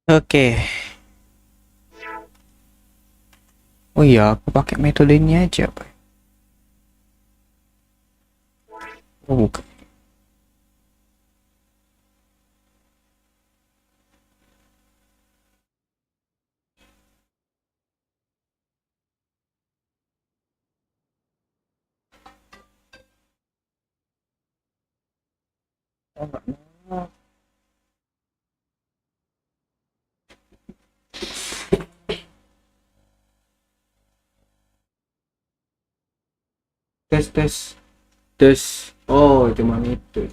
Oke. Oh iya, aku pakai metode ini aja, Pak. Oh, bukan. Oh, enggak mau. Tes tes tes. Oh, cuma itu.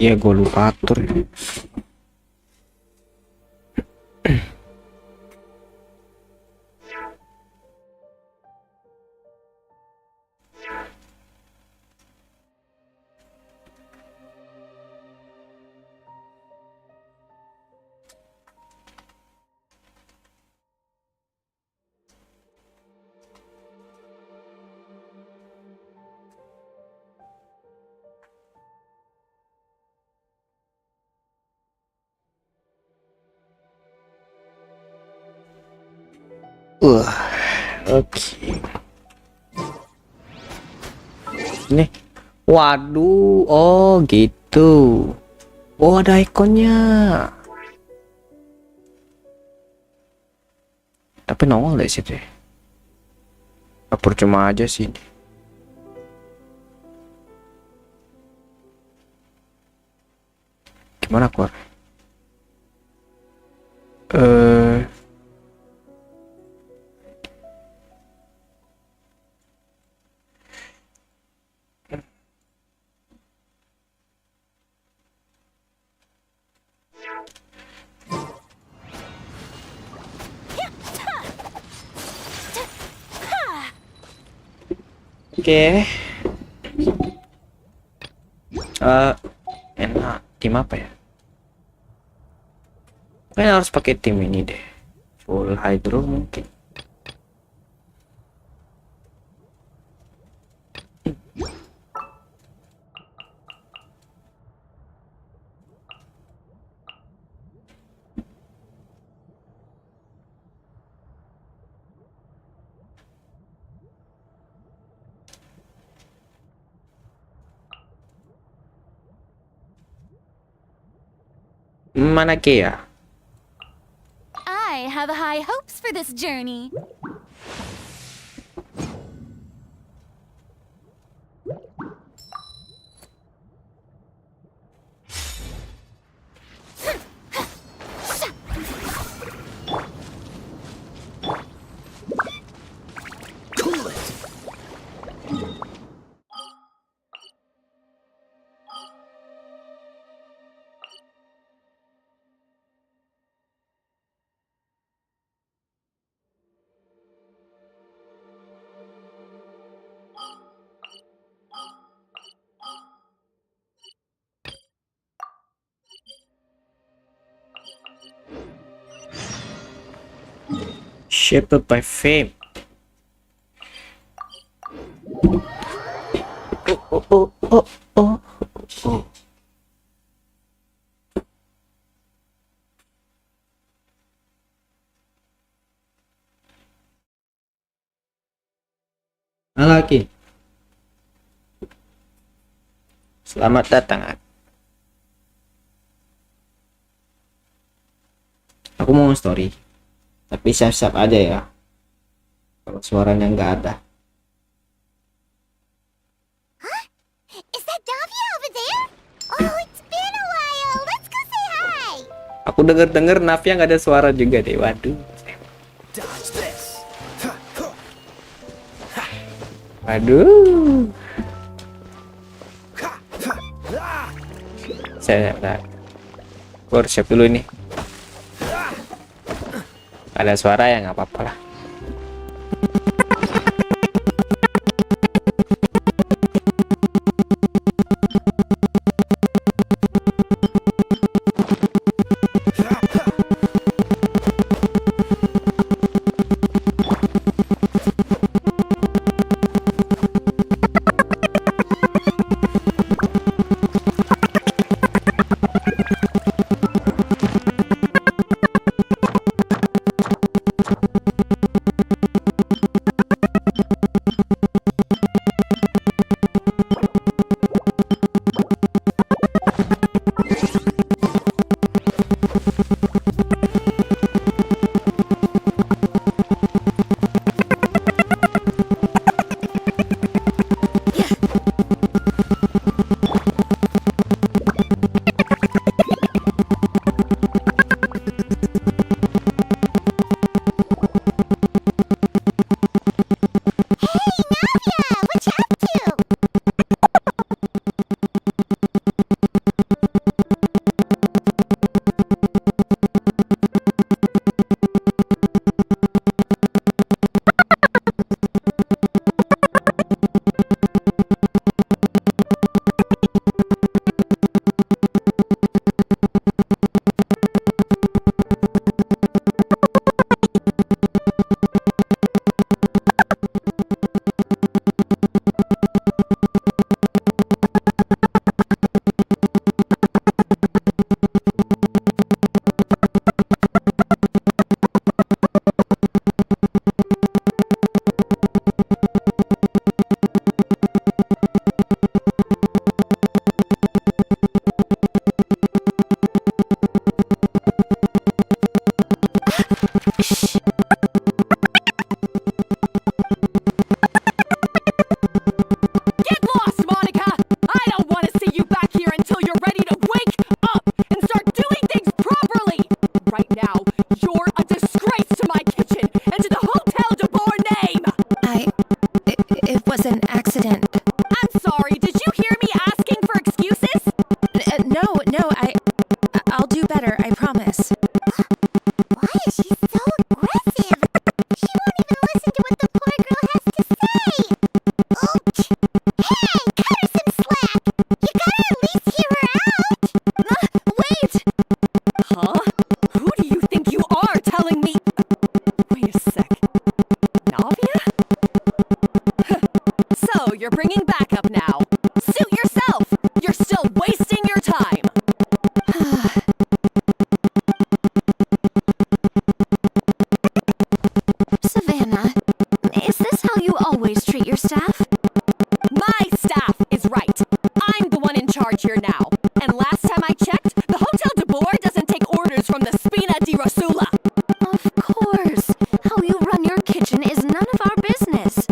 Ya, gue lupa atur. Oke. Nih. Waduh, oh gitu. Oh, ada ikonnya. Tapi nongol deh sih deh. Percuma aja sih. Gimana keluar? Oke. Enak tim apa ya? Kayaknya harus pakai tim ini deh. Full hydro mungkin. Mana ke ya? I have high hopes for this journey. Shaped by fame. Oh. Halo Ki. Selamat datang. Aku mau story. Tapi siap-siap aja ya. Kalau suaranya nggak ada. Is that Davia over there? Oh, it's been a while. Let's go say hi. Aku denger Navia nggak ada suara juga deh. Waduh. Waduh. Saya harus siap dulu ini. Ada suara ya nggak apa-apa lah. now. You're a disgrace to my kitchen and to the Hotel de Boer name! It was an accident. I'm sorry, did you hear me asking for excuses? No, I'll do better, I promise. Why is she so aggressive? She won't even listen to what the poor girl has to say. Ouch! Hey, cut her some slack. You gotta at least hear her out. Wait! Huh? Who do you think you are telling me? Wait a sec. Navia? So, you're bringing backup now. Suit yourself! You're still wasting your time! Savannah, is this how you always treat your staff? My staff is right. I'm the one in charge here now. And last time I checked, the Hotel de Boer doesn't take orders from the Spina di Rosula. Of course. How you run your kitchen is none of our business.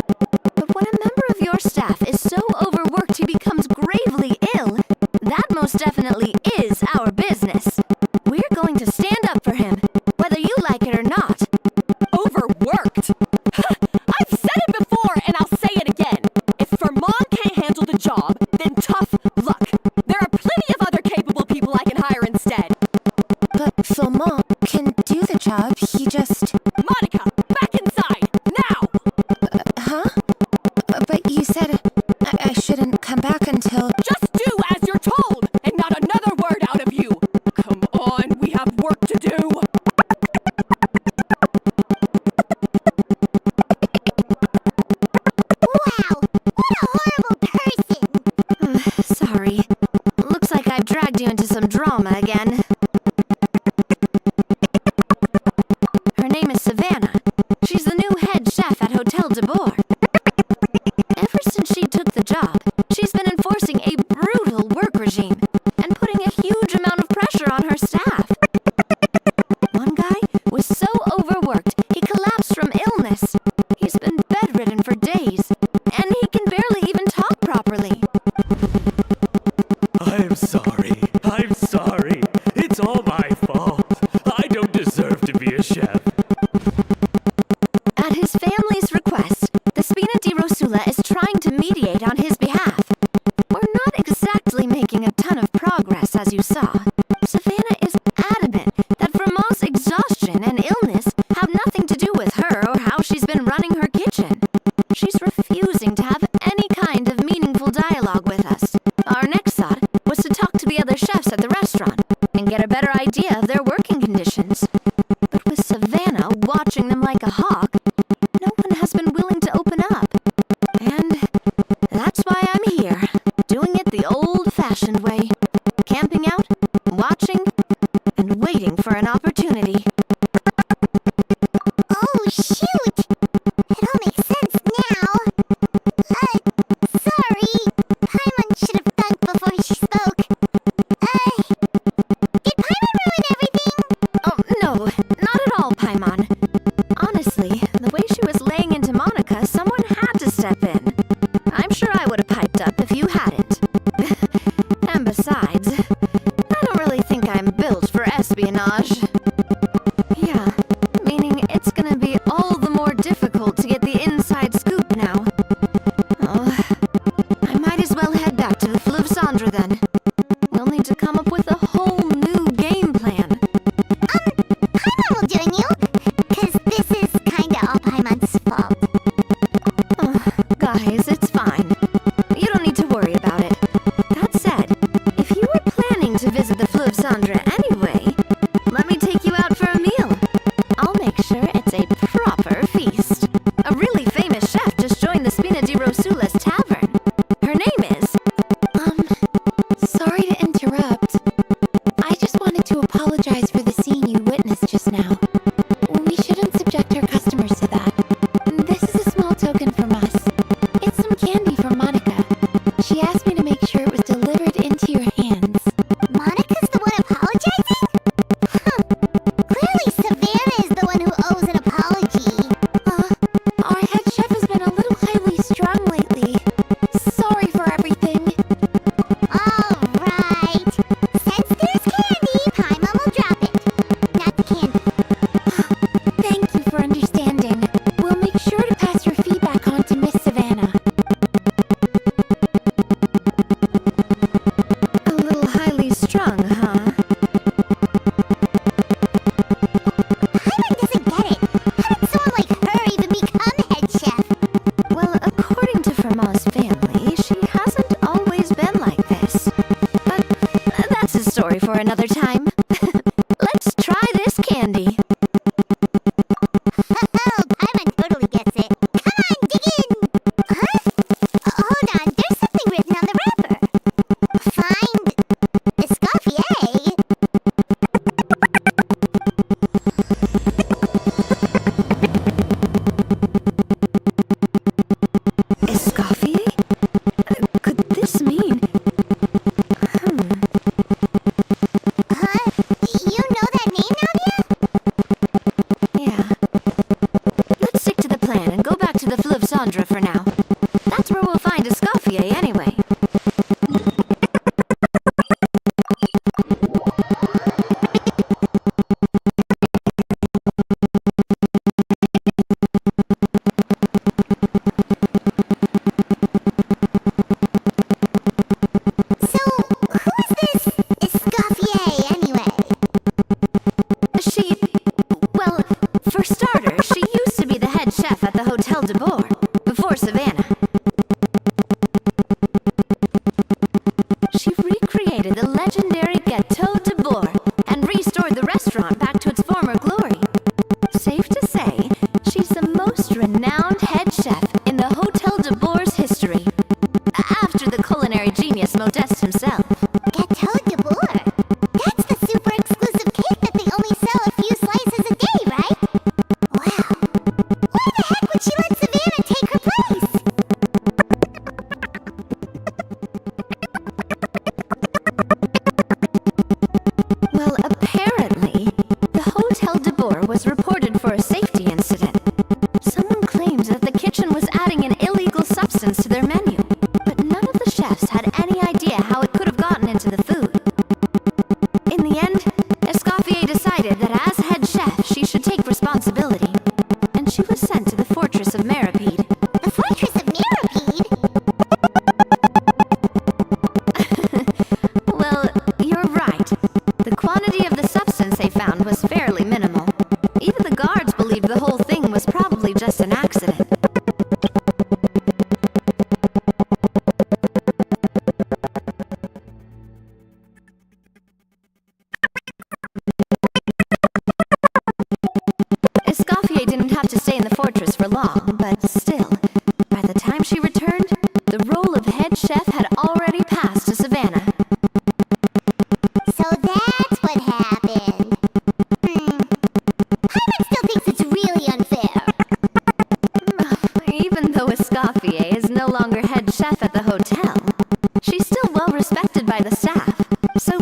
But when a member of your staff is so overworked he becomes gravely ill, that most definitely is our business. We're going to stand up for him, whether you like it or not. Overworked? I've said it before and I'll say it again. If Vermont can't handle the job, then tough luck. There are plenty of other capable people I can hire instead. But Philmont can do the job, he just... Monica, back inside, now! Huh? But you said I shouldn't come back until... Just do as you're told, and not another word out of you. Come on, we have work to do. Wow, what a horrible person. Sorry. Looks like I've dragged you into some drama again. Her name is Savannah. She's the new head chef at Hotel de Boer. Ever since she took the job, she's been enforcing a brutal work regime and putting a huge amount of pressure on her staff. One guy was so overworked he collapsed from illness. He's been bedridden for days, and he can barely even talk properly. I'm sorry. It's all my fault. I don't deserve to be a chef. At his family's request, the Spina di Rosula is trying to mediate on his behalf. We're not exactly making a ton of progress, as you saw. Savannah is adamant that Vermont's exhaustion and illness have nothing to do with her or how she's been running her kitchen. She's refusing to have any kind of meaningful dialogue with us. Our next thought was to talk to the other chefs at the restaurant and get a better idea of their working conditions. But with Savannah watching them like a hawk, no one has been willing to open up. And that's why I'm here, doing it the old-fashioned way. Camping out, watching, and waiting for an opportunity. Oh, shoot! It all makes sense now. Sorry. Paimon should have thought before she spoke. Did Paimon ruin everything? Oh, no, not at all, Paimon. Honestly, the way she was laying into Monica, someone had to step in. I'm sure I would have piped up if you hadn't. And besides, I don't really think I'm built for espionage. Yeah, meaning it's gonna be all the more difficult to get the inside scoop now. Oh, I might as well head back to the Fleuve Cendre then. We'll need to come up with a whole new game plan. Paimon will join you. 'Cause this is kinda all Paimon's fault. Guys, it's fine. You don't need to worry about it. That said, if you were planning to visit the Fleuve Cendre anyway, let me take you out for a meal. I'll make sure it's a proper feast. A really famous chef just joined the Spina di Rosula's tavern. Her name is... Sorry to interrupt. I just wanted to apologize for the scene you witnessed just now. We shouldn't subject our customers to that. This is a small token from us. It's some candy for Monica. She asked me to make sure it was delivered into your hands. Monica's the one apologizing? Clearly Savannah is the one who owes an apology. Our head chef has been a little highly strung lately. Sorry for everything. Alright. Since there's candy, Paimon will drop it. Not the candy candy. Oh, Paimon totally gets it. Come on, dig in! Huh? Hold on, there's something written on the wrapper. Find Eskafiee. Eskafiee? Could this mean? Huh? You know that name, Nadia? Yeah. Let's stick to the plan and go back to the Fleuve Cendre for now. That's where we'll find Eskafiee anyway. So, who's this Eskafiee anyway? Well, for starters, she used to be the head chef at the Hotel de Boer, before Savannah. She recreated the legendary Gâteau de Boer and restored the restaurant back to its former glory. Safe to say, she's the most renowned head chef in the Hotel de Boer's history, after the culinary genius Modeste himself. Gâteau de Boer. That's the super exclusive cake that they only sell a few slices a day, right? Wow. Why the heck would she let Savannah take her place? Well, apparently, the Hotel de Boer was reported for a safety incident. Someone claimed that the kitchen was adding an illegal substance to their menu, but none of the chefs had any idea how it could have gotten into the food. In the end, Eskafiee decided that as head chef, she should take responsibility, and she was sent to the fortress of Meripede. The Fortress of Meripede? Well, you're right. The quantity of the substance they found was fairly minimal. Even the guards believed the whole thing was probably just an accident. Eskafiee didn't have to stay in the fortress for long, but still, by the time she returned, the role of head chef had already passed to Savannah. So that's what happened. Paimon still thinks it's really unfair. Even though Eskafiee is no longer head chef at the hotel, she's still well respected by the staff. So,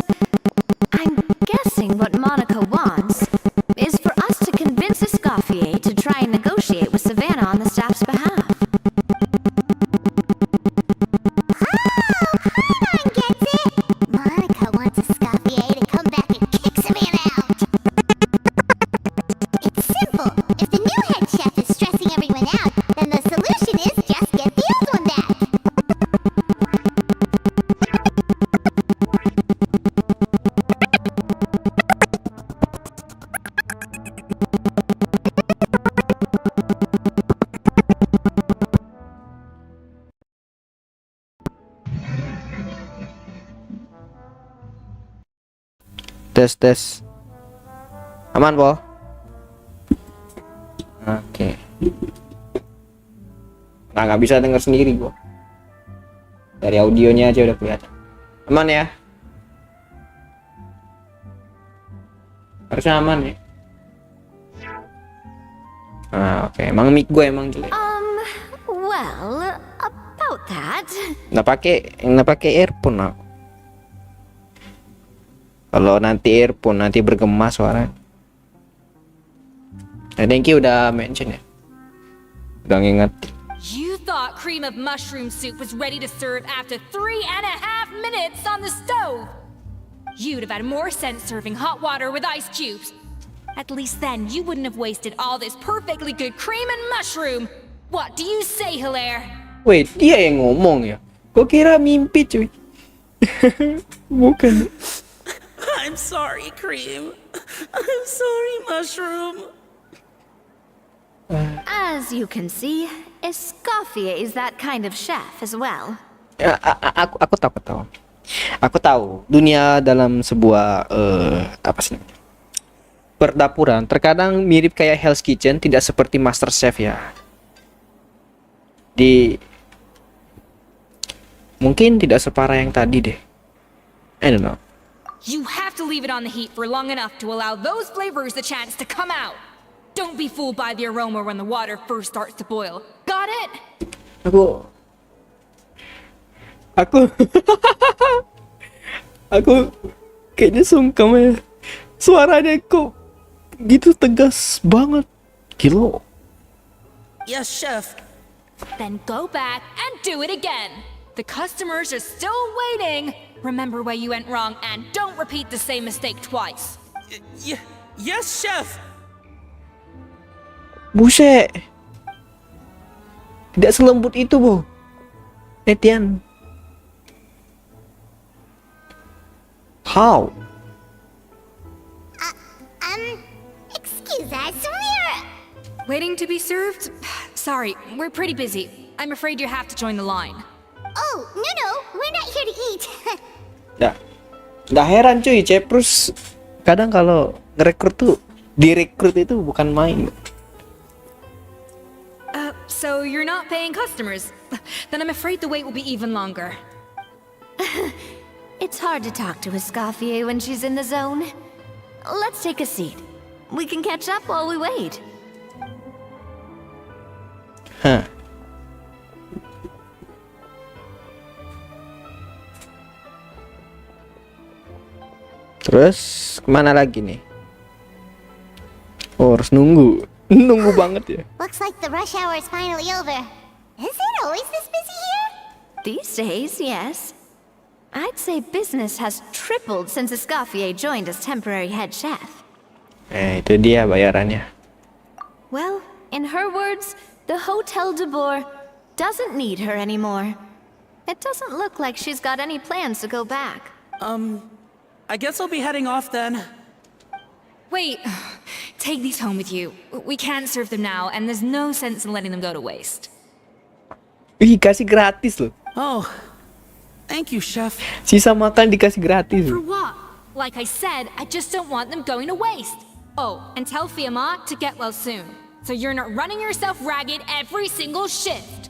I'm guessing what Monica wants is for us to convince Eskafiee to try and negotiate with Savannah on the staff's behalf. Paimon gets it. Monica wants Eskafiee to come back and kick Savannah out. It's simple. If the new head chef is stressing everyone out, then the solution is just get the old one back. Tes. Aman, Po? Oke. Nah, nggak bisa denger sendiri gua. Dari audionya aja udah kelihatan. Aman ya? Harusnya aman ya. Ah, oke. Emang mic gue emang jelek. Well, about that. Nggak pakai earphone aku. Kalau nanti earphone nanti bergema suara. Thank you udah mention ya. Udah nginget. You thought cream of mushroom soup was ready to serve after 3.5 minutes on the stove. You'd have had more sense serving hot water with ice cubes. At least then you wouldn't have wasted all this perfectly good cream and mushroom. What do you say, Hilaire? Wait, dia yang ngomong ya? Gua kira mimpi cuy. Bukan. I'm sorry, Cream. I'm sorry, Mushroom. As you can see, Eskafiee is that kind of chef as well. Aku tahu. Aku tahu dunia dalam sebuah apa sih namanya? perdapuran terkadang mirip kayak Hell's Kitchen, tidak seperti Master Chef ya. Mungkin tidak separah yang tadi deh. I don't know. You have to leave it on the heat for long enough to allow those flavors the chance to come out. Don't be fooled by the aroma when the water first starts to boil. Got it? Aku aku kayaknya sungkem ya. Suaranya kok gitu tegas banget. Gila. Yes, chef. Then go back and do it again. The customers are still waiting. Remember where you went wrong and don't repeat the same mistake twice. Yes, chef. Buset. Tidak selembut itu, Bu. Etian. How? Excuse us, we're... Waiting to be served? Sorry, we're pretty busy. I'm afraid you have to join the line. Oh, no, we're not here to eat. Nggak heran cuy, Ceprus kadang kalau ngerekrut tuh, direkrut itu bukan main. So you're not paying customers? Then I'm afraid the wait will be even longer. It's hard to talk to Eskafiee when she's in the zone. Let's take a seat. We can catch up while we wait. Hah. Terus kemana lagi nih? Oh, harus nunggu. Nunggu banget ya. Looks like the rush hour is finally over. Is it always this busy here? These days, yes. I'd say business has tripled since Eskafiee joined as temporary head chef. Itu dia bayarannya. Well, in her words, the Hotel de Boer doesn't need her anymore. It doesn't look like she's got any plans to go back. I guess I'll be heading off then. Wait, take these home with you. We can't serve them now, and there's no sense in letting them go to waste. Ih, kasih gratis loh. Oh, thank you, chef. Sisa makan dikasih gratis For loh. what? Like I said, I just don't want them going to waste. Oh, and tell Fiamma to get well soon, so you're not running yourself ragged every single shift.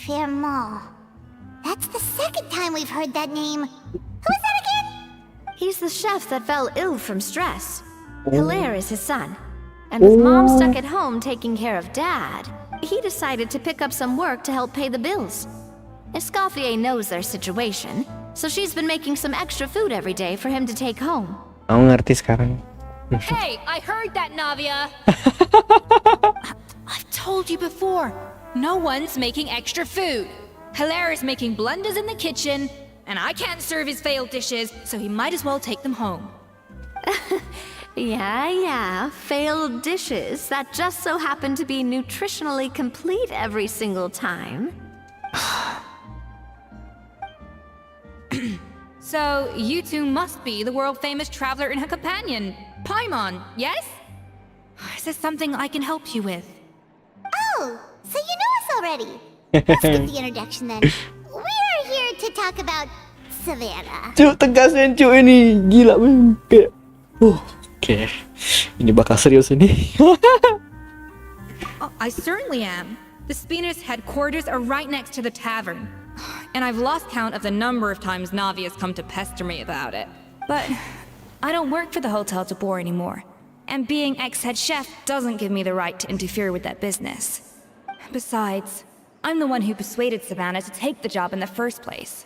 Firmo. That's the second time we've heard that name. Who is that again? He's the chef that fell ill from stress. Hilaire is his son. And with Mom stuck at home taking care of Dad, he decided to pick up some work to help pay the bills. Eskafiee knows their situation, so she's been making some extra food every day for him to take home. Aku ngerti sekarang. Hey, I heard that, Navia. I've told you before, no one's making extra food. Hilaire is making blunders in the kitchen, and I can't serve his failed dishes, so he might as well take them home. Yeah, failed dishes that just so happen to be nutritionally complete every single time. So, you two must be the world-famous traveler and her companion, Paimon, yes? Is there something I can help you with? Oh, so you know us already. Let's skip the introduction then. We're here to talk about Savannah. Cuk, tegasnya cuk ini. Gila men. Kayak Oke. Ini bakal serius ini. I certainly am. The Spina's headquarters are right next to the tavern. And I've lost count of the number of times Navi has come to pester me about it. But I don't work for the Hotel de Boer anymore. And being ex-head chef doesn't give me the right to interfere with that business. Besides, I'm the one who persuaded Savannah to take the job in the first place.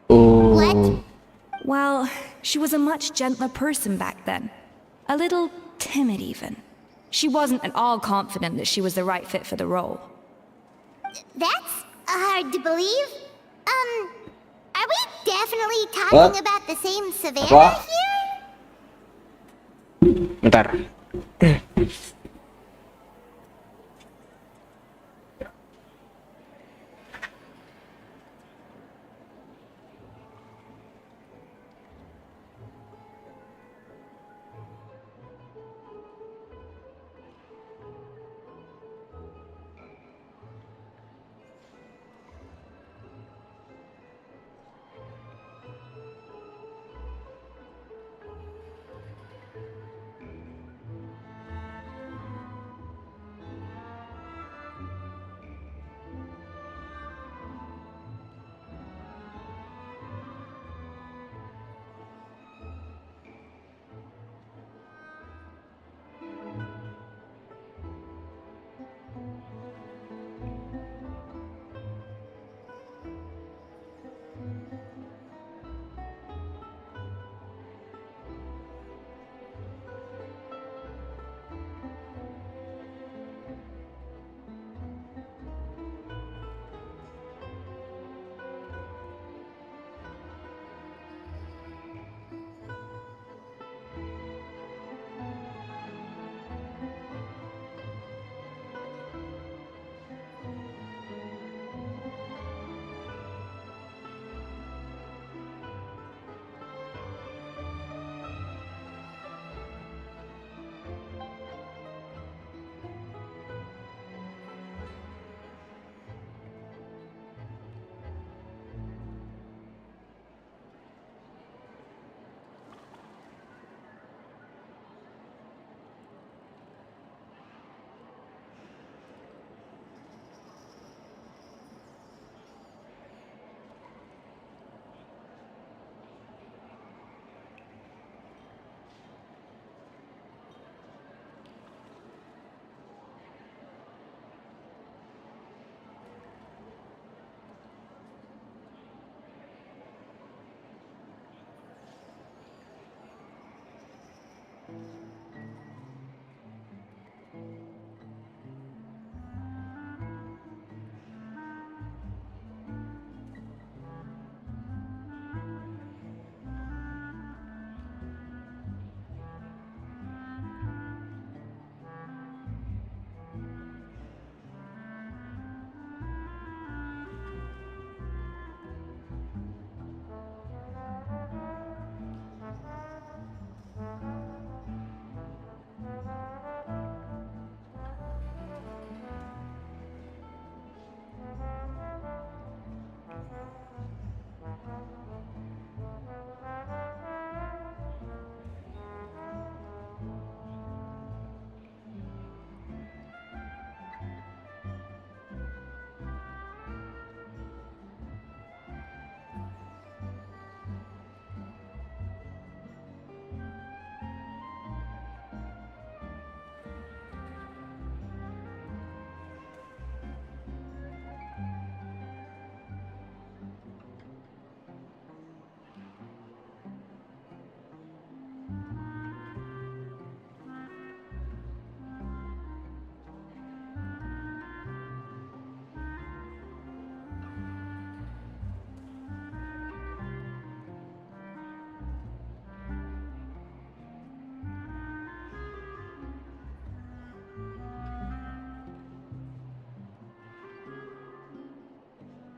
What? Well, she was a much gentler person back then. A little timid even. She wasn't at all confident that she was the right fit for the role. That's hard to believe. Are we definitely talking What? about the same Savannah Apa? here? Bentar.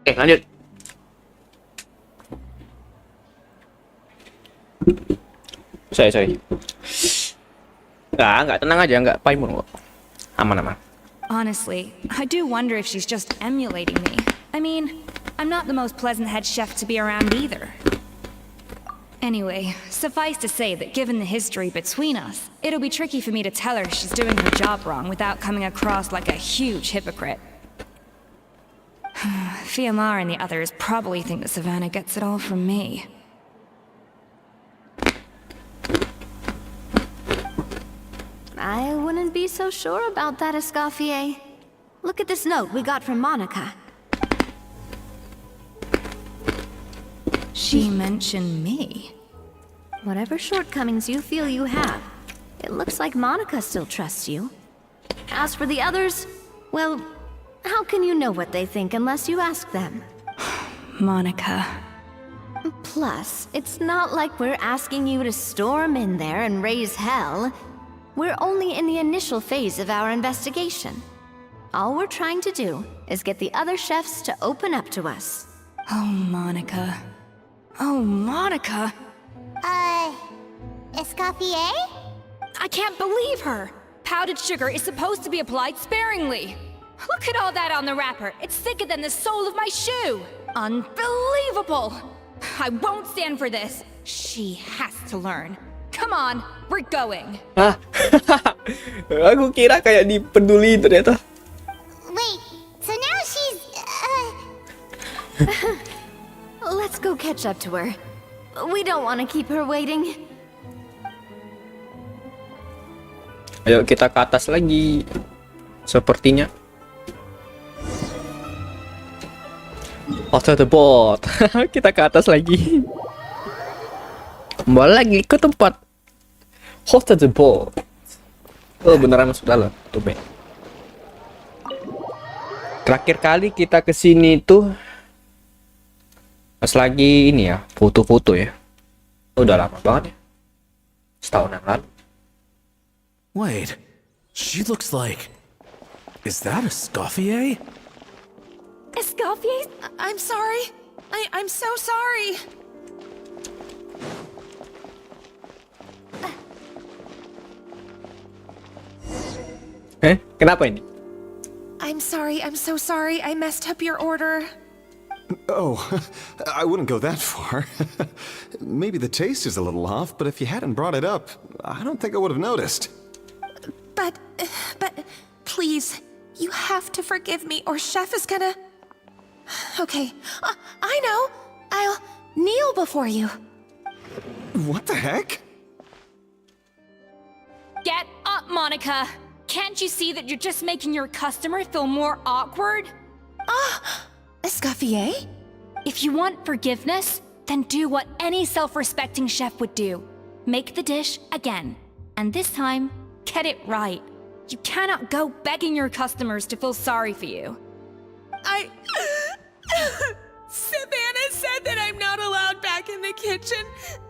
Oke, lanjut. Sorry. Nggak, tenang aja, nggak paimun kok. Aman. Honestly, I do wonder if she's just emulating me. I mean, I'm not the most pleasant head chef to be around either. Anyway, suffice to say that given the history between us, it'll be tricky for me to tell her she's doing her job wrong without coming across like a huge hypocrite. Fiamar and the others probably think that Savannah gets it all from me. I wouldn't be so sure about that, Eskafiee. Look at this note we got from Monica. She mentioned me. Whatever shortcomings you feel you have, it looks like Monica still trusts you. As for the others, well, how can you know what they think unless you ask them? Monica. Plus, it's not like we're asking you to storm in there and raise hell. We're only in the initial phase of our investigation. All we're trying to do is get the other chefs to open up to us. Oh, Monica. Oh, Monica. Eskafiee? I can't believe her. Powdered sugar is supposed to be applied sparingly. Look at all that on the wrapper. It's thicker than the sole of my shoe. Unbelievable. I won't stand for this. She has to learn. Come on, we're going. Hah? Aku kira kayak dipeduli ternyata. Wait, so now she's, Let's go catch up to her. We don't want to keep her waiting. Ayo kita ke atas lagi. Sepertinya. After the boat. Kita ke atas lagi. Kembali lagi ke tempat. After the boat. Oh, beneran masuk dalam. Tuh, Ben. Terakhir kali kita kesini tuh pas lagi ini ya, foto-foto ya. Oh, udah lama banget ya. Setahun yang lalu. Wait, she looks like... Is that Eskafiee? Eskafiee, I'm sorry. I'm so sorry. Kenapa ini? I'm sorry, I'm so sorry. I messed up your order. Oh, I wouldn't go that far. Maybe the taste is a little off, but if you hadn't brought it up, I don't think I would have noticed. But, please, you have to forgive me or Chef is gonna... Okay, I know. I'll kneel before you. What the heck? Get up, Monica. Can't you see that you're just making your customer feel more awkward? Eskafiee? If you want forgiveness, then do what any self-respecting chef would do. Make the dish again. And this time, get it right. You cannot go begging your customers to feel sorry for you. Savannah said that I'm not allowed back in the kitchen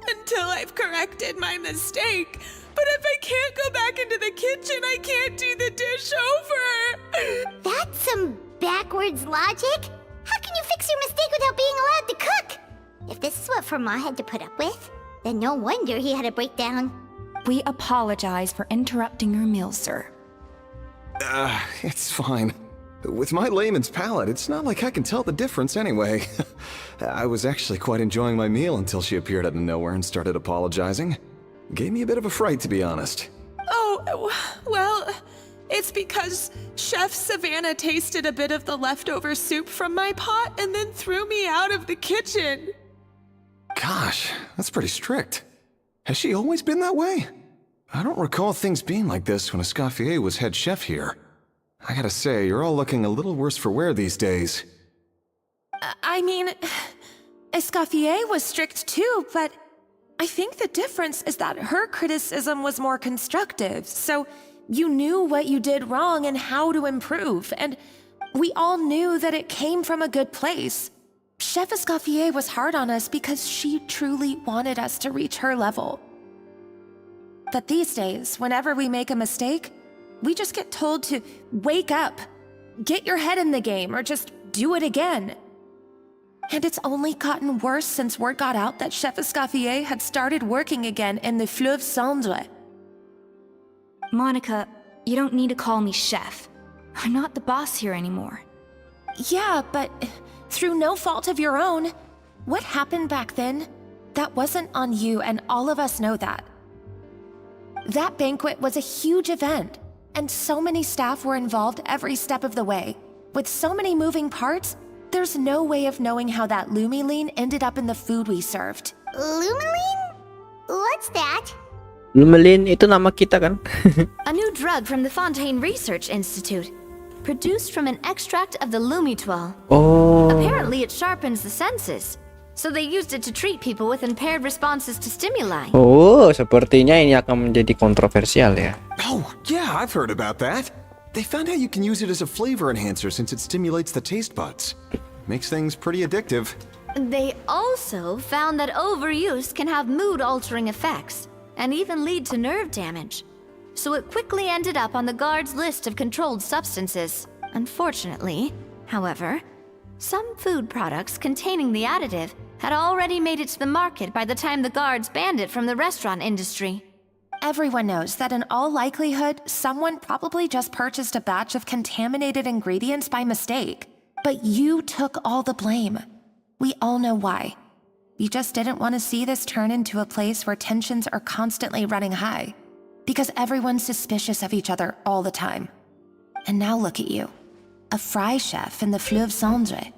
until I've corrected my mistake. But if I can't go back into the kitchen, I can't do the dish over. that's some backwards logic. How can you fix your mistake without being allowed to cook? If this is what Fermat had to put up with, then no wonder he had a breakdown. We apologize for interrupting your meal, sir. It's fine. With my layman's palate, it's not like I can tell the difference anyway. I was actually quite enjoying my meal until she appeared out of nowhere and started apologizing. Gave me a bit of a fright, to be honest. Oh, well, it's because Chef Savannah tasted a bit of the leftover soup from my pot and then threw me out of the kitchen. Gosh, that's pretty strict. Has she always been that way? I don't recall things being like this when Eskafiee was head chef here. I gotta say, you're all looking a little worse for wear these days. I mean, Eskafiee was strict too, but I think the difference is that her criticism was more constructive, so you knew what you did wrong and how to improve, and we all knew that it came from a good place. Chef Eskafiee was hard on us because she truly wanted us to reach her level. But these days, whenever we make a mistake, we just get told to wake up, get your head in the game, or just do it again. And it's only gotten worse since word got out that Chef Eskafiee had started working again in the Fleuve Cendre. Monica, you don't need to call me chef. I'm not the boss here anymore. Yeah, but through no fault of your own. What happened back then? That wasn't on you, and all of us know that. That banquet was a huge event, and so many staff were involved every step of the way. With so many moving parts, there's no way of knowing how that lumiline ended up in the food we served. Lumiline? What's that? Lumelin itu nama kita kan? A new drug from the Fontaine Research Institute, produced from an extract of the lumitwell. Oh. Apparently it sharpens the senses, so they used it to treat people with impaired responses to stimuli. Oh, sepertinya ini akan menjadi kontroversial ya. Oh, yeah, I've heard about that. They found out you can use it as a flavor enhancer since it stimulates the taste buds. Makes things pretty addictive. They also found that overuse can have mood-altering effects, and even lead to nerve damage. So it quickly ended up on the guards' list of controlled substances. Unfortunately, however, some food products containing the additive had already made it to the market by the time the guards banned it from the restaurant industry. Everyone knows that in all likelihood, someone probably just purchased a batch of contaminated ingredients by mistake. But you took all the blame. We all know why. You just didn't want to see this turn into a place where tensions are constantly running high. Because everyone's suspicious of each other all the time. And now look at you. A fry chef in the Fleuve Cendre.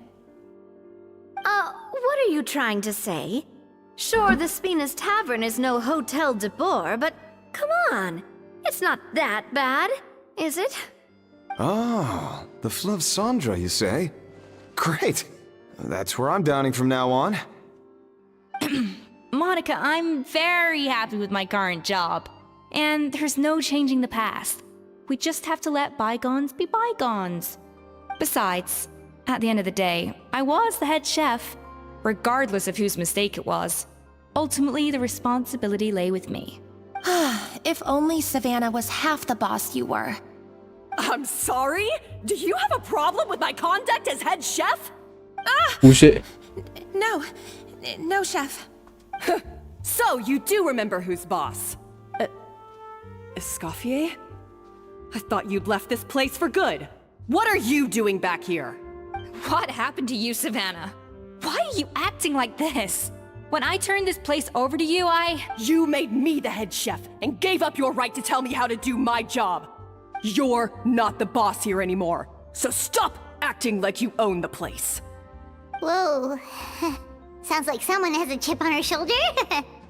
What are you trying to say? Sure, the Spina's Tavern is no Hotel de Boer, but come on. It's not that bad, is it? Oh, the Fleuve Cendre, you say? Great. That's where I'm dining from now on. Monica, I'm very happy with my current job. And there's no changing the past. We just have to let bygones be bygones. Besides, at the end of the day, I was the head chef, regardless of whose mistake it was. Ultimately, the responsibility lay with me. If only Savannah was half the boss you were. I'm sorry? Do you have a problem with my conduct as head chef? Buset. No, chef. So you do remember who's boss? Eskafiee? I thought you'd left this place for good. What are you doing back here? What happened to you, Savannah? Why are you acting like this? When I turned this place over to you, You made me the head chef and gave up your right to tell me how to do my job. You're not the boss here anymore, so stop acting like you own the place. Whoa. Sounds like someone has a chip on her shoulder.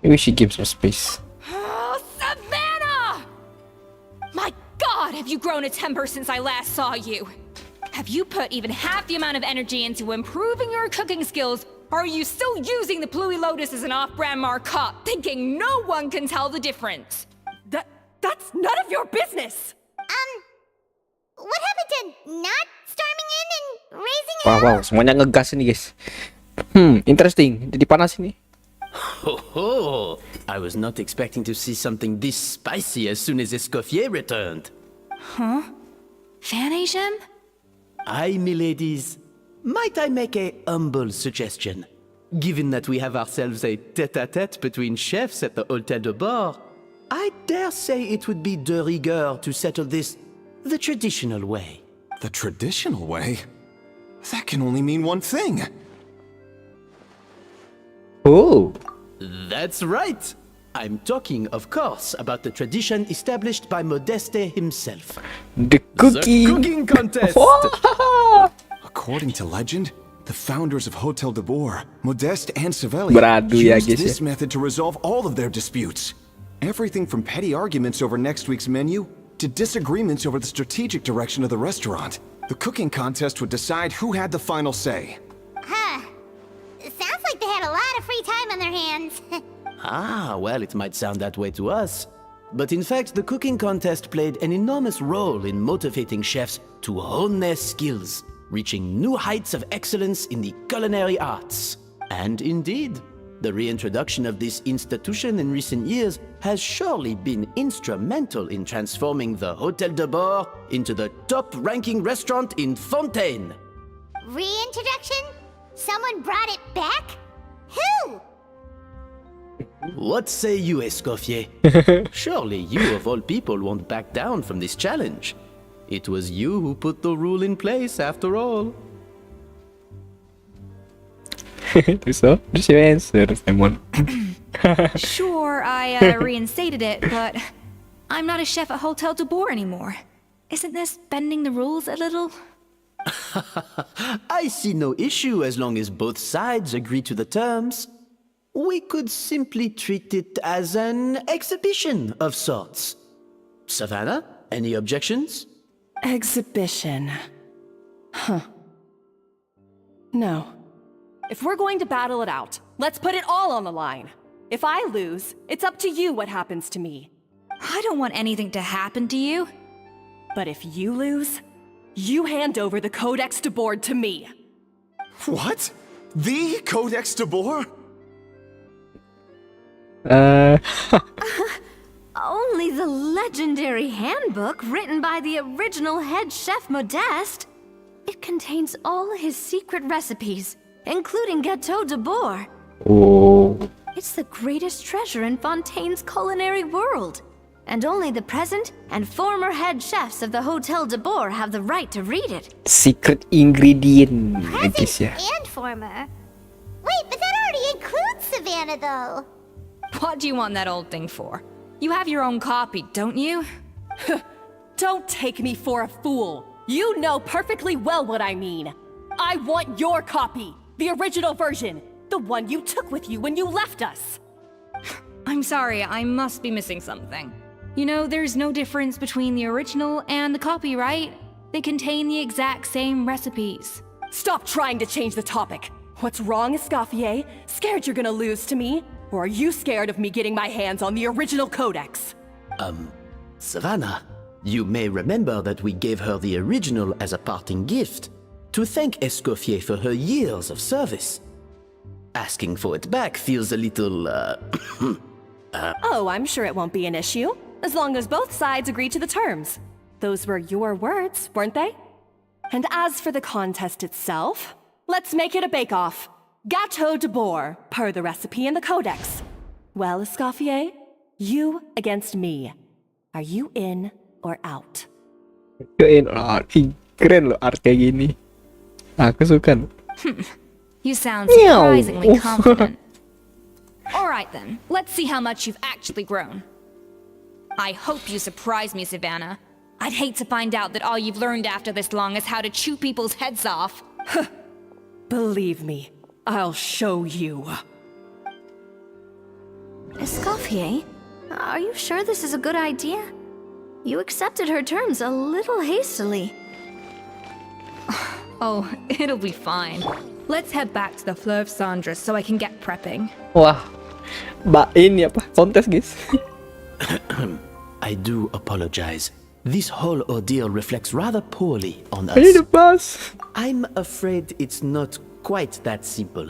Maybe she gives some space. Oh, Savannah! My God, have you grown a temper since I last saw you? Have you put even half the amount of energy into improving your cooking skills, or are you still using the Pluie Lotus as an off-brand markup, thinking no one can tell the difference? That's none of your business! What happened to not storming in and raising Wow, semuanya ngegas ini guys. Interesting. Jadi panas ini. Ho! I was not expecting to see something this spicy as soon as Eskafiee returned. Huh? Fan Asian? Aye, miladies. Might I make a humble suggestion? Given that we have ourselves a tête-à-tête between chefs at the Hôtel de Bord, I dare say it would be de rigueur to settle this the traditional way. The traditional way? That can only mean one thing. Oh. That's right. I'm talking, of course, about the tradition established by Modeste himself. The cooking. The cooking contest! According to legend, the founders of Hotel de Boer, Modeste and Savelli, Beradu ya, used guys, this ya. method to resolve all of their disputes. Everything from petty arguments over next week's menu to disagreements over the strategic direction of the restaurant. The cooking contest would decide who had the final say. Sounds like they had a lot of free time on their hands. Well, it might sound that way to us. But in fact, the cooking contest played an enormous role in motivating chefs to hone their skills, reaching new heights of excellence in the culinary arts. And indeed, the reintroduction of this institution in recent years has surely been instrumental in transforming the Hôtel de Bord into the top-ranking restaurant in Fontaine. Reintroduction? Someone brought it back? Who? What say you, Eskafiee? Surely you of all people won't back down from this challenge. It was you who put the rule in place after all. Terus you answer, Simon. Sure, I reinstated it, but I'm not a chef at Hotel de Boer anymore. Isn't this bending the rules a little? I see no issue as long as both sides agree to the terms. We could simply treat it as an exhibition of sorts. Savannah, any objections? Exhibition. Huh. No. If we're going to battle it out, let's put it all on the line. If I lose, it's up to you what happens to me. I don't want anything to happen to you. But if you lose, you hand over the Codex de Boer to me. What? The Codex de Boer? Only the legendary handbook written by the original head chef Modeste. It contains all his secret recipes, including Gâteau de Boer. Oh. It's the greatest treasure in Fontaine's culinary world. And only the present and former head chefs of the Hotel de Boer have the right to read it. Secret ingredient, I guess, Present yeah. and former. Wait, but that already includes Savannah, though. What do you want that old thing for? You have your own copy, don't you? Don't take me for a fool. You know perfectly well what I mean. I want your copy, the original version, the one you took with you when you left us. I'm sorry, I must be missing something. You know, there's no difference between the original and the copy, right? They contain the exact same recipes. Stop trying to change the topic. What's wrong, Eskafiee? Scared you're gonna lose to me? Or are you scared of me getting my hands on the original codex? Savannah, you may remember that we gave her the original as a parting gift to thank Eskafiee for her years of service. Asking for it back feels a little, Oh, I'm sure it won't be an issue, as long as both sides agree to the terms. Those were your words, weren't they? And as for the contest itself, let's make it a bake-off. Gâteau de Boer, per the recipe in the codex. Well, Eskafiee, you against me. Are you in or out? Keren art, keren loh art kayak gini. Aku suka. You sound surprisingly confident. Alright then, let's see how much you've actually grown. I hope you surprise me, Savannah. I'd hate to find out that all you've learned after this long is how to chew people's heads off. Believe me, I'll show you. Eskafiee, are you sure this is a good idea? You accepted her terms a little hastily. Oh, it'll be fine. Let's head back to the Fleuve Cendres so I can get prepping. Wah, ini apa? Kontes, guys. I do apologize. This whole ordeal reflects rather poorly on Ini us. the bus. I'm afraid it's not quite that simple.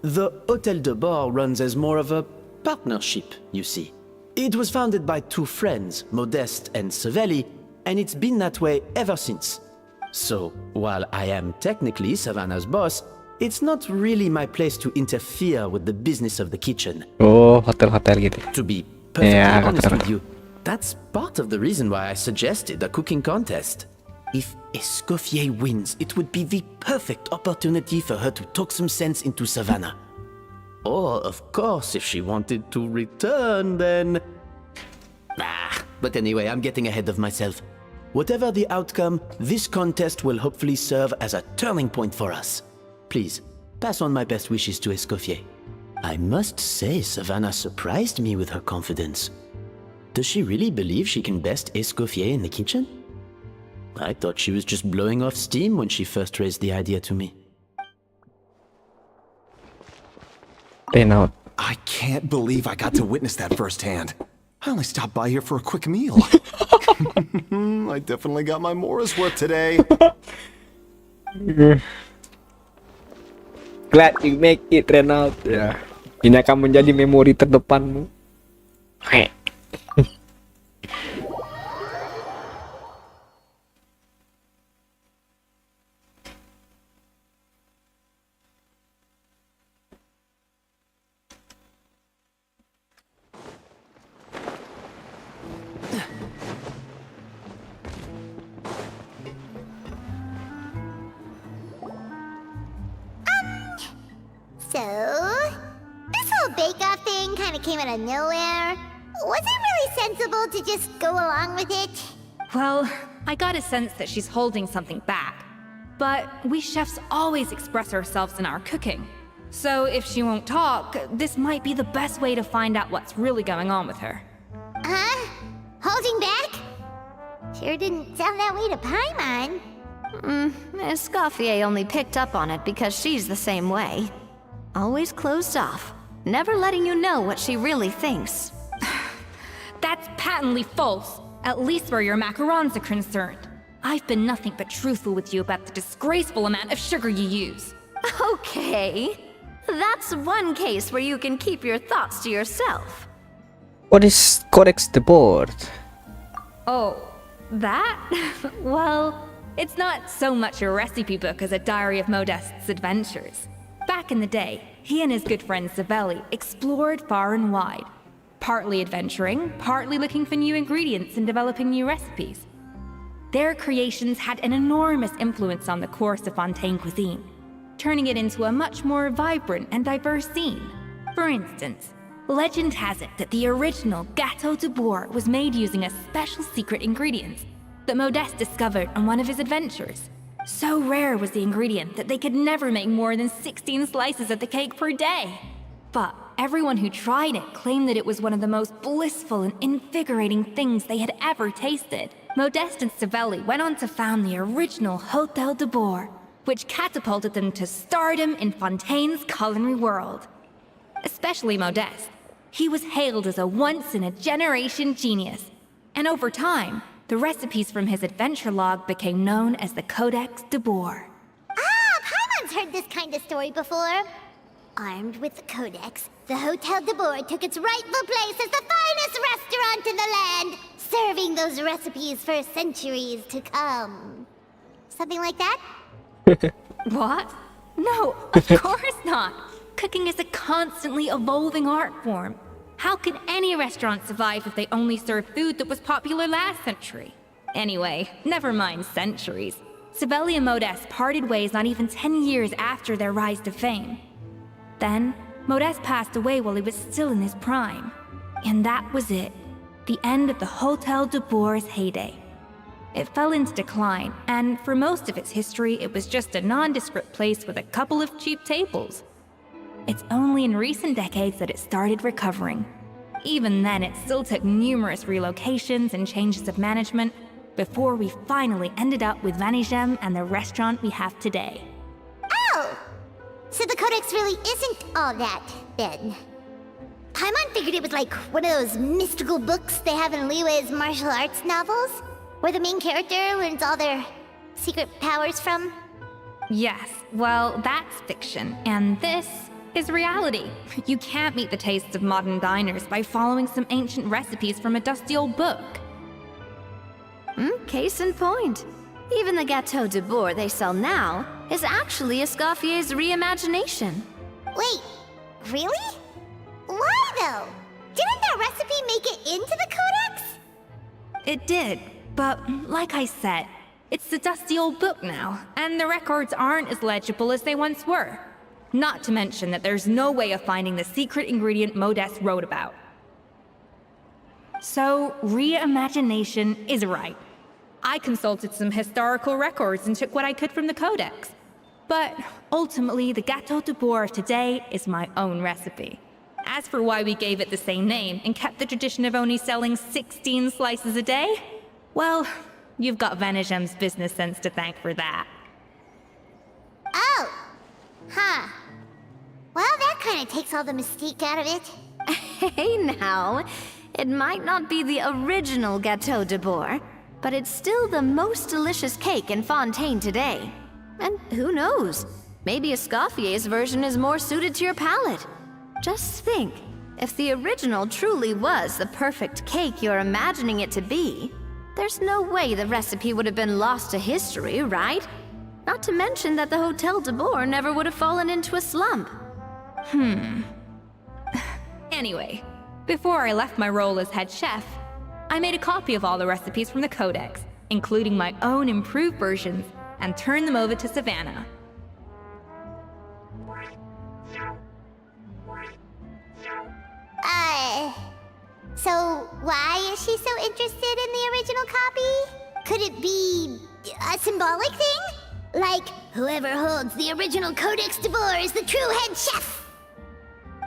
The Hotel de Boer runs as more of a partnership, you see. It was founded by two friends, Modeste and Savelli, and it's been that way ever since. So, while I am technically Savannah's boss, it's not really my place to interfere with the business of the kitchen. Oh, hotel-hotel gitu. To be perfectly Yeah, honest betul. with you, that's part of the reason why I suggested a cooking contest. If Eskafiee wins, it would be the perfect opportunity for her to talk some sense into Savannah. Or, of course, if she wanted to return, then... but anyway, I'm getting ahead of myself. Whatever the outcome, this contest will hopefully serve as a turning point for us. Please, pass on my best wishes to Eskafiee. I must say, Savannah surprised me with her confidence. Does she really believe she can best Eskafiee in the kitchen? I thought she was just blowing off steam when she first raised the idea to me. Out. I can't believe I got to witness that firsthand. I only stopped by here for a quick meal. I definitely got my Morris worth today. Glad you make it, Renault. Ya. Ini akan menjadi memori terdepanmu. kind of came out of nowhere. Was it really sensible to just go along with it? Well, I got a sense that she's holding something back. But we chefs always express ourselves in our cooking. So if she won't talk, this might be the best way to find out what's really going on with her. Huh? Holding back? Sure didn't sound that way to Paimon. Eskafiee only picked up on it because she's the same way. Always closed off, never letting you know what she really thinks. That's patently false, at least where your macarons are concerned. I've been nothing but truthful with you about the disgraceful amount of sugar you use. Okay, that's one case where you can keep your thoughts to yourself. What is Codex de Board? Oh, that? Well, it's not so much a recipe book as a diary of Modest's adventures. Back in the day, he and his good friend Savelli explored far and wide, partly adventuring, partly looking for new ingredients and developing new recipes. Their creations had an enormous influence on the course of Fontaine cuisine, turning it into a much more vibrant and diverse scene. For instance, legend has it that the original Gâteau de Bourg was made using a special secret ingredient that Modeste discovered on one of his adventures. So rare was the ingredient that they could never make more than 16 slices of the cake per day. But everyone who tried it claimed that it was one of the most blissful and invigorating things they had ever tasted. Modeste and Savelli went on to found the original Hôtel de Bourg, which catapulted them to stardom in Fontaine's culinary world. Especially Modeste. He was hailed as a once-in-a-generation genius, and over time, the recipes from his adventure log became known as the Codex de Bourg. Ah, Paimon's heard this kind of story before. Armed with the Codex, the Hôtel de Bourg took its rightful place as the finest restaurant in the land, serving those recipes for centuries to come. Something like that? What? No, of course not. Cooking is a constantly evolving art form. How could any restaurant survive if they only served food that was popular last century? Anyway, never mind centuries. Savelli and Modeste parted ways not even 10 years after their rise to fame. Then, Modeste passed away while he was still in his prime. And that was it. The end of the Hôtel de Bourg's heyday. It fell into decline, and for most of its history, it was just a nondescript place with a couple of cheap tables. It's only in recent decades that it started recovering. Even then, it still took numerous relocations and changes of management before we finally ended up with Vanigem and the restaurant we have today. Oh! So the Codex really isn't all that, then. Paimon figured it was like one of those mystical books they have in Liue's martial arts novels, where the main character learns all their secret powers from. Yes, well, that's fiction, and this is reality. You can't meet the tastes of modern diners by following some ancient recipes from a dusty old book. Case in point. Even the Gâteau de Bourg they sell now is actually Eskafiee's reimagination. Wait, really? Why though? Didn't that recipe make it into the Codex? It did, but like I said, it's the dusty old book now, and the records aren't as legible as they once were. Not to mention that there's no way of finding the secret ingredient Modeste wrote about. So, reimagination is right. I consulted some historical records and took what I could from the Codex. But ultimately, the Gâteau de Bourg of today is my own recipe. As for why we gave it the same name and kept the tradition of only selling 16 slices a day, well, you've got Vanigem's business sense to thank for that. Oh! Huh. Well, that kind of takes all the mystique out of it. Hey now, it might not be the original Gâteau de Bourg, but it's still the most delicious cake in Fontaine today. And who knows, maybe Eskafiee's version is more suited to your palate. Just think, if the original truly was the perfect cake you're imagining it to be, there's no way the recipe would have been lost to history, right? Not to mention that the Hôtel de Bourg never would have fallen into a slump. Anyway, before I left my role as head chef, I made a copy of all the recipes from the Codex, including my own improved versions, and turned them over to Savannah. So, why is she so interested in the original copy? Could it be a symbolic thing? Like, whoever holds the original Codex d'Ivoire is the true head chef?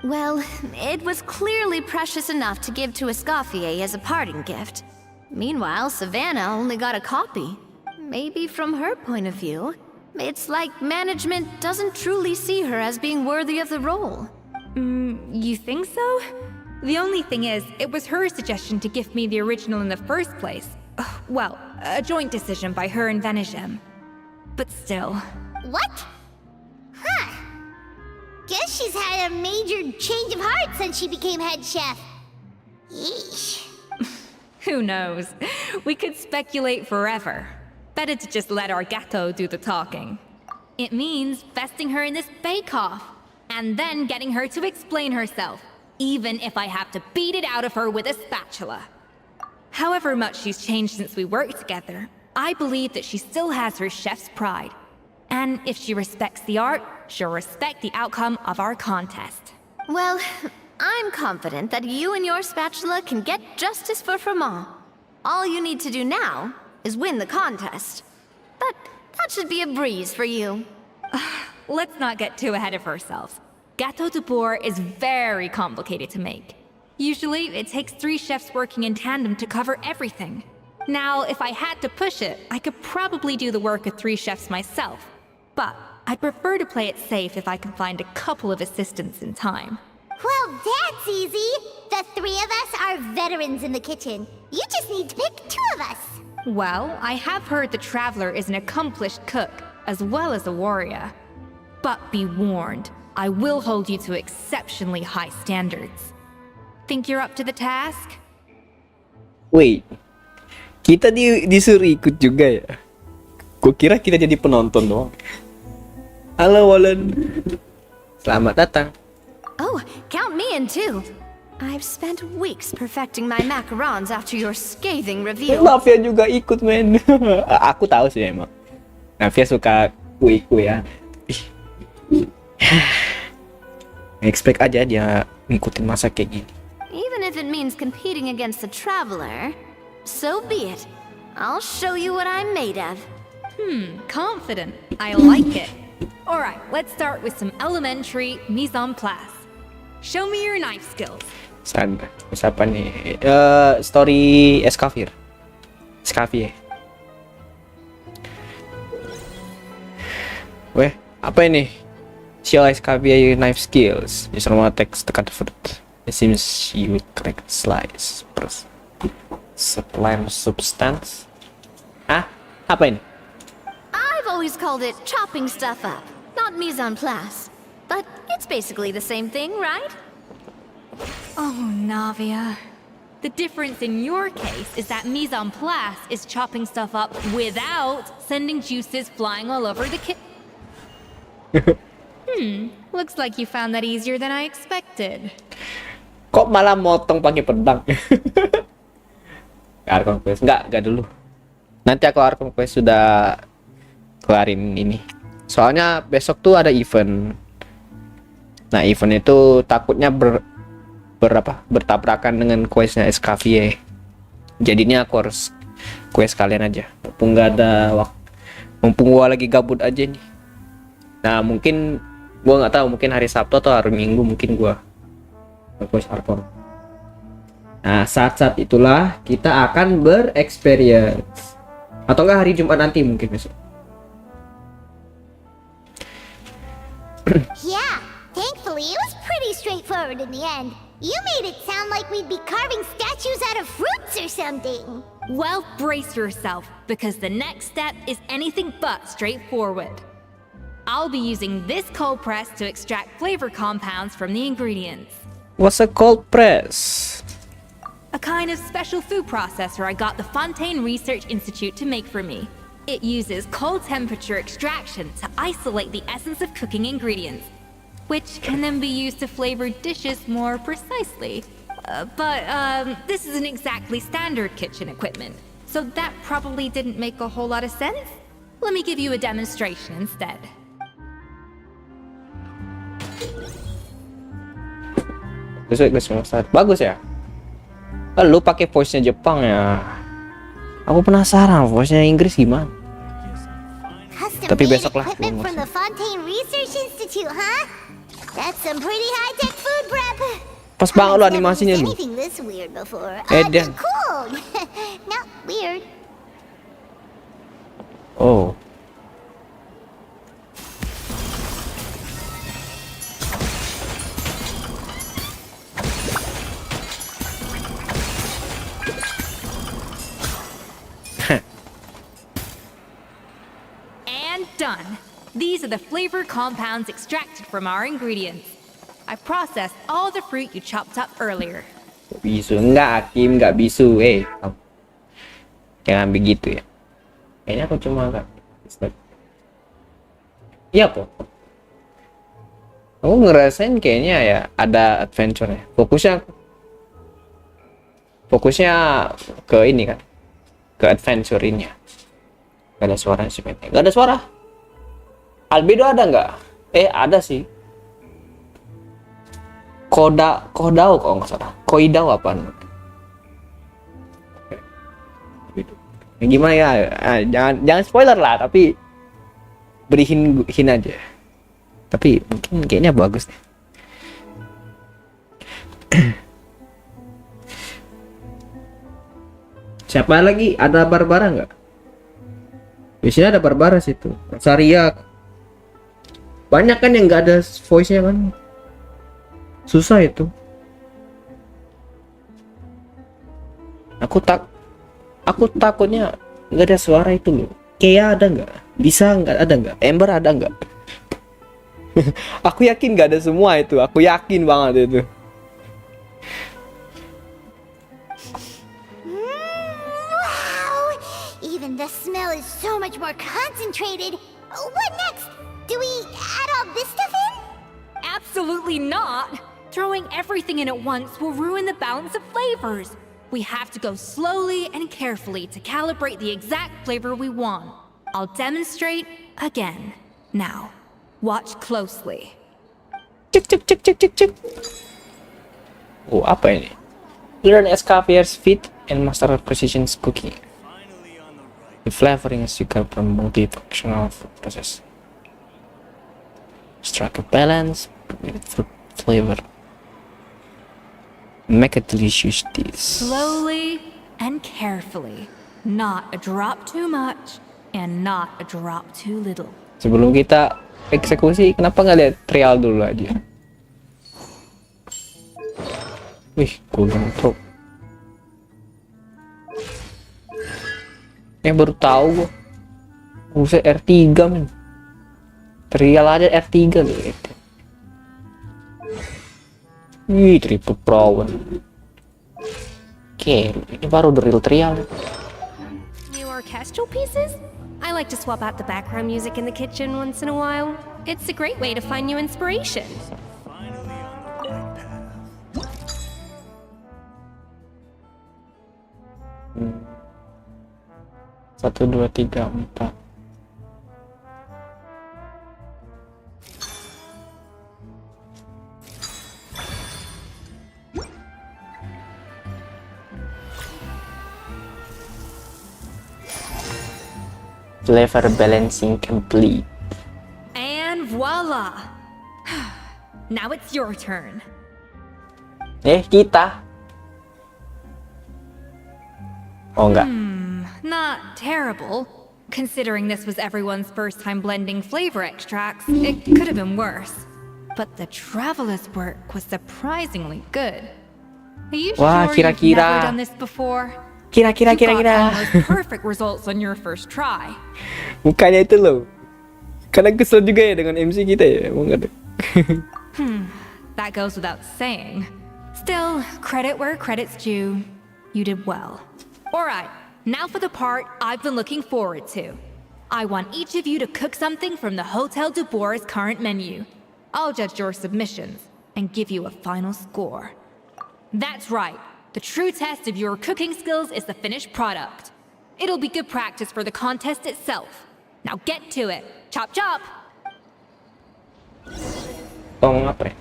Well, it was clearly precious enough to give to Eskafiee as a parting gift. Meanwhile, Savannah only got a copy. Maybe from her point of view, it's like management doesn't truly see her as being worthy of the role. You think so? The only thing is, it was her suggestion to gift me the original in the first place. Well, a joint decision by her and Venegem. But still. What? Huh. Guess she's had a major change of heart since she became head chef. Yeesh. Who knows? We could speculate forever. Better to just let our gato do the talking. It means vesting her in this bake-off, and then getting her to explain herself, even if I have to beat it out of her with a spatula. However much she's changed since we worked together, I believe that she still has her chef's pride. And if she respects the art, she'll respect the outcome of our contest. Well, I'm confident that you and your spatula can get justice for Froment. All you need to do now is win the contest. But that should be a breeze for you. Let's not get too ahead of ourselves. Gâteau de bourre is very complicated to make. Usually, it takes 3 chefs working in tandem to cover everything. Now, if I had to push it, I could probably do the work of 3 chefs myself. But I'd prefer to play it safe if I can find a couple of assistants in time. Well, that's easy. The 3 of us are veterans in the kitchen. You just need to pick 2 of us. Well, I have heard the Traveler is an accomplished cook, as well as a warrior. But be warned, I will hold you to exceptionally high standards. Think you're up to the task? Wait, kita disuruh ikut juga ya? Gue kira kita jadi penonton doang. Halo Wallen, selamat datang. Oh, count me in too. I've spent weeks perfecting my macarons after your scathing review. Navia juga ikut men. Aku tahu sih emang. Navia suka kue-kue ya. Expect aja dia ngikutin masak kayak gini. Even if it means competing against the Traveler, so be it. I'll show you what I'm made of. Confident. I like it. Alright, let's start with some elementary mise en place. Show me your knife skills. Sana, siapa nih? Story Eskafiee. Weh, apa ini? Show Eskafiee knife skills. Use normal text tekan fruit. It seems you would correct slice. Sublime substance. Ah, apa ini? I've always called it chopping stuff up, not mise en place. But it's basically the same thing, right? Oh, Navia. The difference in your case is that mise en place is chopping stuff up without sending juices flying all over the Looks like you found that easier than I expected. Kok malah motong pakai pedang? Archon Quest enggak dulu. Nanti aku Archon Quest sudah kelarin ini. Soalnya besok tuh ada event. Nah, event itu takutnya bertabrakan dengan questnya Eskafiee. Jadinya aku harus quest kalian aja. Mumpung nggak ada waktu, mumpung gua lagi gabut aja nih. Nah, mungkin gua nggak tahu, mungkin hari Sabtu atau hari Minggu mungkin gua quest Archon. Nah, saat-saat itulah kita akan berexperience. Atau enggak hari Jumat nanti mungkin besok. Yeah, thankfully it was pretty straightforward in the end. You made it sound like we'd be carving statues out of fruits or something. Well, brace yourself, because the next step is anything but straightforward. I'll be using this cold press to extract flavor compounds from the ingredients. What's a cold press? A kind of special food processor I got the Fontaine Research Institute to make for me. It uses cold temperature extraction to isolate the essence of cooking ingredients, which can then be used to flavor dishes more precisely. But this isn't exactly standard kitchen equipment, so that probably didn't make a whole lot of sense. Let me give you a demonstration instead. Bagus ya? Lu pakai voice-nya Jepang ya. Aku penasaran voice-nya Inggris gimana. Tapi Custom-made besok lah, equipment belum from the Fontaine Research Institute, huh? That's some pretty high-tech food prep. Pas banget lu I've never animasinya used lu. anything this weird before. Dan. Cool. Not weird. Oh. And done. These are the flavor compounds extracted from our ingredients. I processed all the fruit you chopped up earlier. Bisu enggak, Kim enggak bisu. Jangan begitu ya. Kayaknya aku cuma enggak. Iya kok. Aku ngerasain kayaknya ya ada adventure ya. Fokusnya ke ini kan. Ke adventure ini ya. Gak ada suara sih, gak ada suara. Albedo ada nggak? Ada sih. Kodau kalau nggak salah. Koidau apaan? Ya, gimana ya? Jangan spoiler lah, tapi beri hin aja. Tapi mungkin kayaknya bagus nih. Siapa lagi? Ada Barbara nggak? Biasanya ada Barbara situ. Saria. Banyak kan yang nggak ada voice-nya kan. Susah itu. Aku takutnya nggak ada suara itu loh. Kayak ada nggak? Bisa nggak ada nggak? Ember ada nggak? Aku yakin nggak ada semua itu. Aku yakin banget itu. Wow! Even the smell is so much more concentrated. What next? Do we add all this stuff in? Absolutely not! Throwing everything in at once will ruin the balance of flavors. We have to go slowly and carefully to calibrate the exact flavor we want. I'll demonstrate again. Now, watch closely. Cek. Oh, apa ini? Learn Eskafiee's feat and master precision cooking. The flavoring is secret from multifunctional food process. Strike a balance with fruit flavor. Make a delicious dish. Slowly and carefully. Not a drop too much and not a drop too little. Sebelum kita eksekusi, kenapa nggak lihat trial dulu aja? Wih, golden pro. Baru tahu gua. Buset R3 men. Trial aja R3 loh itu. Wih, triple pro. Oke, ini baru the real trial. New orchestral pieces? I like to swap out the background music in the kitchen once in a while. It's a great way to find new inspiration. Satu, dua, tiga, empat. Flavor balancing complete. And voila! Now it's your turn. Kita. Oh enggak. Not terrible. Considering this was everyone's first time blending flavor extracts, it could have been worse. But the traveler's work was surprisingly good. Are you Wah, sure you've kira-kira. never done this before? Kira. You got almost perfect results on your first try. Bukannya itu loh. Kadang kesel juga ya dengan MC kita ya. Emang nggak ada. That goes without saying. Still, credit where credit's due. You did well. Alright, now for the part I've been looking forward to. I want each of you to cook something from the Hotel du Bois' current menu. I'll judge your submissions and give you a final score. That's right. The true test of your cooking skills is the finished product. It'll be good practice for the contest itself. Now get to it. Chop chop! Ngomong apa ya?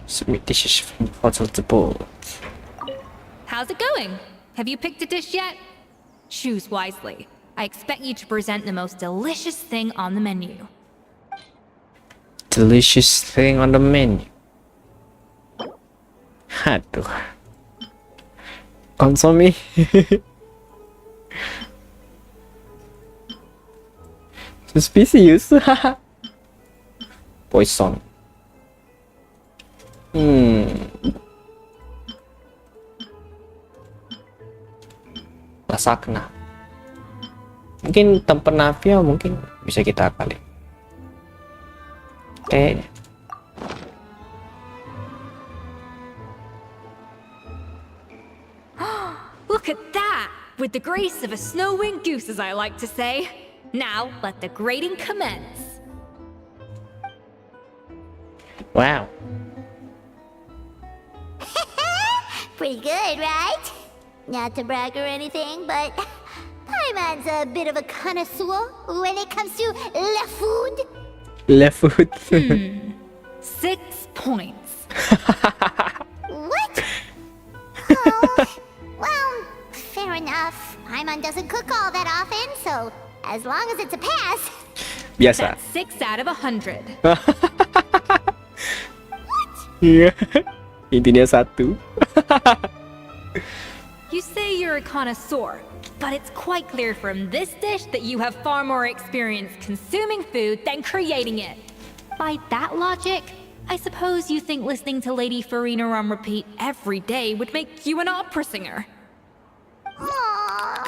Submit dishes from Hotel du Bois. how's it going? Have you picked a dish yet? Choose wisely. I expect you to present the most delicious thing on the menu. Delicious thing on the menu. Aduh. Konsomi. Suspicious. Poison. Lasakna. Mungkin tempat Navia mungkin bisa kita kali. Kayaknya. Look at that! With the grace of a snow-winged goose, as I like to say. Now, let the grating commence. Wow. Pretty good, right? Not to brag or anything, but Paimon's a bit of a connoisseur when it comes to le food. Le food. 6 points. What? Oh, well, fair enough. Paimon doesn't cook all that often, so as long as it's a pass. Biasa. That's 6 out of 100. Iya. Intinya 1. You say you're a connoisseur, but it's quite clear from this dish that you have far more experience consuming food than creating it. By that logic, I suppose you think listening to Lady Farina on repeat every day would make you an opera singer. Aww.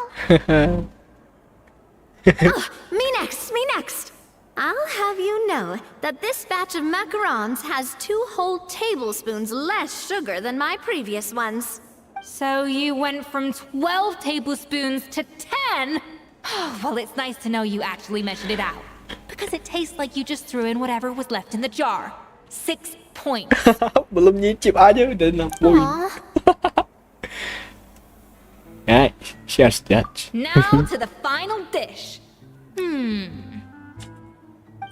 Me next. I'll have you know that this batch of macarons has 2 whole tablespoons less sugar than my previous ones. So you went from 12 tablespoons to 10? Well, it's nice to know you actually measured it out. Because it tastes like you just threw in whatever was left in the jar. 6 points. Belum nyicip aja udah 6 poin. Alright, cheers, Dutch. Now to the final dish.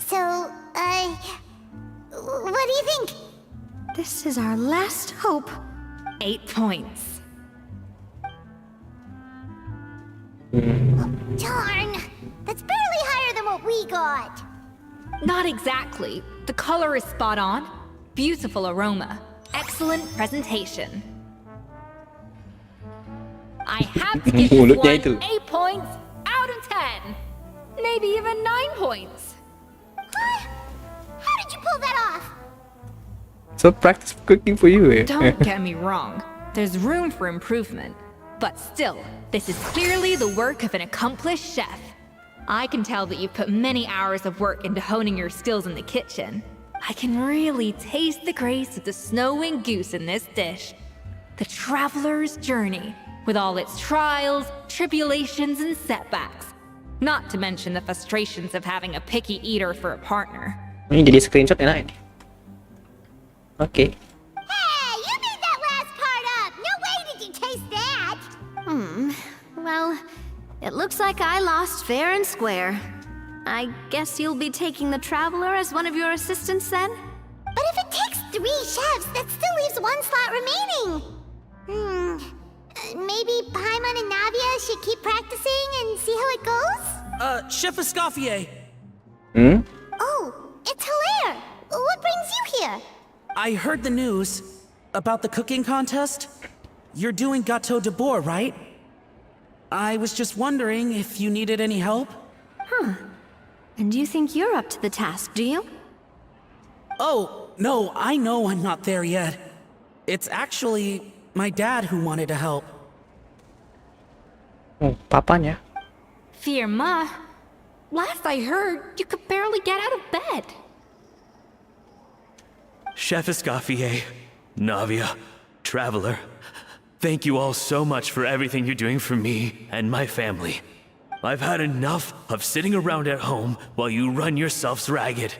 So, what do you think? This is our last hope. 8 points. Darn, that's barely higher than what we got. Not exactly. The color is spot on. Beautiful aroma. Excellent presentation. I have to give this Mulutnya one itu. 8 points out of 10. Maybe even 9 points. How did you pull that off? So practice cooking for you, eh? Don't get me wrong. There's room for improvement. But still, this is clearly the work of an accomplished chef. I can tell that you've put many hours of work into honing your skills in the kitchen. I can really taste the grace of the snow-winged goose in this dish. The traveler's journey, with all its trials, tribulations, and setbacks. Not to mention the frustrations of having a picky eater for a partner. Ini jadi screenshot enak ini. Oke. Hey, you made that last part up! No way did you taste that! Well, it looks like I lost fair and square. I guess you'll be taking the Traveler as one of your assistants then? But if it takes 3 chefs, that still leaves 1 slot remaining. Maybe Paimon and Navia should keep practicing and see how it goes? Chef Eskafiee, Oh, it's Hilaire! What brings you here? I heard the news about the cooking contest. You're doing gâteau de bois, right? I was just wondering if you needed any help. And you think you're up to the task, do you? Oh, no, I know I'm not there yet. It's actually my dad who wanted to help. Oh, papanya. Firma, last I heard, you could barely get out of bed. Chef Eskafiee, Navia, Traveler, thank you all so much for everything you're doing for me and my family. I've had enough of sitting around at home while you run yourselves ragged.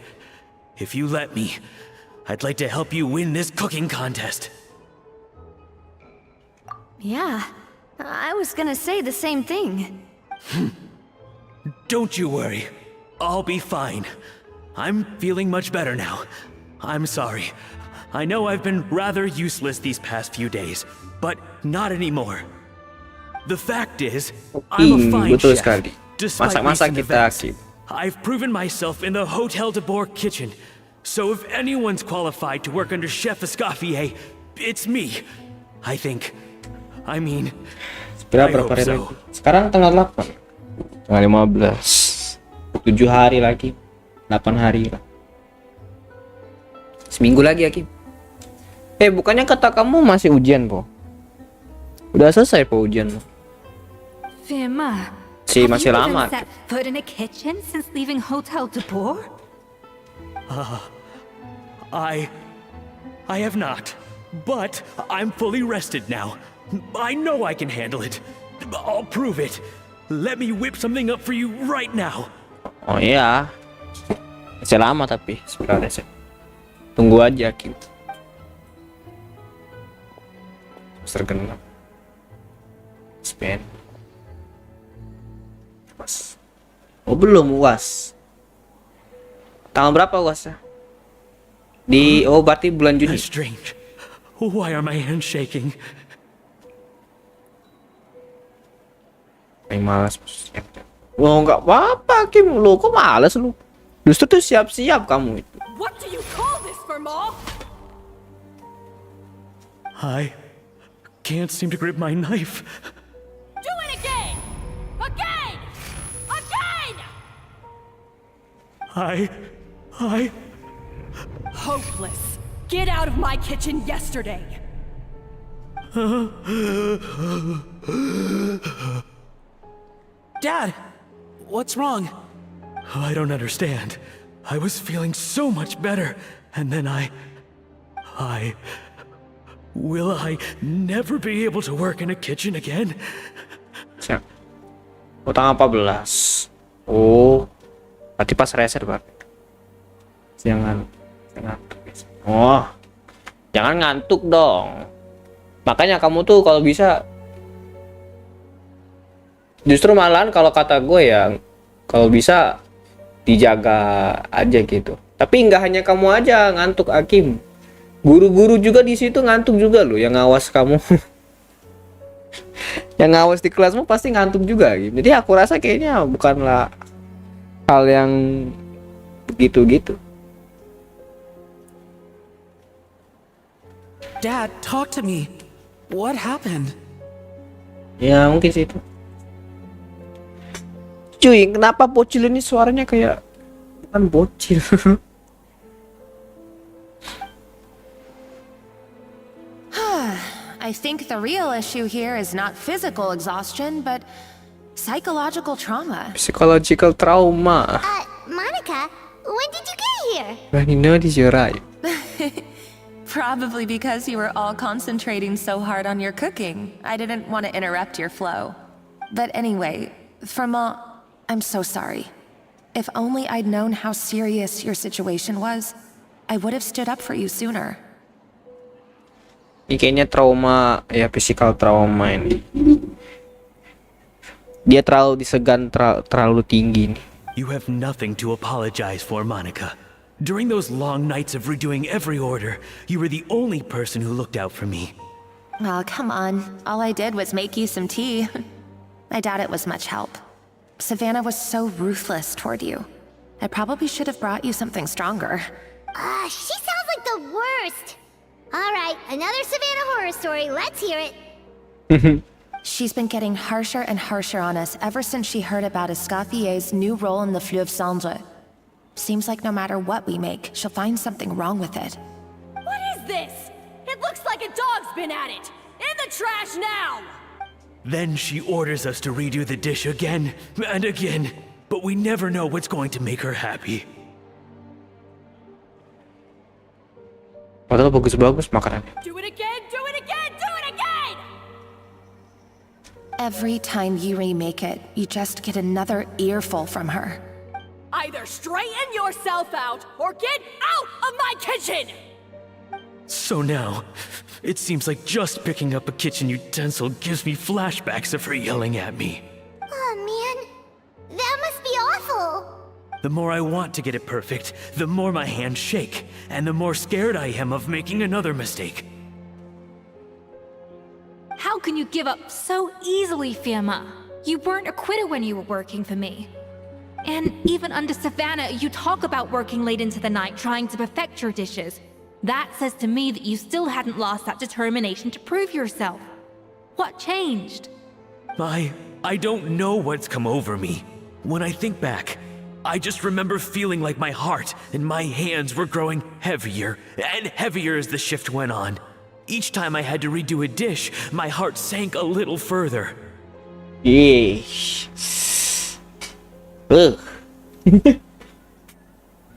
If you let me, I'd like to help you win this cooking contest. Yeah, I was gonna say the same thing. Don't you worry. I'll be fine. I'm feeling much better now. I'm sorry. I know I've been rather useless these past few days, but not anymore. The fact is, I'm a fine betul chef. sekali. Despite Masak-masak recent kita, events, Akim. I've proven myself in the Hotel de Boer kitchen. So if anyone's qualified to work under Chef Eskafiee, it's me. I think. I mean, I Berapa hope hari so. lagi? Sekarang tanggal 8. Tanggal 15. 7 hari lagi. 8 hari lah. Seminggu lagi, Akim. Bukannya kata kamu masih ujian, Po? Udah selesai, Po, ujianmu? Firma, Si have masih you lama. even set foot in a kitchen since leaving Hotel de Boer? I have not. But I'm fully rested now. I know I can handle it. I'll prove it. Let me whip something up for you right now. Oh iya. Masih lama tapi sebenarnya sih. Tunggu aja, Kim. Tergenang. Spend. Mas. Oh belum UAS. Tanggal berapa UASnya? Berarti bulan Juni. That's strange. Why are my hands shaking? Malas. Lo nggak apa-apa, Kim. Lo kok malas lu? Justru tuh siap-siap kamu itu. What do you call this, Firma? I can't seem to grip my knife. Do it again! Again! Again! I... Hopeless. Get out of my kitchen yesterday. Dad, what's wrong? I don't understand. I was feeling so much better, and then Will I never be able to work in a kitchen again? Siap. Oh, tanggal 14. Oh. Berarti pas reset berarti. Jangan ngantuk. Oh. Jangan ngantuk dong. Makanya kamu tuh kalau bisa justru malahan kalau kata gue ya, kalau bisa dijaga aja gitu. Tapi nggak hanya kamu aja ngantuk, Akim. Guru-guru juga di situ ngantuk juga loh yang ngawas kamu. Yang ngawas di kelasmu pasti ngantuk juga gitu. Jadi aku rasa kayaknya bukanlah hal yang begitu-gitu. Dad, talk to me. What happened? Ya mungkin sih itu. Cuy, kenapa bocil ini suaranya kayak bukan bocil? I think the real issue here is not physical exhaustion, but psychological trauma. Psychological trauma. Monica, when did you get here? When you notice you're right. Probably because you were all concentrating so hard on your cooking. I didn't want to interrupt your flow. But anyway, Firma, I'm so sorry. If only I'd known how serious your situation was, I would have stood up for you sooner. Ini kayaknya trauma, ya physical trauma ini. Dia terlalu disegan, terlalu tinggi nih. You have nothing to apologize for, Monica. During those long nights of redoing every order, you were the only person who looked out for me. Oh, come on. All I did was make you some tea. I doubt it was much help. Savannah was so ruthless toward you. I probably should have brought you something stronger. She sounds like the worst. All right, another Savannah horror story. Let's hear it. She's been getting harsher and harsher on us ever since she heard about Eskafiee's new role in the Fleuve Cendre. Seems like no matter what we make, she'll find something wrong with it. What is this? It looks like a dog's been at it. In the trash now! Then she orders us to redo the dish again and again, but we never know what's going to make her happy. Padahal bagus-bagus makanannya. Do it again, do it again, do it again! Every time you remake it, you just get another earful from her. Either straighten yourself out or get out of my kitchen! So now, it seems like just picking up a kitchen utensil gives me flashbacks of her yelling at me. Oh man, that must be awful. The more I want to get it perfect, the more my hands shake, and the more scared I am of making another mistake. How can you give up so easily, Fiamma? You weren't a quitter when you were working for me. And even under Savannah, you talk about working late into the night trying to perfect your dishes. That says to me that you still hadn't lost that determination to prove yourself. What changed? I don't know what's come over me. When I think back, I just remember feeling like my heart and my hands were growing heavier and heavier as the shift went on. Each time I had to redo a dish, my heart sank a little further. Yeesh.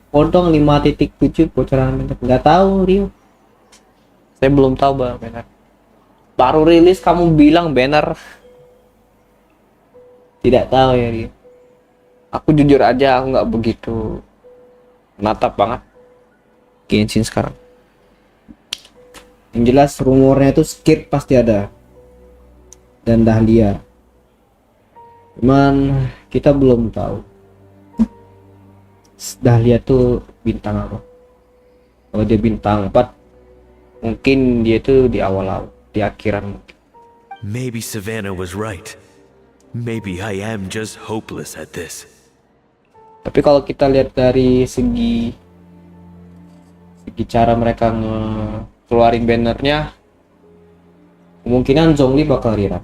Potong 5.7 bocoran banner. Nggak tahu Rio. Saya belum tahu bang banner. Baru rilis kamu bilang banner. Tidak tahu ya Rio. Aku jujur aja aku nggak begitu natap banget Genshin sekarang. Yang jelas rumornya itu skit pasti ada dan Dahlia. Cuman kita belum tahu Dahlia tuh bintang apa. Kalau dia bintang 4, mungkin dia tuh di awal-awal, di akhiran mungkin. Maybe Savannah was right. Maybe I am just hopeless at this. Tapi kalau kita lihat dari segi cara mereka ngeluarin bannernya, kemungkinan Zhongli bakal rerun.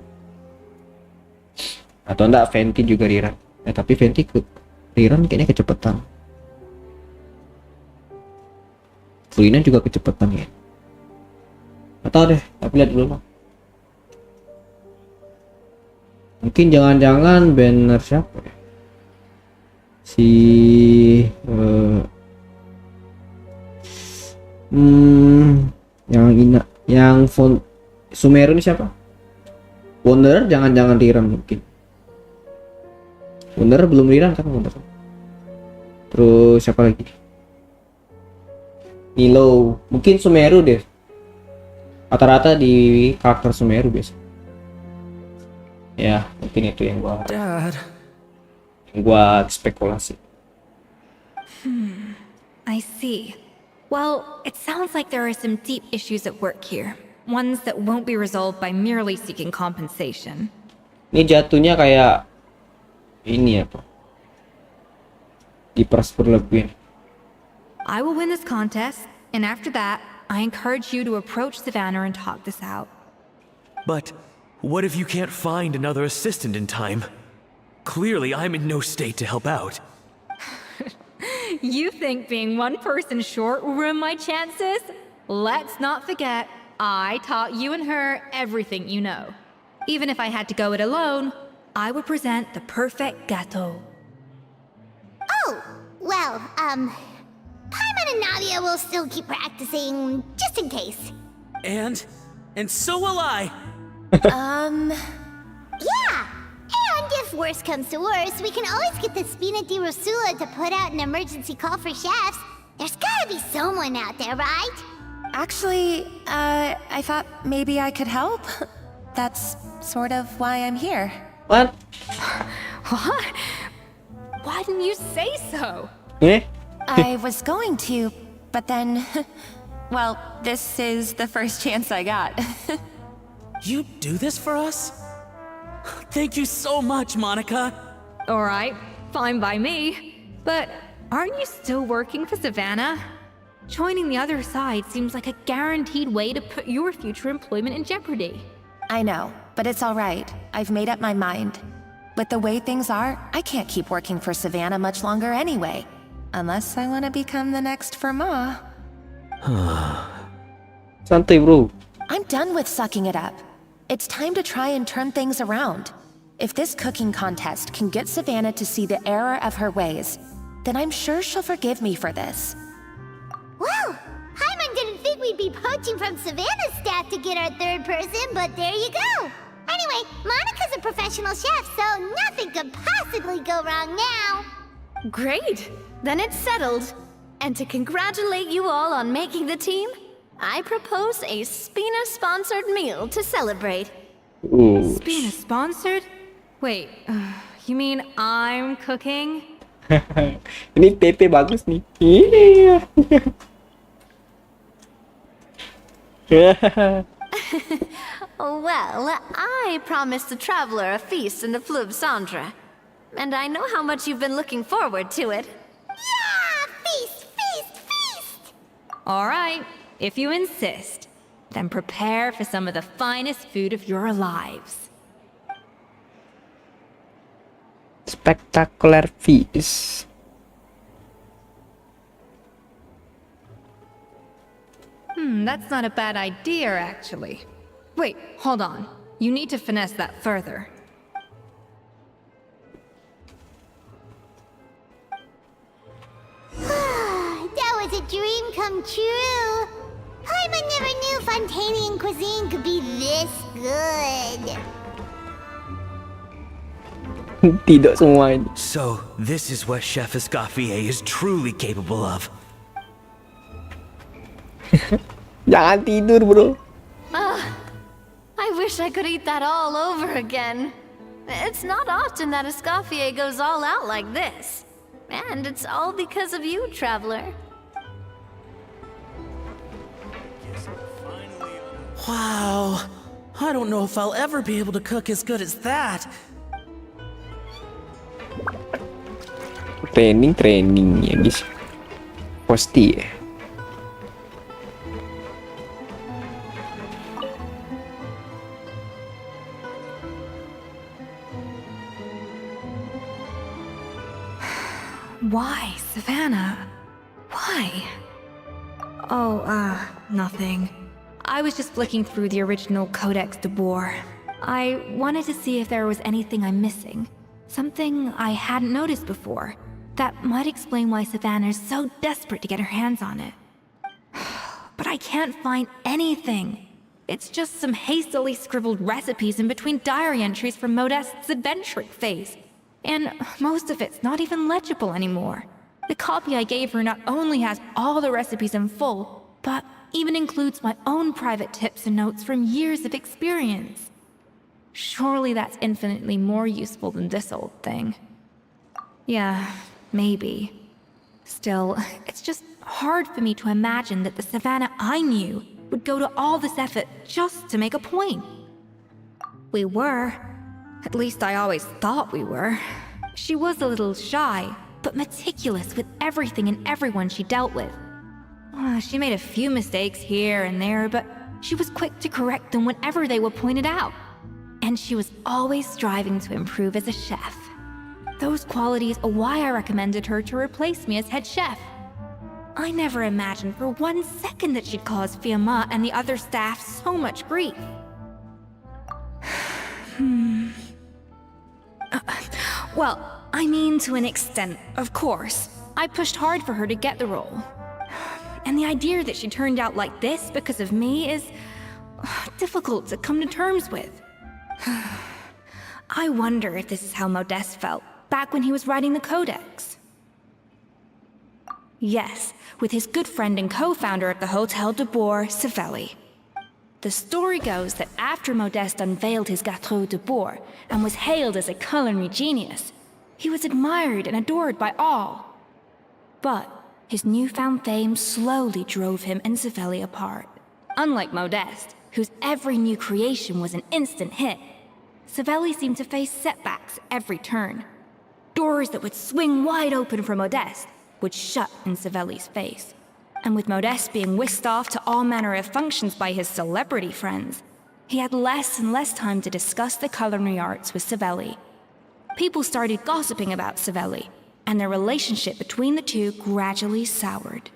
Atau enggak Fenty juga rerun. Tapi Fenty rerun kayaknya kecepatan. Fulina juga kecepatan ya. Atau deh, tapi lihat dulu lah. Mungkin jangan-jangan banner siapa ya? Yang font Sumeru ini siapa? Wonder jangan-jangan rerun mungkin. Wonder belum rerun kan Wonder. Terus siapa lagi? Nilo, mungkin Sumeru deh. Rata-rata di karakter Sumeru biasa. Ya, mungkin itu yang gua spekulasi. I see. Well, it sounds like there are some deep issues at work here. Ones that won't be resolved by merely seeking compensation. Ini jatuhnya kayak ini apa? Diperas berlebihan. I will win this contest, and after that, I encourage you to approach Savannah and talk this out. But what if you can't find another assistant in time? Clearly, I'm in no state to help out. You think being one person short will ruin my chances? Let's not forget, I taught you and her everything you know. Even if I had to go it alone, I would present the perfect gâteau. Oh, well, Paimon and Nadia will still keep practicing, just in case. And so will I. Yeah! And if worse comes to worse, we can always get the Spina di Rosula to put out an emergency call for chefs. There's gotta be someone out there, right? Actually, I thought maybe I could help. That's sort of why I'm here. What? What? Why didn't you say so? I was going to, but then... Well, this is the first chance I got. You do this for us? Thank you so much, Monica. Alright, fine by me. But aren't you still working for Savannah? Joining the other side seems like a guaranteed way to put your future employment in jeopardy. I know, but it's alright. I've made up my mind. With the way things are, I can't keep working for Savannah much longer anyway. Unless I want to become the next Firma. Santai bro. I'm done with sucking it up. It's time to try and turn things around. If this cooking contest can get Savannah to see the error of her ways, then I'm sure she'll forgive me for this. Well, Paimon didn't think we'd be poaching from Savannah's staff to get our third person, but there you go. Anyway, Monica's a professional chef, so nothing could possibly go wrong now. Great! Then it's settled. And to congratulate you all on making the team, I propose a Spina-sponsored meal to celebrate. Ooh. Spina sponsored? Wait, you mean I'm cooking? Ini PP bagus nih. Iya. Well, I promised the traveler a feast in the Fleuve Cendre. And I know how much you've been looking forward to it. Yeah! Feast, feast, feast! All right, if you insist, then prepare for some of the finest food of your lives. Spectacular feast. That's not a bad idea, actually. Wait, hold on. You need to finesse that further. That was a dream come true. Paimon never knew Fontanian cuisine could be this good. Tidak semua ini. So, this is what Chef Eskafiee is truly capable of. Jangan tidur, bro. I wish I could eat that all over again. It's not often that Eskafiee goes all out like this. And it's all because of you, traveler. Wow. I don't know if I'll ever be able to cook as good as that. Training ya guys. Pasti ya. Why, Savannah? Why? Oh, nothing. I was just flicking through the original Codex de Boer. I wanted to see if there was anything I'm missing. Something I hadn't noticed before. That might explain why Savannah's so desperate to get her hands on it. But I can't find anything. It's just some hastily scribbled recipes in between diary entries from Modeste's adventuring phase. And most of it's not even legible anymore. The copy I gave her not only has all the recipes in full, but even includes my own private tips and notes from years of experience. Surely that's infinitely more useful than this old thing. Yeah, maybe. Still, it's just hard for me to imagine that the Savannah I knew would go to all this effort just to make a point. We were. At least I always thought we were. She was a little shy, but meticulous with everything and everyone she dealt with. She made a few mistakes here and there, but she was quick to correct them whenever they were pointed out. And she was always striving to improve as a chef. Those qualities are why I recommended her to replace me as head chef. I never imagined for 1 second that she'd cause Fiamma and the other staff so much grief. Well, I mean to an extent, of course. I pushed hard for her to get the role. And the idea that she turned out like this because of me is difficult to come to terms with. I wonder if this is how Modeste felt back when he was writing the Codex. Yes, with his good friend and co-founder of the Hotel de Boer, Savelli. The story goes that after Modeste unveiled his Gâteau de Boer and was hailed as a culinary genius, he was admired and adored by all. But his newfound fame slowly drove him and Savelli apart. Unlike Modeste, whose every new creation was an instant hit, Savelli seemed to face setbacks every turn. Doors that would swing wide open for Modeste would shut in Savelli's face. And with Modeste being whisked off to all manner of functions by his celebrity friends, he had less and less time to discuss the culinary arts with Savelli. People started gossiping about Savelli, and their relationship between the two gradually soured.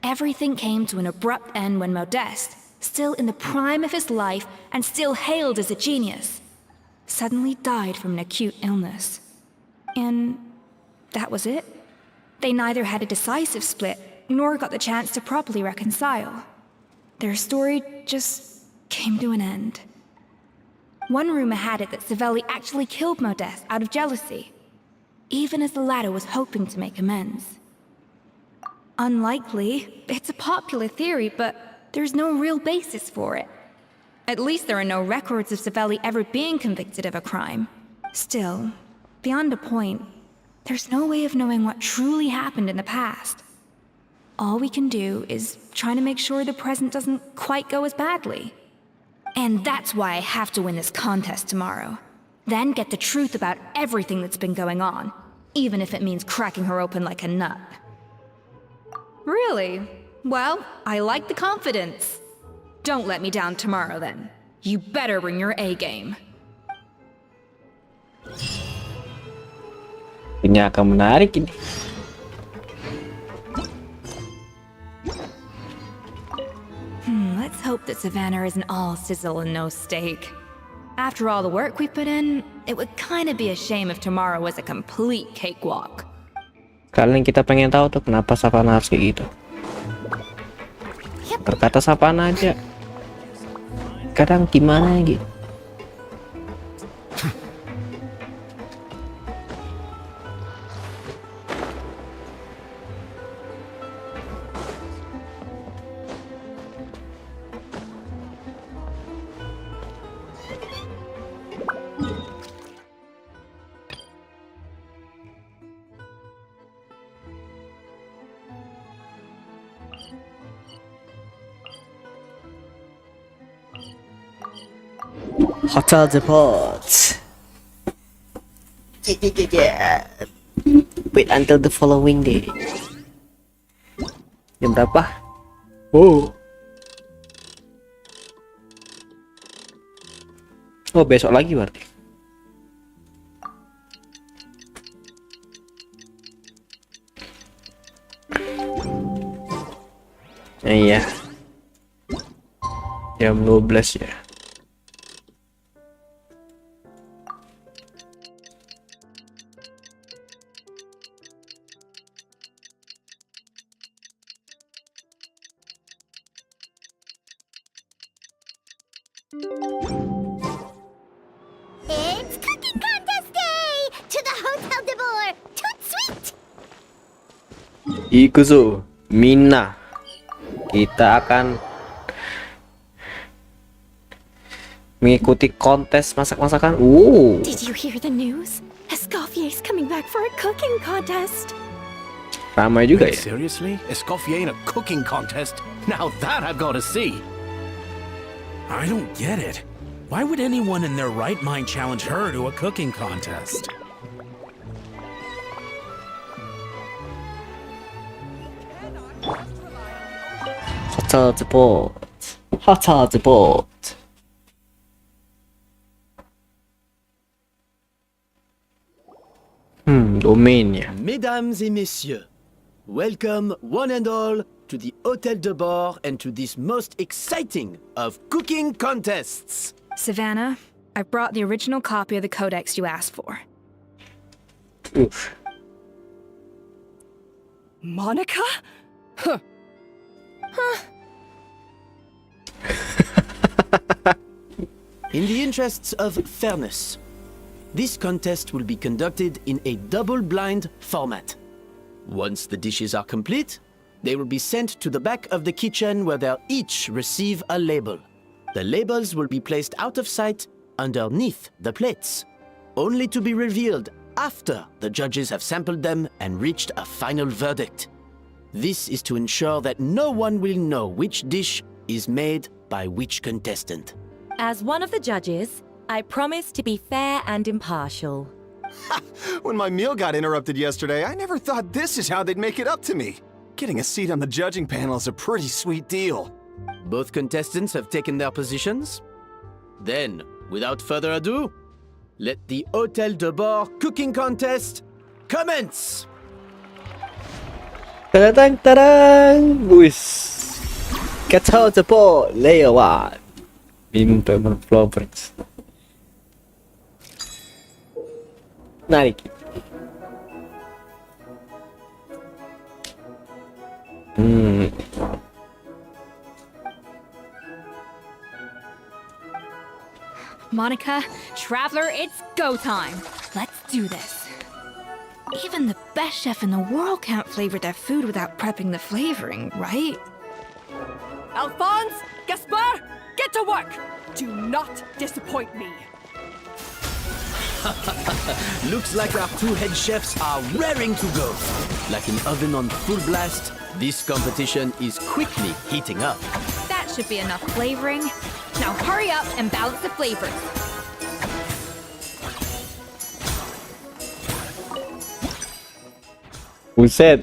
Everything came to an abrupt end when Modeste, still in the prime of his life and still hailed as a genius, suddenly died from an acute illness. And that was it. They neither had a decisive split, nor got the chance to properly reconcile. Their story just came to an end. One rumor had it that Savelli actually killed Modeste out of jealousy, even as the latter was hoping to make amends. Unlikely, it's a popular theory, but there's no real basis for it. At least there are no records of Savelli ever being convicted of a crime. Still, beyond a point, there's no way of knowing what truly happened in the past. All we can do is try to make sure the present doesn't quite go as badly. And that's why I have to win this contest tomorrow. Then get the truth about everything that's been going on, even if it means cracking her open like a nut. Really? Well, I like the confidence. Don't let me down tomorrow then. You better bring your A game. Ini akan menarik ini. Let's hope that Savannah isn't all sizzle and no steak. After all the work we put in, it would kinda be a shame if tomorrow was a complete cakewalk. Kalian kita pengen tahu tuh kenapa Savannah harus kayak gitu. Berkata Savannah aja. Kadang gimana gitu. Hotel depot. Wait until the following day. Jam berapa? Oh. Oh, besok lagi berarti. Iya. Jam 12 ya. It's cooking contest day! To the Hotel de Boer! Toot sweet! Ikuzo, Mina. Kita akan mengikuti kontes masak-masakan. Did you hear the news? Eskafiee is coming back for a cooking contest. Ramai juga ya. Seriously? Eskafiee in a cooking contest? Now that I've got to see. I don't get it. Why would anyone in their right mind challenge her to a cooking contest? Hotel depot. Hotel depot. Domain ya. Mesdames et messieurs, welcome one and all to the Hotel de Boer and to this most exciting of cooking contests. Savannah, I brought the original copy of the codex you asked for. Oof. Monica? In the interests of fairness, this contest will be conducted in a double-blind format. Once the dishes are complete, they will be sent to the back of the kitchen where they'll each receive a label. The labels will be placed out of sight underneath the plates, only to be revealed after the judges have sampled them and reached a final verdict. This is to ensure that no one will know which dish is made by which contestant. As one of the judges, I promise to be fair and impartial. When my meal got interrupted yesterday, I never thought this is how they'd make it up to me. Getting a seat on the judging panel is a pretty sweet deal. Both contestants have taken their positions. Then, without further ado, let the Hotel de Boer cooking contest commence! Tadang tadang. Wis. Hotel depot. Layer 1. Minimum payment flowers. Narik. Monica, Traveler, it's go time. Let's do this. Even the best chef in the world can't flavor their food without prepping the flavoring, right? Alphonse, Gaspar, get to work! Do not disappoint me. Looks like our two head chefs are raring to go. Like an oven on full blast, this competition is quickly heating up. That should be enough flavoring. Now hurry up and balance the flavors. Buset.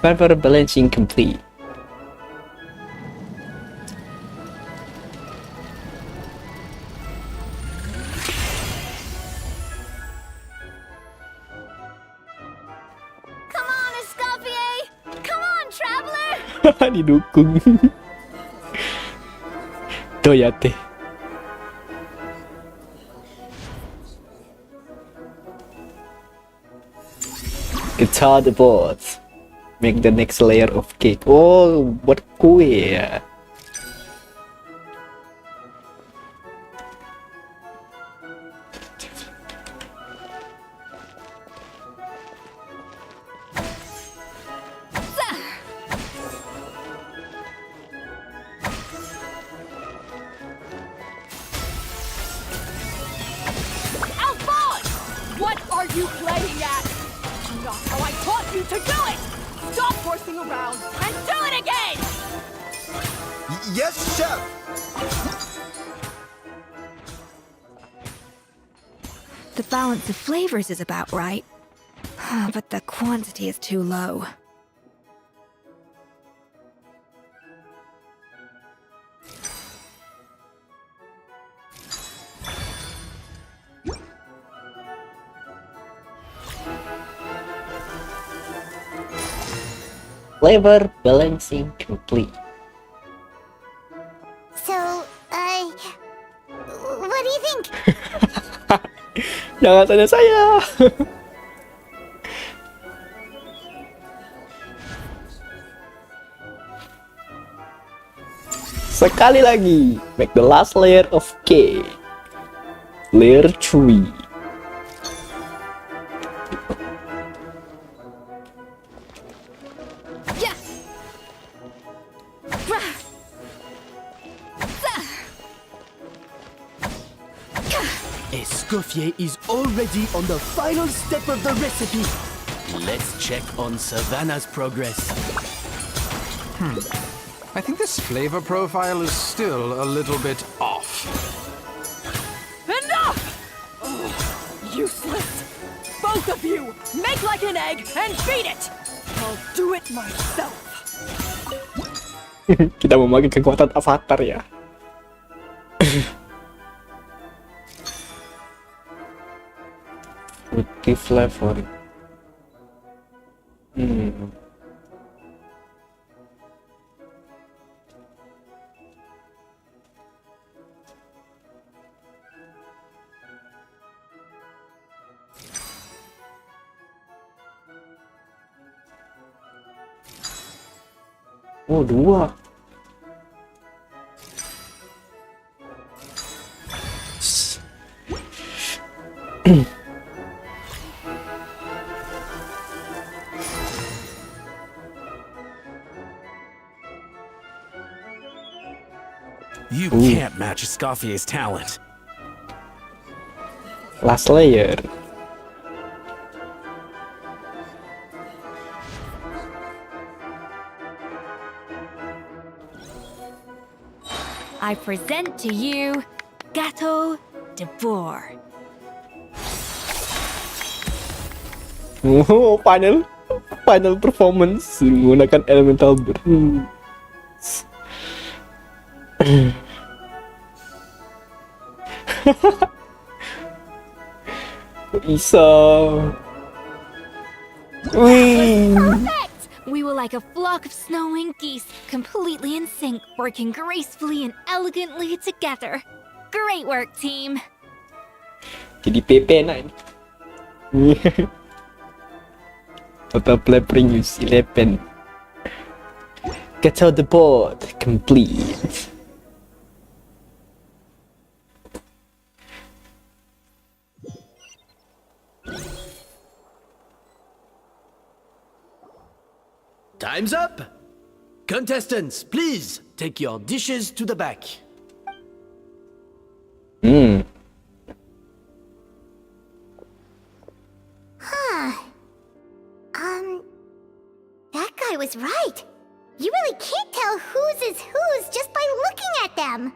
Flavor balancing complete. Come on, Eskafiee! Come on, traveler! Didukung. Toyate. Guitar the boards. Make the next layer of cake. Oh, buat kue ya. Alphonse! What are you playing at? Not how I taught you to do it! Stop horsing around and do it again! Yes, chef! The balance of flavors is about right, but the quantity is too low. Flavor balancing complete. So, what do you think? Jangan tanya saya. Sekali lagi, make the last layer of cake. Layer 3. Eskafiee is already on the final step of the recipe. Let's check on Savannah's progress. I think this flavor profile is still a little bit off. Enough! Oh, useless! Both of you, make like an egg and beat it! I'll do it myself. Kita memakai kekuatan avatar ya. Fruity flavor. Oh, 2. You can't match Eskafiee's talent. Last layer. I present to you Gâteau de Boer. Oh, final performance menggunakan elemental burst. Bisa. Wih. Perfect! We were like a flock of snowing geese, completely in sync, working gracefully and elegantly together. Great work, team. Jadi PP nak ini. Total play Pring use 11. Gato the board complete. Time's up! Contestants, please take your dishes to the back. That guy was right. You really can't tell whose is whose just by looking at them.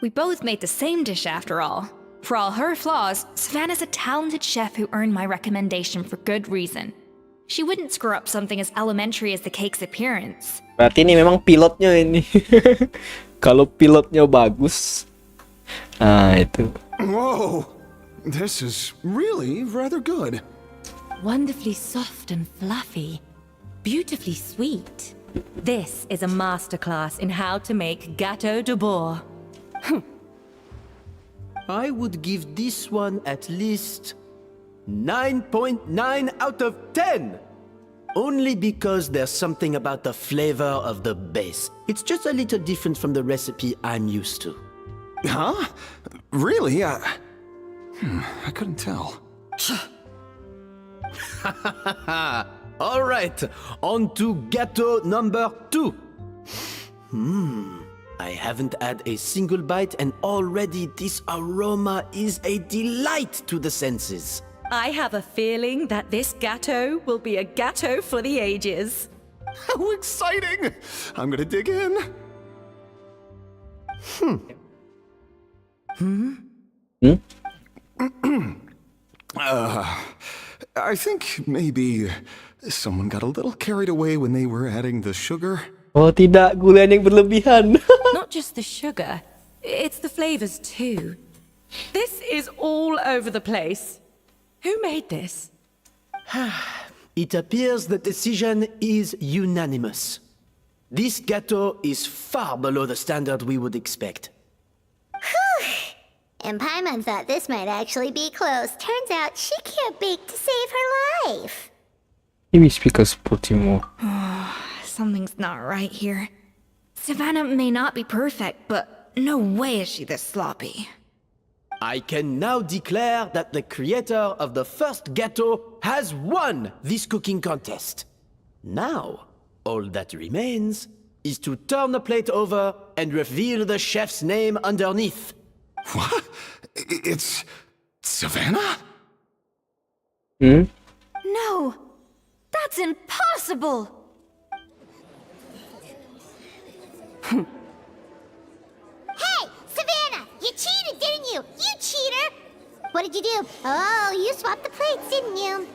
We both made the same dish after all. For all her flaws, Savannah's a talented chef who earned my recommendation for good reason. She wouldn't screw up something as elementary as the cake's appearance. Berarti ini memang pilotnya ini. Kalau pilotnya bagus, itu. Whoa! This is really rather good. Wonderfully soft and fluffy. Beautifully sweet. This is a masterclass in how to make gâteau de bois. I would give this one at least 9.9 out of 10! Only because there's something about the flavor of the base. It's just a little different from the recipe I'm used to. Huh? Really? I couldn't tell. Alright, on to gâteau number 2. I haven't had a single bite and already this aroma is a delight to the senses. I have a feeling that this gâteau will be a gâteau for the ages. How exciting! I'm gonna dig in. I think maybe someone got a little carried away when they were adding the sugar. Oh tidak, gula yang berlebihan. Not just the sugar, it's the flavors too. This is all over the place. Who made this? It appears the decision is unanimous. This gâteau is far below the standard we would expect. And Paimon thought this might actually be close. Turns out she can't bake to save her life. Maybe it's because Portimo. Something's not right here. Savannah may not be perfect, but no way is she this sloppy. I can now declare that the creator of the first gâteau has won this cooking contest. Now, all that remains is to turn the plate over and reveal the chef's name underneath. What? It's Savannah? No! That's impossible! Hey, Savannah! You cheated, didn't you? You cheater! What did you do? Oh, you swapped the plates, didn't you?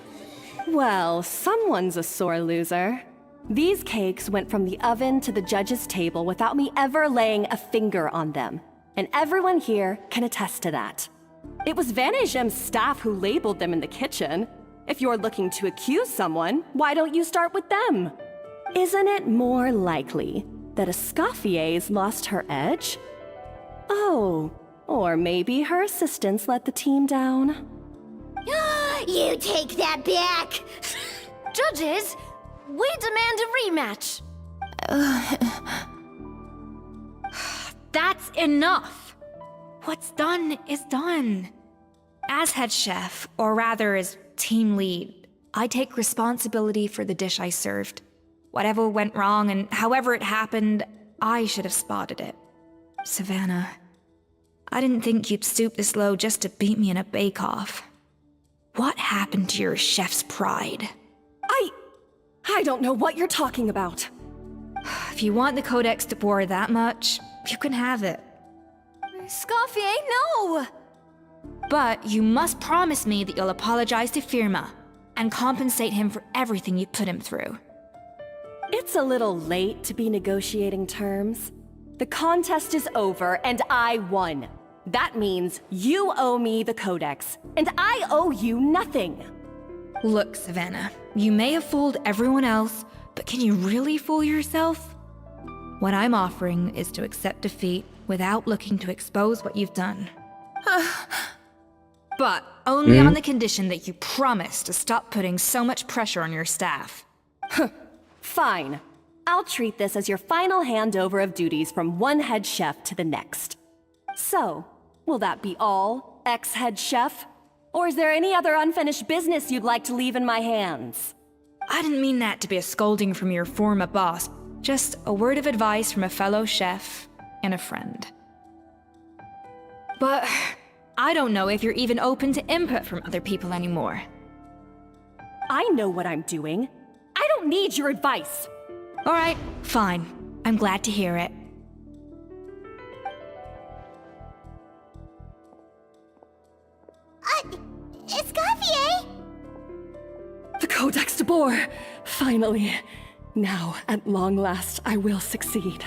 Well, someone's a sore loser. These cakes went from the oven to the judge's table without me ever laying a finger on them. And everyone here can attest to that. It was Vanishem's staff who labeled them in the kitchen. If you're looking to accuse someone, why don't you start with them? Isn't it more likely that Eskafiée's lost her edge? Oh, or maybe her assistants let the team down. You take that back! Judges, we demand a rematch. That's enough! What's done is done. As head chef, or rather as team lead, I take responsibility for the dish I served. Whatever went wrong and however it happened, I should have spotted it. Savannah, I didn't think you'd stoop this low just to beat me in a bake-off. What happened to your chef's pride? I don't know what you're talking about. If you want the Codex to bore that much, you can have it. Eskafiee, no! But you must promise me that you'll apologize to Firma and compensate him for everything you put him through. It's a little late to be negotiating terms. The contest is over and I won. That means you owe me the Codex, and I owe you nothing. Look, Savannah, you may have fooled everyone else, but can you really fool yourself? What I'm offering is to accept defeat without looking to expose what you've done. But only on the condition that you promise to stop putting so much pressure on your staff. Fine. I'll treat this as your final handover of duties from one head chef to the next. So, will that be all, ex-head chef? Or is there any other unfinished business you'd like to leave in my hands? I didn't mean that to be a scolding from your former boss, just a word of advice from a fellow chef and a friend. But I don't know if you're even open to input from other people anymore. I know what I'm doing. I don't need your advice. All right, fine. I'm glad to hear it. Eskafiee? The Codex de Boer! Finally. Now, at long last, I will succeed.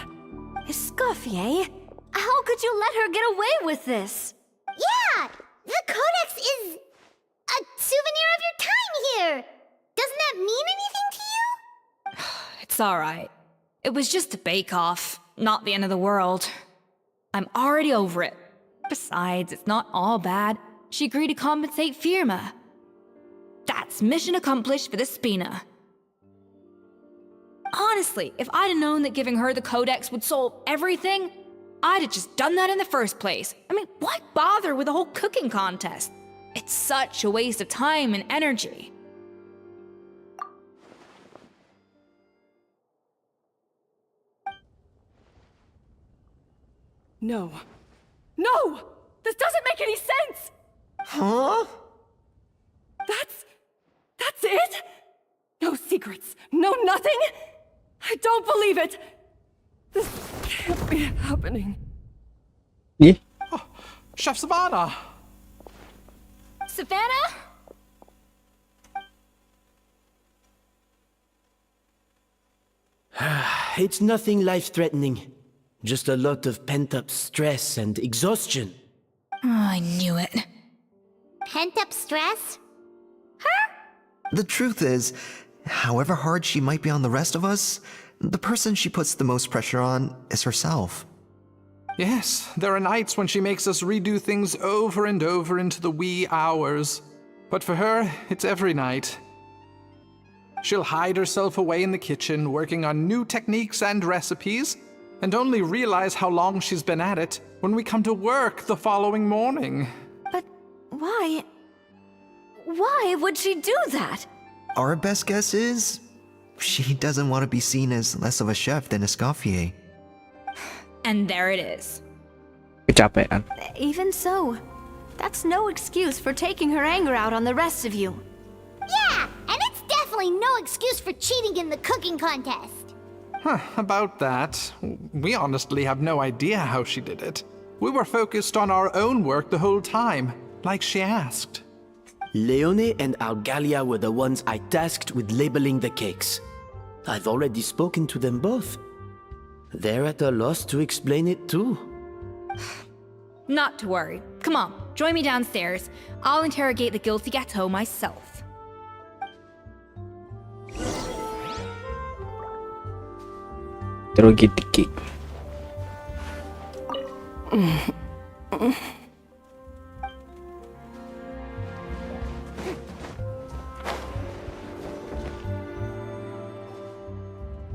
Eskafiee? How could you let her get away with this? Yeah! The Codex is a souvenir of your time here! Doesn't that mean anything to you? It's all right. It was just a bake-off, not the end of the world. I'm already over it. Besides, it's not all bad. She agreed to compensate Firma. That's mission accomplished for the Spina. Honestly, if I'd have known that giving her the Codex would solve everything, I'd have just done that in the first place. I mean, why bother with the whole cooking contest? It's such a waste of time and energy. No. No! This doesn't make any sense! Huh? That's it? No secrets, no nothing? I don't believe it! This can't be happening. Yeah. Oh, Chef Savannah! Savannah? It's nothing life-threatening. Just a lot of pent-up stress and exhaustion. Oh, I knew it. Pent-up stress? The truth is, however hard she might be on the rest of us, the person she puts the most pressure on is herself. Yes, there are nights when she makes us redo things over and over into the wee hours. But for her, it's every night. She'll hide herself away in the kitchen, working on new techniques and recipes, and only realize how long she's been at it when we come to work the following morning. But why? Why would she do that? Our best guess is, she doesn't want to be seen as less of a chef than Eskafiee. And there it is. Kecapean. Even so, that's no excuse for taking her anger out on the rest of you. Yeah, and it's definitely no excuse for cheating in the cooking contest. About that, we honestly have no idea how she did it. We were focused on our own work the whole time, like she asked. Leone and Algalia were the ones I tasked with labeling the cakes. I've already spoken to them both. They're at a loss to explain it too. Not to worry. Come on, join me downstairs. I'll interrogate the guilty gâteau myself. Terogi tiki.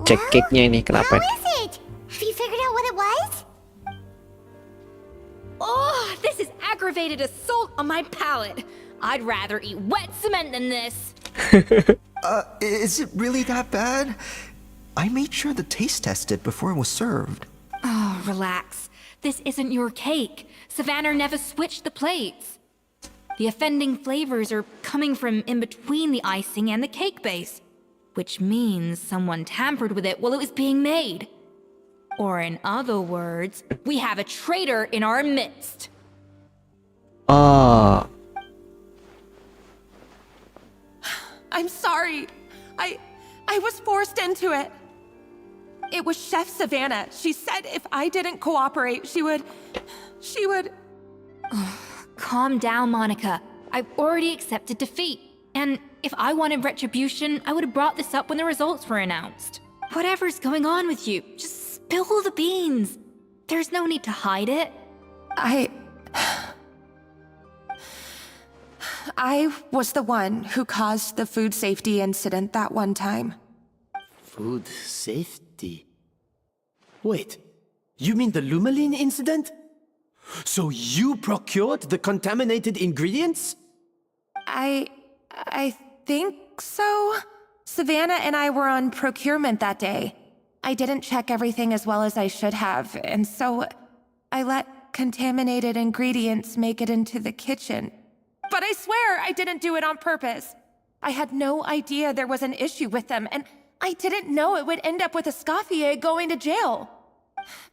Cek cake-nya ini kenapa? How is it? Have you figured out what it was? Oh, this is aggravated assault on my palate. I'd rather eat wet cement than this. Is it really that bad? I made sure the taste tested before it was served. Oh, relax. This isn't your cake. Savannah never switched the plates. The offending flavors are coming from in between the icing and the cake base, which means someone tampered with it while it was being made. Or in other words, we have a traitor in our midst. I'm sorry. I was forced into it. It was Chef Savannah. She said if I didn't cooperate, she would... Calm down, Monica. I've already accepted defeat. And if I wanted retribution, I would have brought this up when the results were announced. Whatever's going on with you, just spill the beans. There's no need to hide it. I was the one who caused the food safety incident that one time. Food safety. Wait, you mean the Lumaline incident? So you procured the contaminated ingredients? I think so. Savannah and I were on procurement that day. I didn't check everything as well as I should have, and so I let contaminated ingredients make it into the kitchen. But I swear I didn't do it on purpose. I had no idea there was an issue with them, and I didn't know it would end up with Eskafiee going to jail.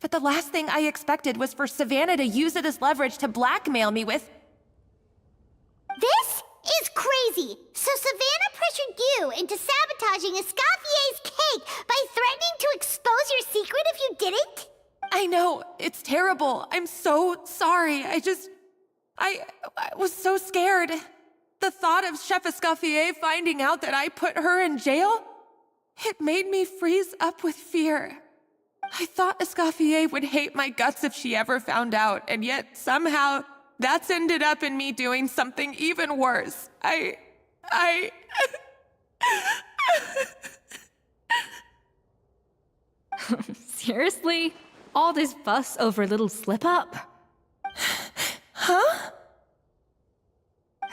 But the last thing I expected was for Savannah to use it as leverage to blackmail me with... This is crazy! So Savannah pressured you into sabotaging Eskafiee's cake by threatening to expose your secret if you didn't? I know, it's terrible. I'm so sorry. I was so scared. The thought of Chef Eskafiee finding out that I put her in jail, it made me freeze up with fear. I thought Eskafiee would hate my guts if she ever found out, and yet somehow that's ended up in me doing something even worse. Seriously? All this fuss over a little slip-up? Huh?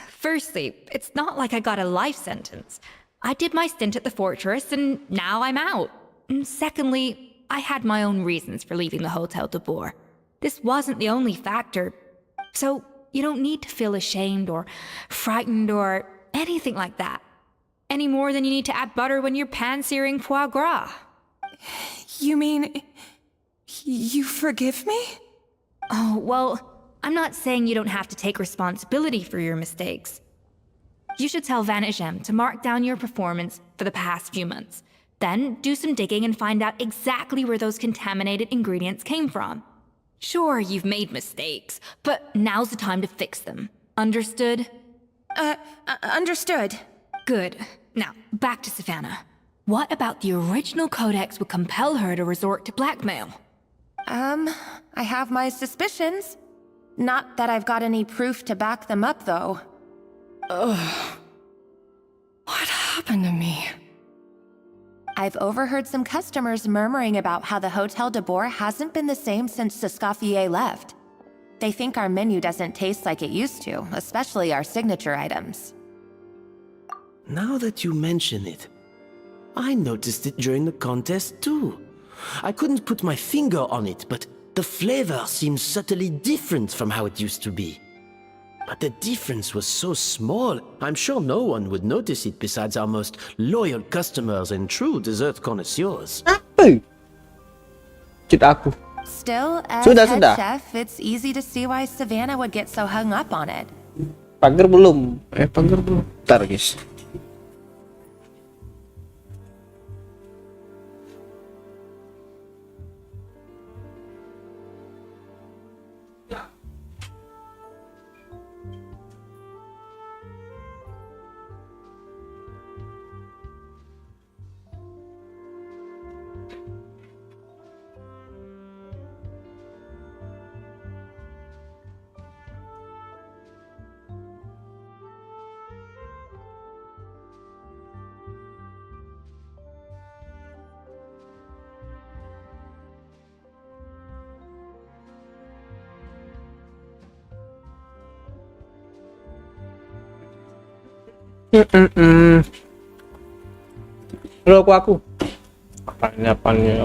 Firstly, it's not like I got a life sentence. I did my stint at the fortress, and now I'm out. And secondly, I had my own reasons for leaving the Hotel de Boer. This wasn't the only factor. So you don't need to feel ashamed or frightened or anything like that. Any more than you need to add butter when you're pan-searing foie gras. You mean... you forgive me? Oh, well, I'm not saying you don't have to take responsibility for your mistakes. You should tell Vanagem to mark down your performance for the past few months. Then do some digging and find out exactly where those contaminated ingredients came from. Sure, you've made mistakes, but now's the time to fix them. Understood? Understood. Good. Now, back to Savannah. What about the original codex would compel her to resort to blackmail? I have my suspicions. Not that I've got any proof to back them up, though. Ugh. What happened to me? I've overheard some customers murmuring about how the Hotel de Boer hasn't been the same since Eskafiee left. They think our menu doesn't taste like it used to, especially our signature items. Now that you mention it, I noticed it during the contest too. I couldn't put my finger on it, but the flavor seems subtly different from how it used to be. But the difference was so small, I'm sure no one would notice it besides our most loyal customers and true dessert connoisseurs. Apa? Cut aku. Still, as Sudah, head sudah. chef, it's easy to see why Savannah would get so hung up on it. Pagar belum. Pagar belum. Ntar, guys. Rokok aku. Apanya?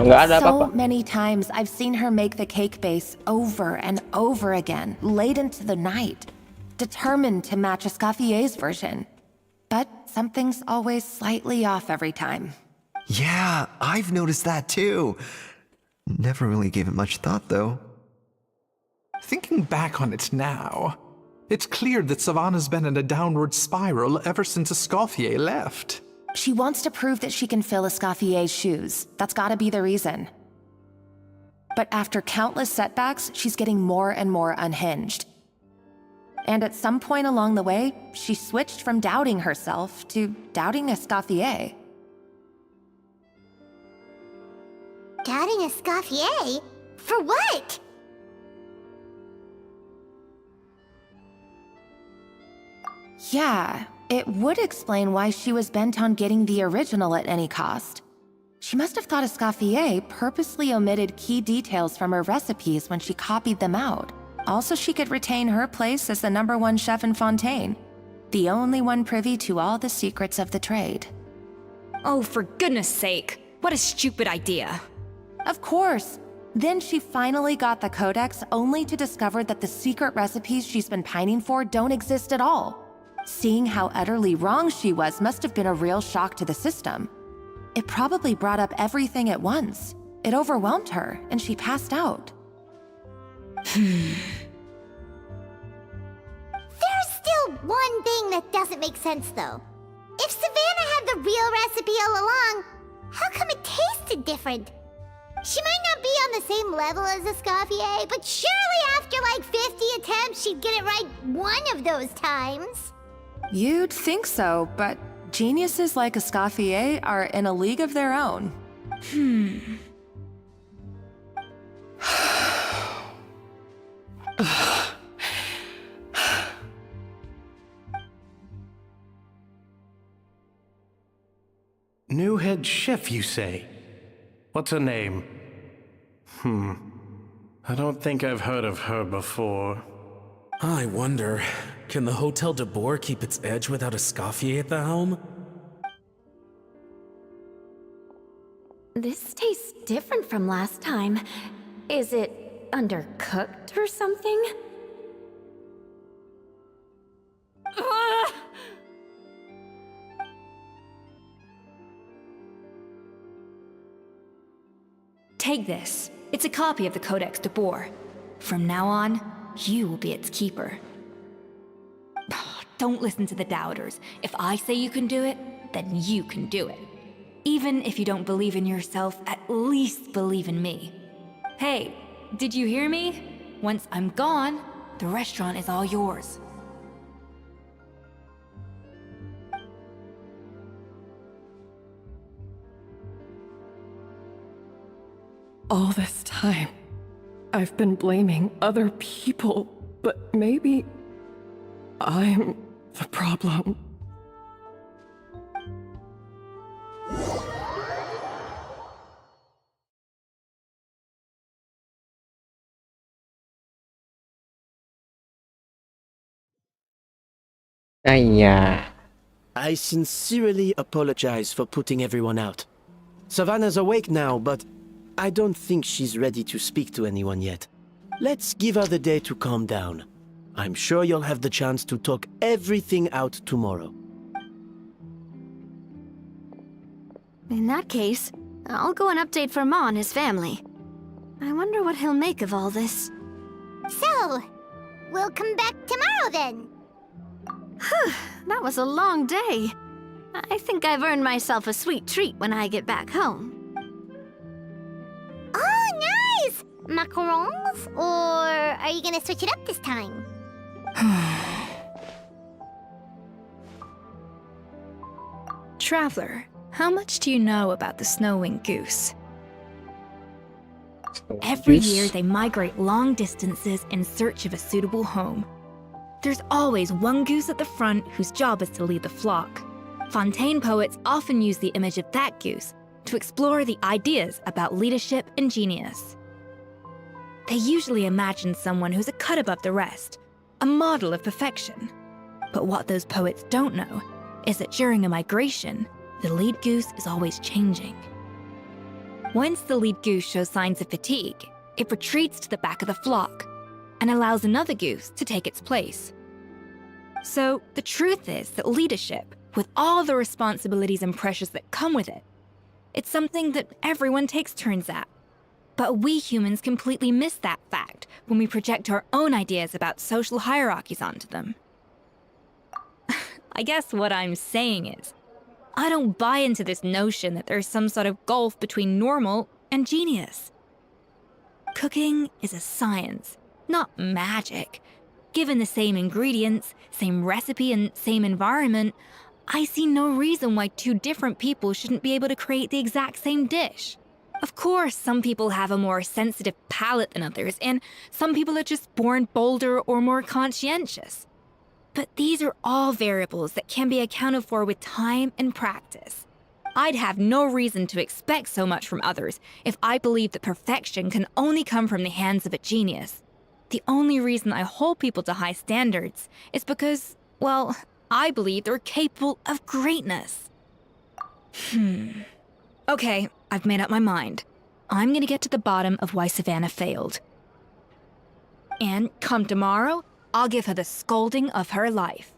Nggak ada apa-apa. So many times I've seen her make the cake base over and over again, late into the night, determined to match Eskafie's version. But something's always slightly off every time. Yeah, I've noticed that too. Never really gave it much thought, though. Thinking back on it now, it's clear that Savannah's been in a downward spiral ever since Eskafiee left. She wants to prove that she can fill Eskafie's shoes. That's gotta be the reason. But after countless setbacks, she's getting more and more unhinged. And at some point along the way, she switched from doubting herself to doubting Eskafiee. Doubting Eskafiee? For what? Yeah, it would explain why she was bent on getting the original at any cost. She must have thought Eskafiee purposely omitted key details from her recipes when she copied them out. Also, she could retain her place as the #1 chef in Fontaine, the only one privy to all the secrets of the trade. Oh, for goodness sake. What a stupid idea. Of course. Then she finally got the codex only to discover that the secret recipes she's been pining for don't exist at all. Seeing how utterly wrong she was must have been a real shock to the system. It probably brought up everything at once. It overwhelmed her, and she passed out. There's still one thing that doesn't make sense, though. If Savannah had the real recipe all along, how come it tasted different? She might not be on the same level as Eskafiee, but surely after like 50 attempts, she'd get it right one of those times. You'd think so, but geniuses like Eskafiee are in a league of their own. New head chef, you say? What's her name? I don't think I've heard of her before. I wonder, can the Hotel de Boer keep its edge without Eskafiee at the helm? This tastes different from last time. Is it undercooked or something? Ugh! Take this. It's a copy of the Codex de Boer. From now on, you will be its keeper. Don't listen to the doubters. If I say you can do it, then you can do it. Even if you don't believe in yourself, at least believe in me. Hey, did you hear me? Once I'm gone, the restaurant is all yours. All this time, I've been blaming other people, but maybe I'm the problem. I sincerely apologize for putting everyone out. Savannah's awake now, but I don't think she's ready to speak to anyone yet. Let's give her the day to calm down. I'm sure you'll have the chance to talk everything out tomorrow. In that case, I'll go and update for Ma and his family. I wonder what he'll make of all this. So, we'll come back tomorrow then. That was a long day. I think I've earned myself a sweet treat when I get back home. Oh, nice! Macarons? Or are you gonna switch it up this time? Traveler, how much do you know about the snow-winged goose? Every year they migrate long distances in search of a suitable home. There's always one goose at the front whose job is to lead the flock. Fontaine poets often use the image of that goose to explore the ideas about leadership and genius. They usually imagine someone who's a cut above the rest, a model of perfection. But what those poets don't know is that during a migration, the lead goose is always changing. Once the lead goose shows signs of fatigue, it retreats to the back of the flock and allows another goose to take its place. So the truth is that leadership, with all the responsibilities and pressures that come with it, it's something that everyone takes turns at. But we humans completely miss that fact when we project our own ideas about social hierarchies onto them. I guess what I'm saying is, I don't buy into this notion that there's some sort of gulf between normal and genius. Cooking is a science, not magic. Given the same ingredients, same recipe, and same environment, I see no reason why two different people shouldn't be able to create the exact same dish. Of course, some people have a more sensitive palate than others, and some people are just born bolder or more conscientious. But these are all variables that can be accounted for with time and practice. I'd have no reason to expect so much from others if I believed that perfection can only come from the hands of a genius. The only reason I hold people to high standards is because, well, I believe they're capable of greatness. Okay, I've made up my mind. I'm gonna get to the bottom of why Savannah failed. And come tomorrow, I'll give her the scolding of her life,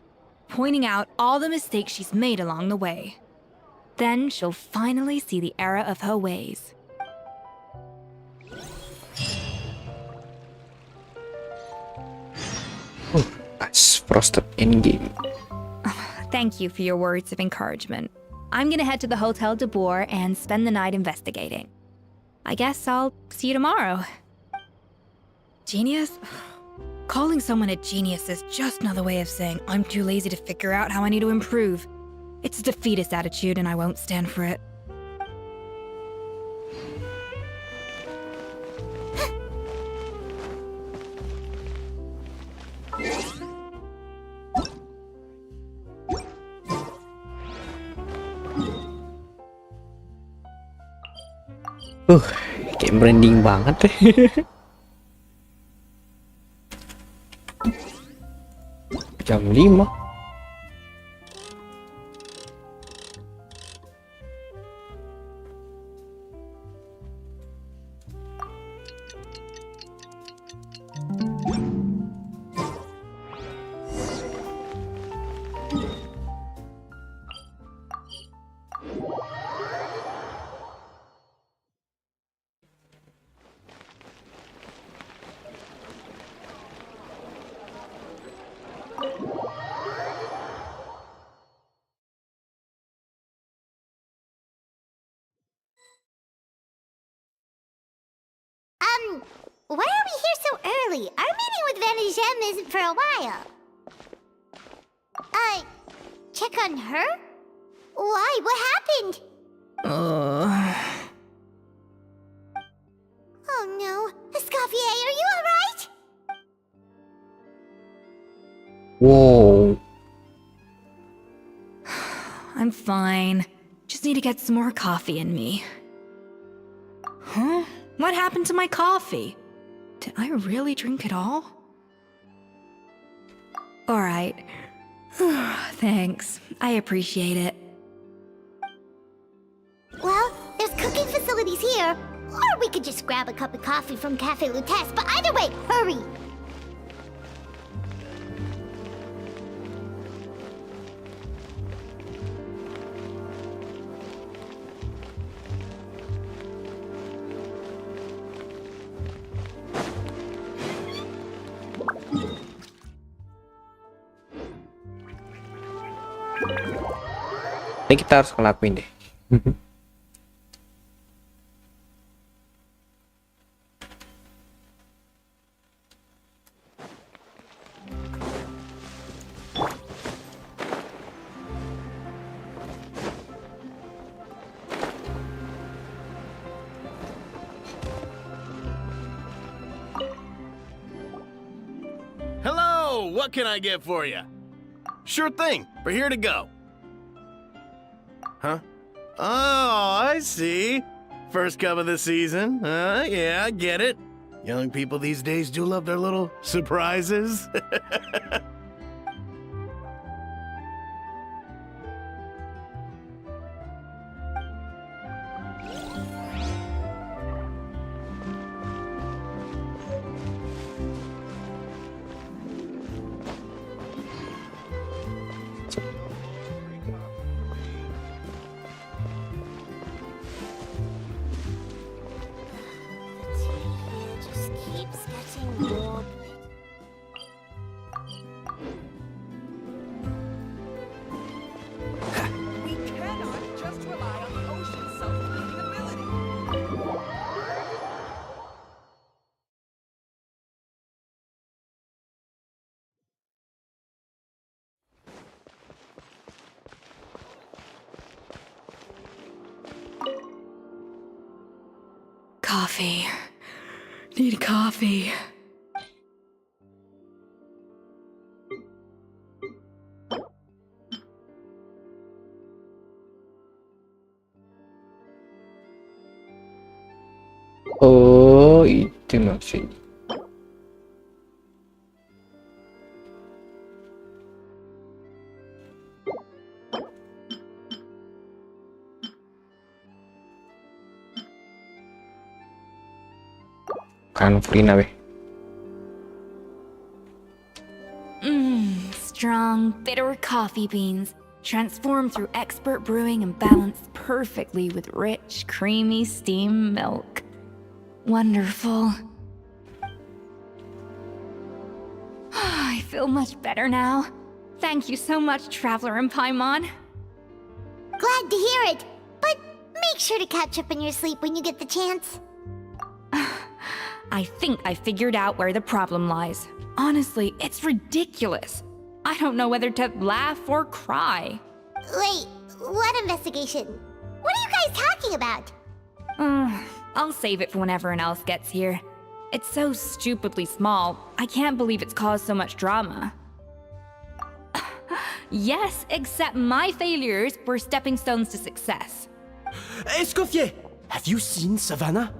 pointing out all the mistakes she's made along the way. Then she'll finally see the error of her ways. Nice frosted endgame. Thank you for your words of encouragement. I'm gonna head to the Hotel Dibuka and spend the night investigating. I guess I'll see you tomorrow. Genius? Calling someone a genius is just another way of saying I'm too lazy to figure out how I need to improve. It's a defeatist attitude and I won't stand for it. Kayak branding banget deh. Jam 5. Why are we here so early? Our meeting with Van isn't for a while. Check on her? Why? What happened? Oh no. Eskafiee, are you alright? Whoa. I'm fine. Just need to get some more coffee in me. Huh? What happened to my coffee? Did I really drink it all? Alright. Thanks. I appreciate it. Well, there's cooking facilities here. Or we could just grab a cup of coffee from Cafe Lutece, but either way, hurry! Ini kita harus ngelakuin deh. Hello, what can I get for you? Sure thing, we're here to go. Huh? Oh, I see. First cup of the season. Yeah, I get it. Young people these days do love their little surprises. Coffee. Need coffee. Oh, itu maksudnya. Kan free na be. Strong, bitter coffee beans, transformed through expert brewing and balanced perfectly with rich, creamy steam milk. Wonderful. I feel much better now. Thank you so much, Traveler and Paimon. Glad to hear it, but make sure to catch up in your sleep when you get the chance. I think I figured out where the problem lies. Honestly, it's ridiculous. I don't know whether to laugh or cry. Wait, what investigation? What are you guys talking about? I'll save it for when everyone else gets here. It's so stupidly small, I can't believe it's caused so much drama. Yes, except my failures were stepping stones to success. Eskafiee, have you seen Savannah?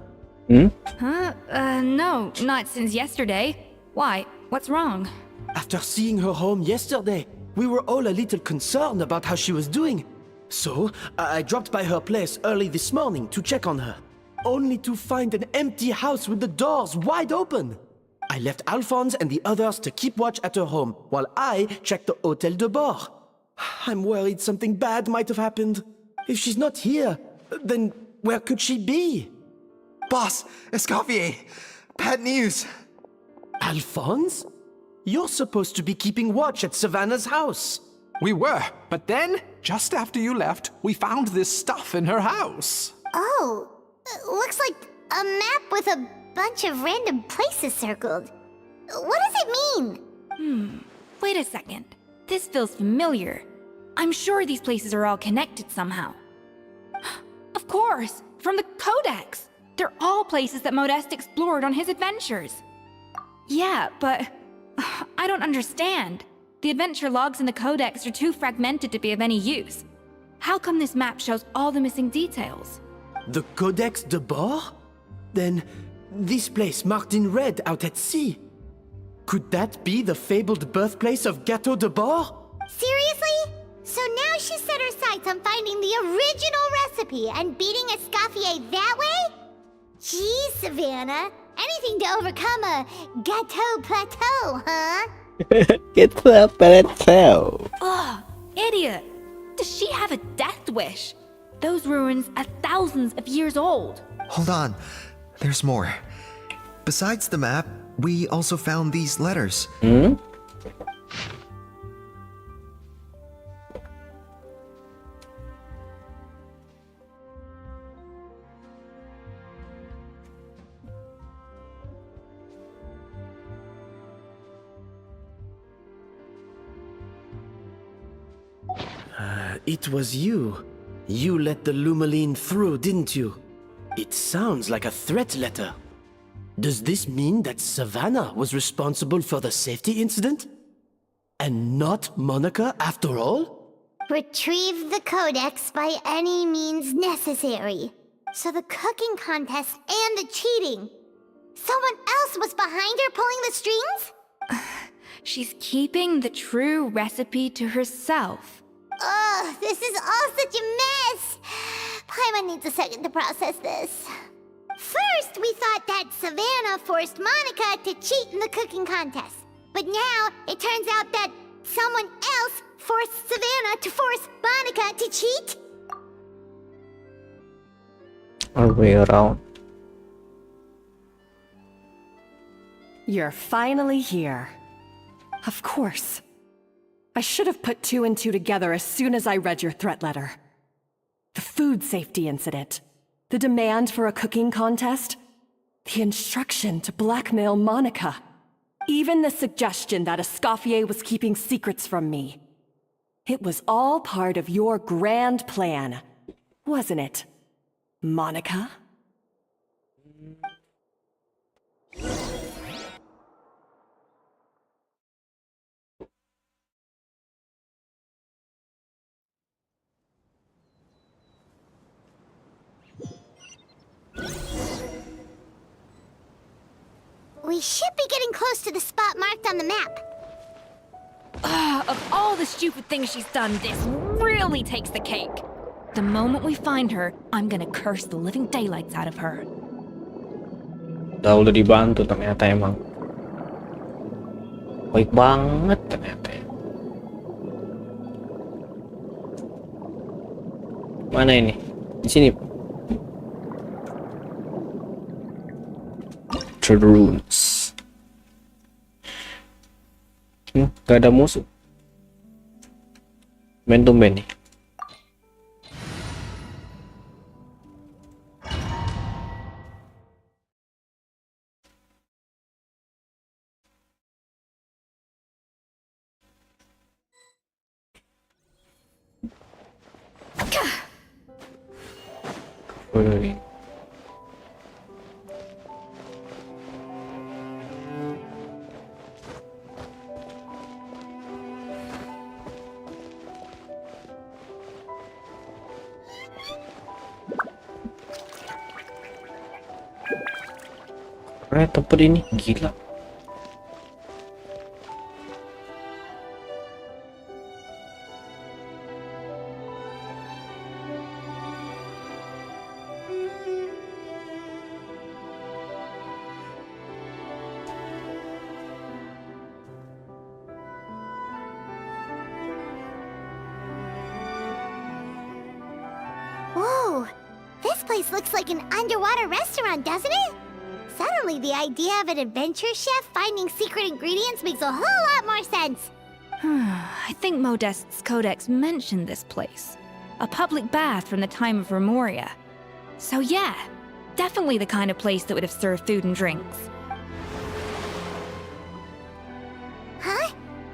No, not since yesterday. Why? What's wrong? After seeing her home yesterday, we were all a little concerned about how she was doing. So, I dropped by her place early this morning to check on her, only to find an empty house with the doors wide open. I left Alphonse and the others to keep watch at her home, while I checked the Hotel de Bord. I'm worried something bad might have happened. If she's not here, then where could she be? Boss, Eskafiee, bad news. Alphonse? You're supposed to be keeping watch at Savannah's house. We were, but then, just after you left, we found this stuff in her house. Oh, looks like a map with a bunch of random places circled. What does it mean? Wait a second. This feels familiar. I'm sure these places are all connected somehow. Of course, from the Codex. They're all places that Modeste explored on his adventures. Yeah, but I don't understand. The adventure logs in the Codex are too fragmented to be of any use. How come this map shows all the missing details? The Codex de Bord? Then, this place marked in red out at sea. Could that be the fabled birthplace of Gateau de Bord? Seriously? So now she set her sights on finding the original recipe and beating Eskafiee that way? Geez, Savannah. Anything to overcome a Gateau plateau, huh? Get the plateau. Ugh, idiot! Does she have a death wish? Those ruins are thousands of years old. Hold on, there's more. Besides the map, we also found these letters. It was you. You let the Lumaline through, didn't you? It sounds like a threat letter. Does this mean that Savannah was responsible for the safety incident? And not Monica after all? Retrieve the Codex by any means necessary. So the cooking contest and the cheating. Someone else was behind her pulling the strings? She's keeping the true recipe to herself. Ugh, this is all such a mess. Paimon needs a second to process this. First, we thought that Savannah forced Monica to cheat in the cooking contest. But now, it turns out that someone else forced Savannah to force Monica to cheat? All the way around. You're finally here. Of course. I should have put two and two together as soon as I read your threat letter. The food safety incident, the demand for a cooking contest, the instruction to blackmail Monica, even the suggestion that Eskafiee was keeping secrets from me. It was all part of your grand plan, wasn't it, Monica? should be getting close to the spot marked on the map. Of all the stupid things she's done, this really takes the cake. The moment we find her, I'm gonna curse the living daylights out of her. Udah dibantu ternyata emang. Baik banget ternyata. Mana ini? Di sini. Runes. Gak ada musuh. Main tumben nih. Wih. Tempat ini gila. Whoa, this place looks like an underwater restaurant, doesn't it? Suddenly, the idea of an adventure chef finding secret ingredients makes a whole lot more sense. I think Modest's codex mentioned this place. A public bath from the time of Remoria. So yeah, definitely the kind of place that would have served food and drinks. Huh?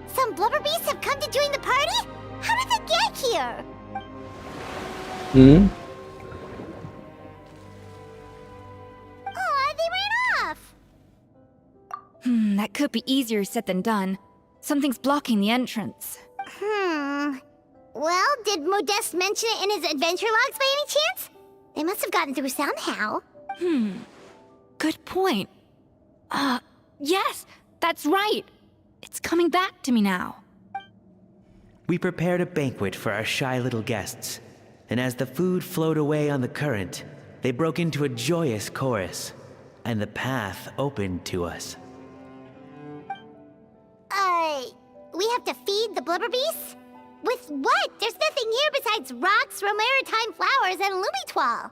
Some blubber beasts have come to join the party? How did they get here? Oh, they ran off! That could be easier said than done. Something's blocking the entrance. Well, did Modeste mention it in his adventure logs by any chance? They must have gotten through somehow. Good point. Yes, that's right. It's coming back to me now. We prepared a banquet for our shy little guests, and as the food flowed away on the current, they broke into a joyous chorus, and the path opened to us. We have to feed the blubber beasts? With what? There's nothing here besides rocks, romaritime flowers, and lumitoile.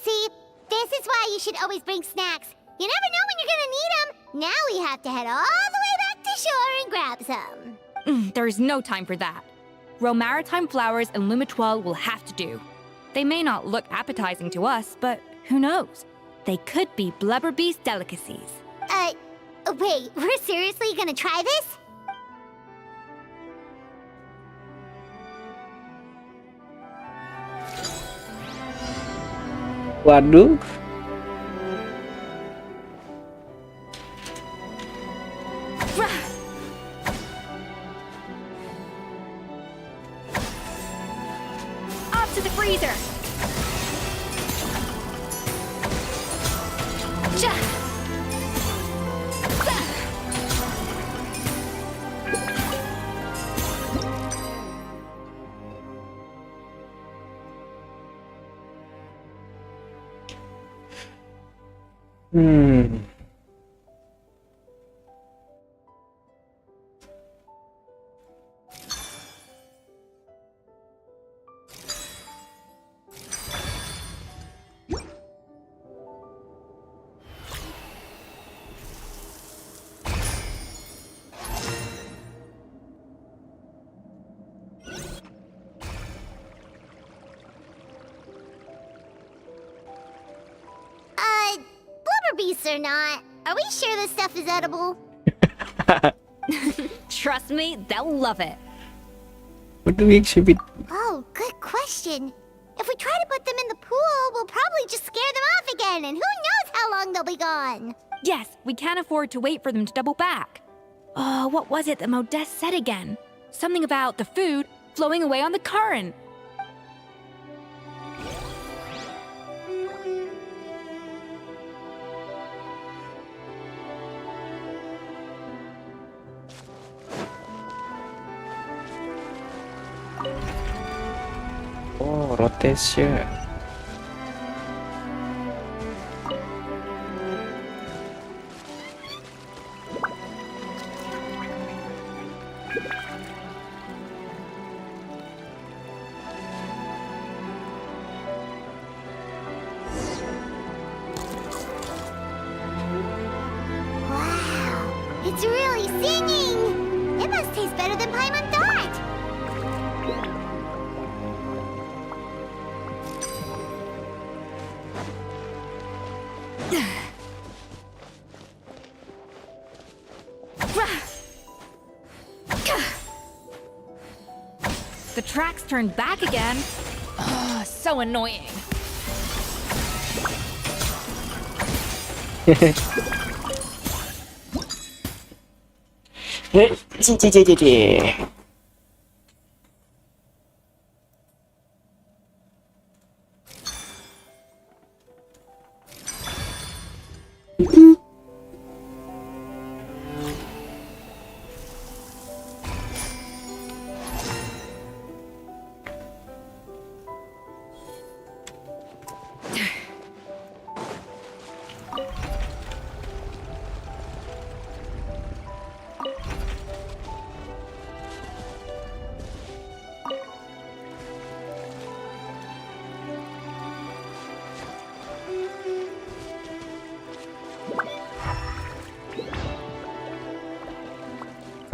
See, this is why you should always bring snacks. You never know when you're gonna need them. Now we have to head all the way back to shore and grab some. There is no time for that. Romaritime flowers and lumitoile will have to do. They may not look appetizing to us, but who knows? They could be blubber beast delicacies. Wait, we're seriously gonna try this? Waduh. Off to the freezer. Beasts or not, are we sure this stuff is edible? Trust me, they'll love it. What do we exhibit? Oh, good question. If we try to put them in the pool, we'll probably just scare them off again, and who knows how long they'll be gone. Yes, we can't afford to wait for them to double back. What was it that Modeste said again? Something about the food flowing away on the current. Indonesia. Wow, it's really singing! It must taste better than Paimon thought! The tracks turned back again. Oh, so annoying.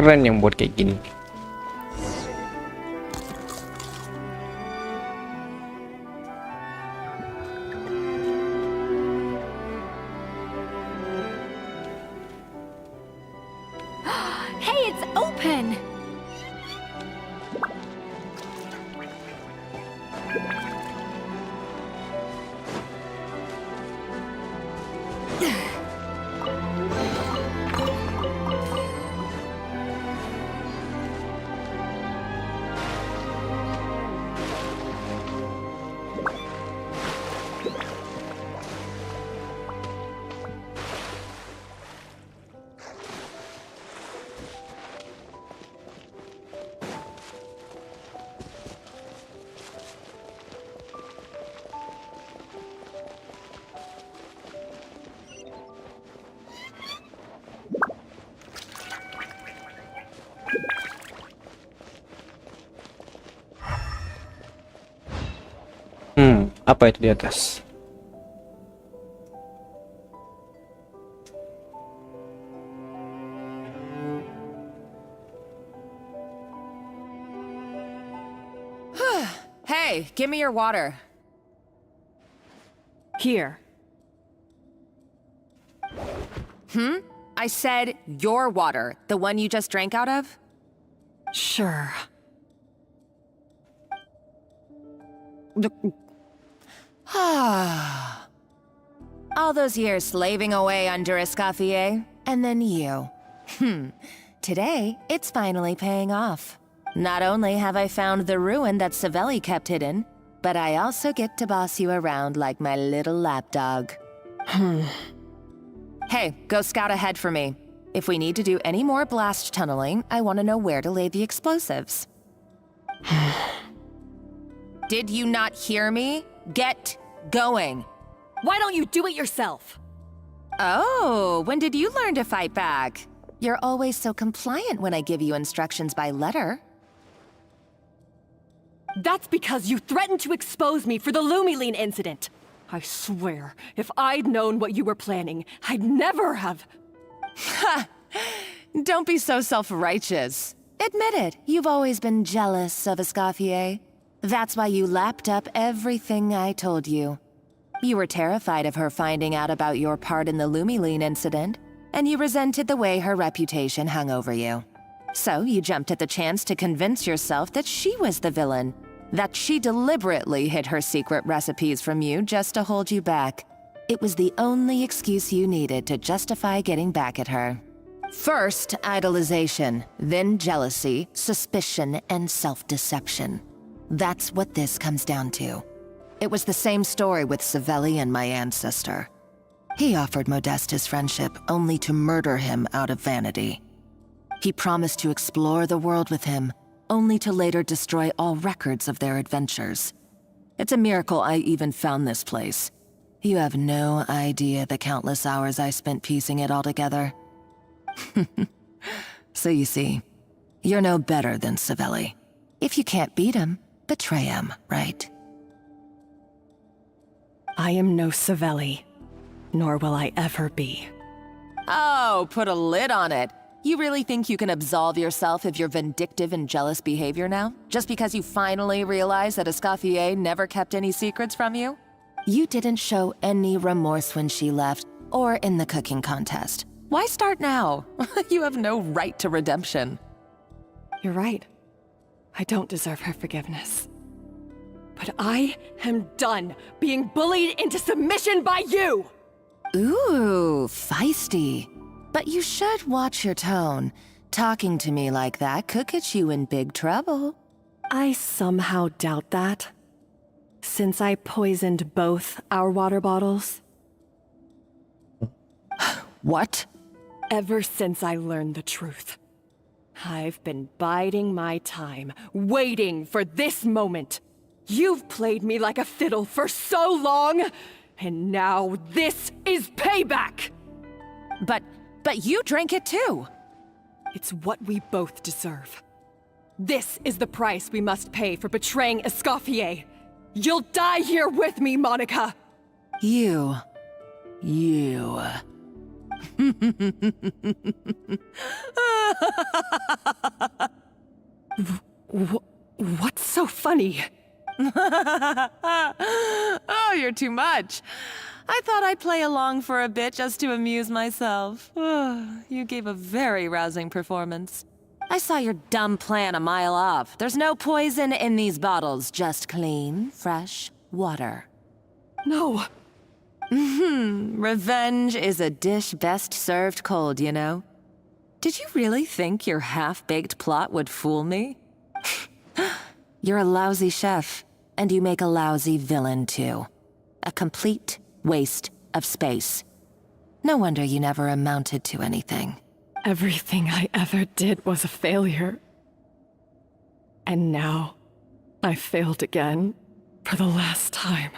Keren yang buat kayak gini. Hey, it's open! Apa itu di atas? Hey, give me your water. Here. I said your water, the one you just drank out of? Sure. All those years slaving away under Eskafiee, and then you. Today, it's finally paying off. Not only have I found the ruin that Savelli kept hidden, but I also get to boss you around like my little lapdog. Hey, go scout ahead for me. If we need to do any more blast tunneling, I want to know where to lay the explosives. Did you not hear me? Get going. Why don't you do it yourself? Oh, when did you learn to fight back? You're always so compliant when I give you instructions by letter. That's because you threatened to expose me for the Lumiline incident. I swear, if I'd known what you were planning, I'd never have... Ha! Don't be so self-righteous. Admit it, you've always been jealous of Eskafiee. That's why you lapped up everything I told you. You were terrified of her finding out about your part in the Lumiline incident, and you resented the way her reputation hung over you. So you jumped at the chance to convince yourself that she was the villain, that she deliberately hid her secret recipes from you just to hold you back. It was the only excuse you needed to justify getting back at her. First, idolization, then jealousy, suspicion, and self-deception. That's what this comes down to. It was the same story with Savelli and my ancestor. He offered Modestus friendship only to murder him out of vanity. He promised to explore the world with him, only to later destroy all records of their adventures. It's a miracle I even found this place. You have no idea the countless hours I spent piecing it all together. So you see, you're no better than Savelli. If you can't beat him, betray him, right? I am no Savelli, nor will I ever be. Oh, put a lid on it. You really think you can absolve yourself of your vindictive and jealous behavior now? Just because you finally realized that Eskafiee never kept any secrets from you? You didn't show any remorse when she left, or in the cooking contest. Why start now? You have no right to redemption. You're right. I don't deserve her forgiveness. But I am done being bullied into submission by you! Ooh, feisty. But you should watch your tone. Talking to me like that could get you in big trouble. I somehow doubt that. Since I poisoned both our water bottles. What? Ever since I learned the truth, I've been biding my time, waiting for this moment. You've played me like a fiddle for so long, and now this is payback! But you drank it too! It's what we both deserve. This is the price we must pay for betraying Eskafiee. You'll die here with me, Monica! You. What's so funny? Oh, you're too much. I thought I'd play along for a bit just to amuse myself. You gave a very rousing performance. I saw your dumb plan a mile off. There's no poison in these bottles, just clean, fresh water. No. Revenge is a dish best served cold, you know? Did you really think your half-baked plot would fool me? You're a lousy chef, and you make a lousy villain, too. A complete waste of space. No wonder you never amounted to anything. Everything I ever did was a failure. And now, I failed again, for the last time.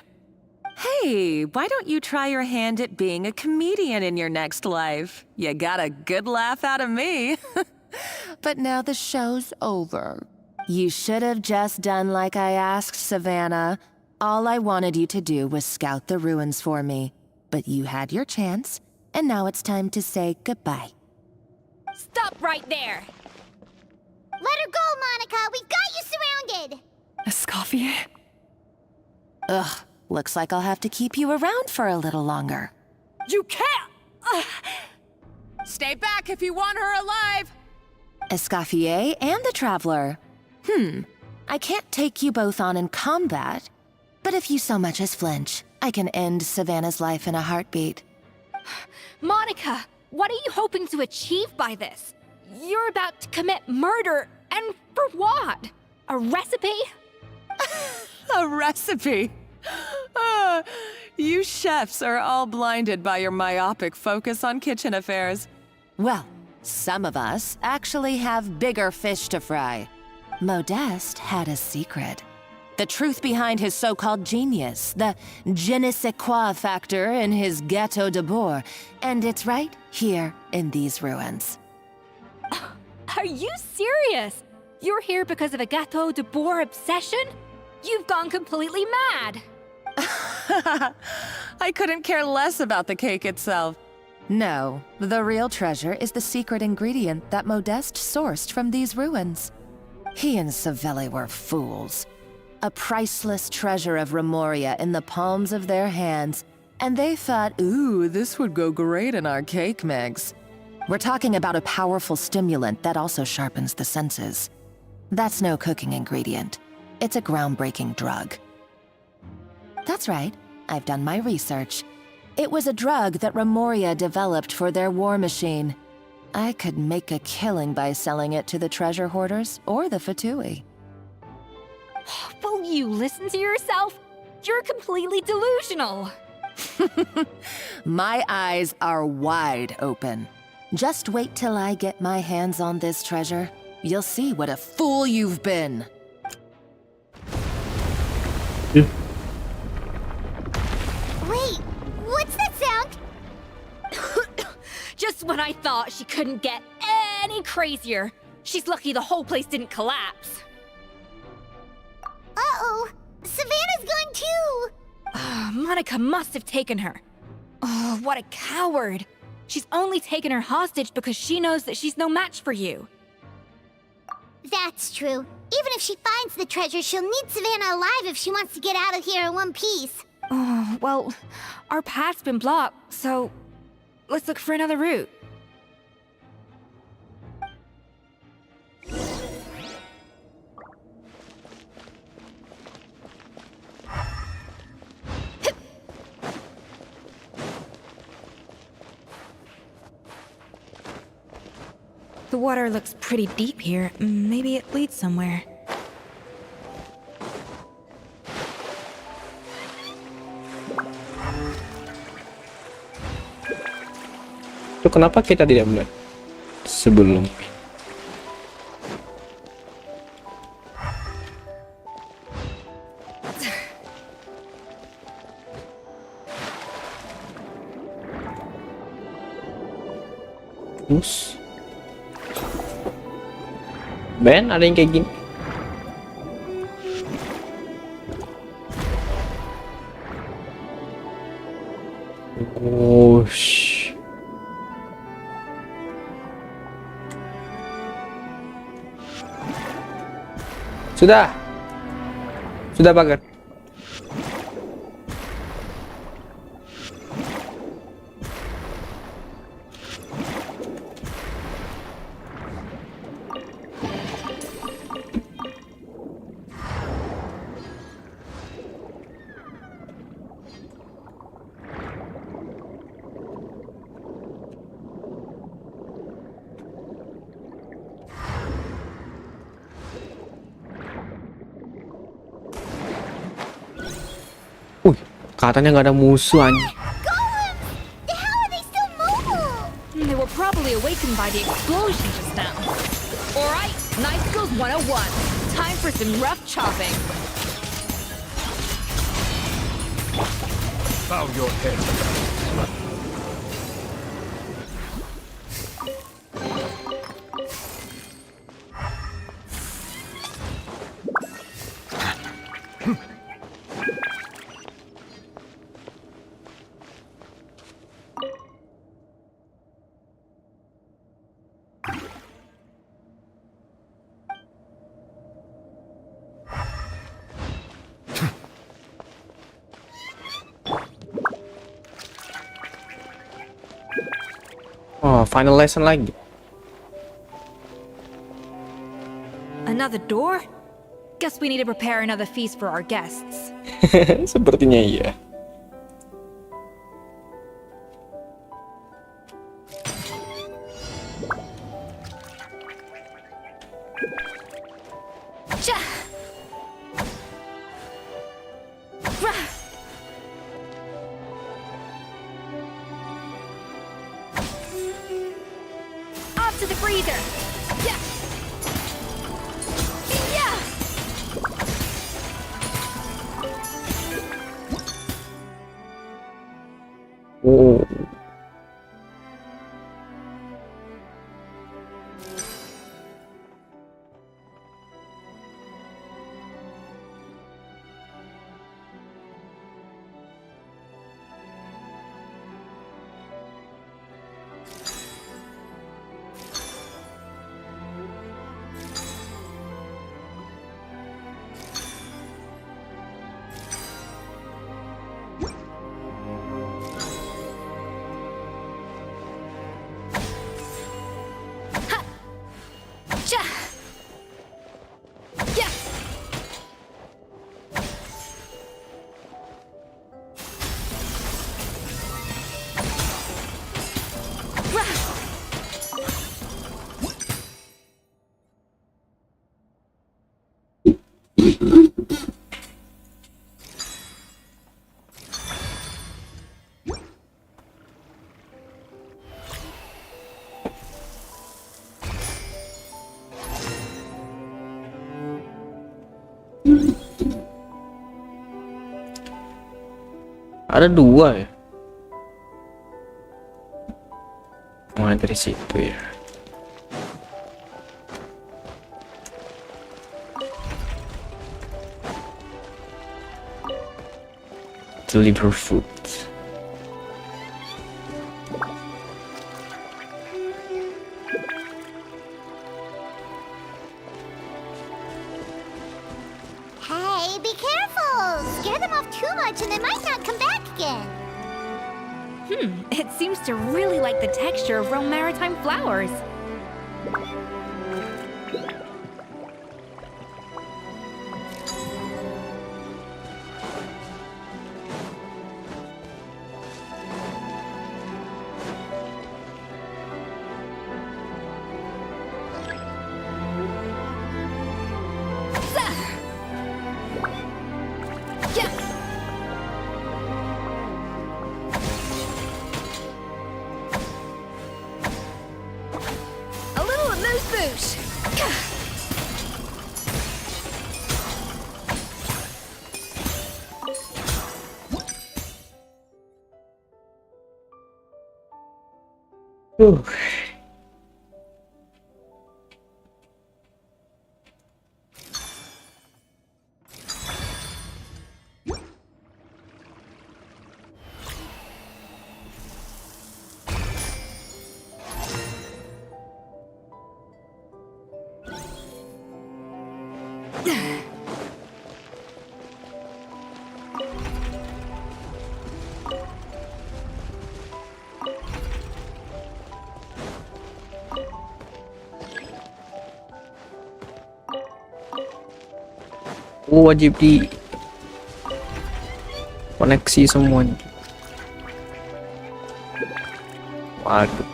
Hey, why don't you try your hand at being a comedian in your next life? You got a good laugh out of me. But now the show's over. You should have just done like I asked, Savannah. All I wanted you to do was scout the ruins for me. But you had your chance, and now it's time to say goodbye. Stop right there! Let her go, Monica! We've got you surrounded! Eskafiee? Ugh, looks like I'll have to keep you around for a little longer. You can't! Stay back if you want her alive! Eskafiee and the Traveler. I can't take you both on in combat, but if you so much as flinch, I can end Savannah's life in a heartbeat. Monica, what are you hoping to achieve by this? You're about to commit murder, and for what? A recipe? A recipe? You chefs are all blinded by your myopic focus on kitchen affairs. Well, some of us actually have bigger fish to fry. Modeste had a secret. The truth behind his so-called genius, the je ne sais quoi factor in his Gâteau de Bourg, and it's right here in these ruins. Are you serious? You're here because of a Gâteau de Bourg obsession? You've gone completely mad! I couldn't care less about the cake itself. No, the real treasure is the secret ingredient that Modeste sourced from these ruins. He and Savelli were fools. A priceless treasure of Remoria in the palms of their hands, and they thought, ooh, this would go great in our cake mix. We're talking about a powerful stimulant that also sharpens the senses. That's no cooking ingredient. It's a groundbreaking drug. That's right, I've done my research. It was a drug that Remoria developed for their war machine. I could make a killing by selling it to the treasure hoarders or the Fatui. Will you listen to yourself? You're completely delusional. My eyes are wide open. Just wait till I get my hands on this treasure. You'll see what a fool you've been. I thought she couldn't get any crazier. She's lucky the whole place didn't collapse. Uh-oh! Savannah's gone too! Monica must have taken her. Oh, what a coward. She's only taken her hostage because she knows that she's no match for you. That's true. Even if she finds the treasure, she'll need Savannah alive if she wants to get out of here in one piece. Oh, well, our path's been blocked, so let's look for another route. The water looks pretty deep here. Maybe it leads somewhere. Itu kenapa kita tidak melihat sebelum? Terus Ben, ada yang kayak gini. Oh, sudah pagar. Katanya nggak ada musuh anjing. They were probably awakened by the explosion just now. Alright, Knife Skills 101. Time for some rough chopping. Bow your head. Oh, final lesson lagi. Another door? Guess we need to prepare another feast for our guests. Sepertinya iya. To the freezer. Yeah. Yeah. Oh. Ada dua ya. Oh, Oh, dari situ ya. Deliver food. Hey, be careful! Scare them off too much and they might not come back again. It seems to really like the texture of Rome maritime flowers. A little amuse bouche. Wajib di koneksi semuanya. Waduh.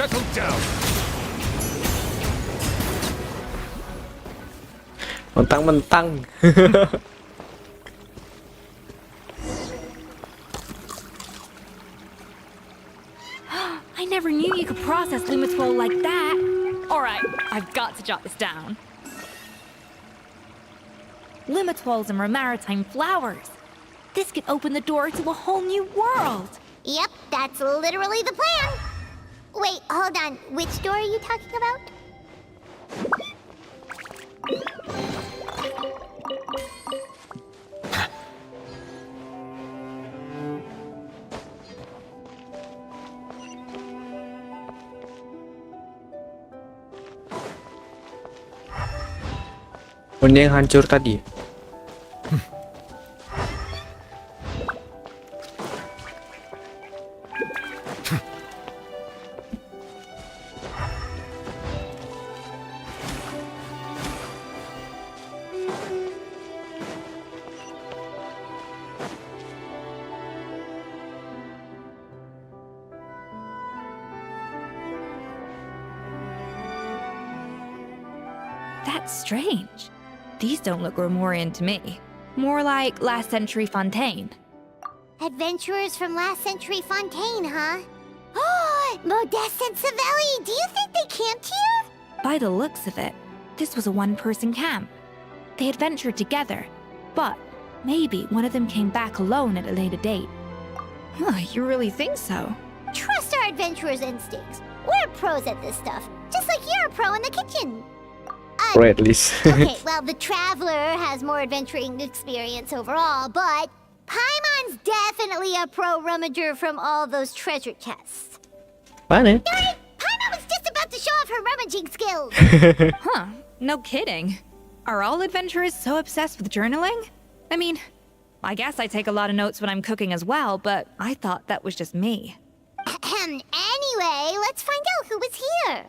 Settle down. Mentang-mentang. I never knew you could process Lumitwol like that. Alright, I've got to jot this down. Lumitwols and maritime flowers. This could open the door to a whole new world. Yep, that's literally the plan. Wait, hold on. Which door are you talking about? Benda yang hancur tadi. That's strange. These don't look Romorian to me. More like last century Fontaine. Adventurers from last century Fontaine, huh? Oh, Modeste and Savelli, do you think they camped here? By the looks of it, this was a one-person camp. They adventured together, but maybe one of them came back alone at a later date. You really think so? Trust our adventurers' instincts. We're pros at this stuff, just like you're a pro in the kitchen. Or at least. Okay, well, the Traveler has more adventuring experience overall, but Paimon's definitely a pro rummager from all those treasure chests. Mana? Darn it! Paimon was just about to show off her rummaging skills! Huh, no kidding. Are all adventurers so obsessed with journaling? I mean, I guess I take a lot of notes when I'm cooking as well, but I thought that was just me. Anyway, let's find out who was here.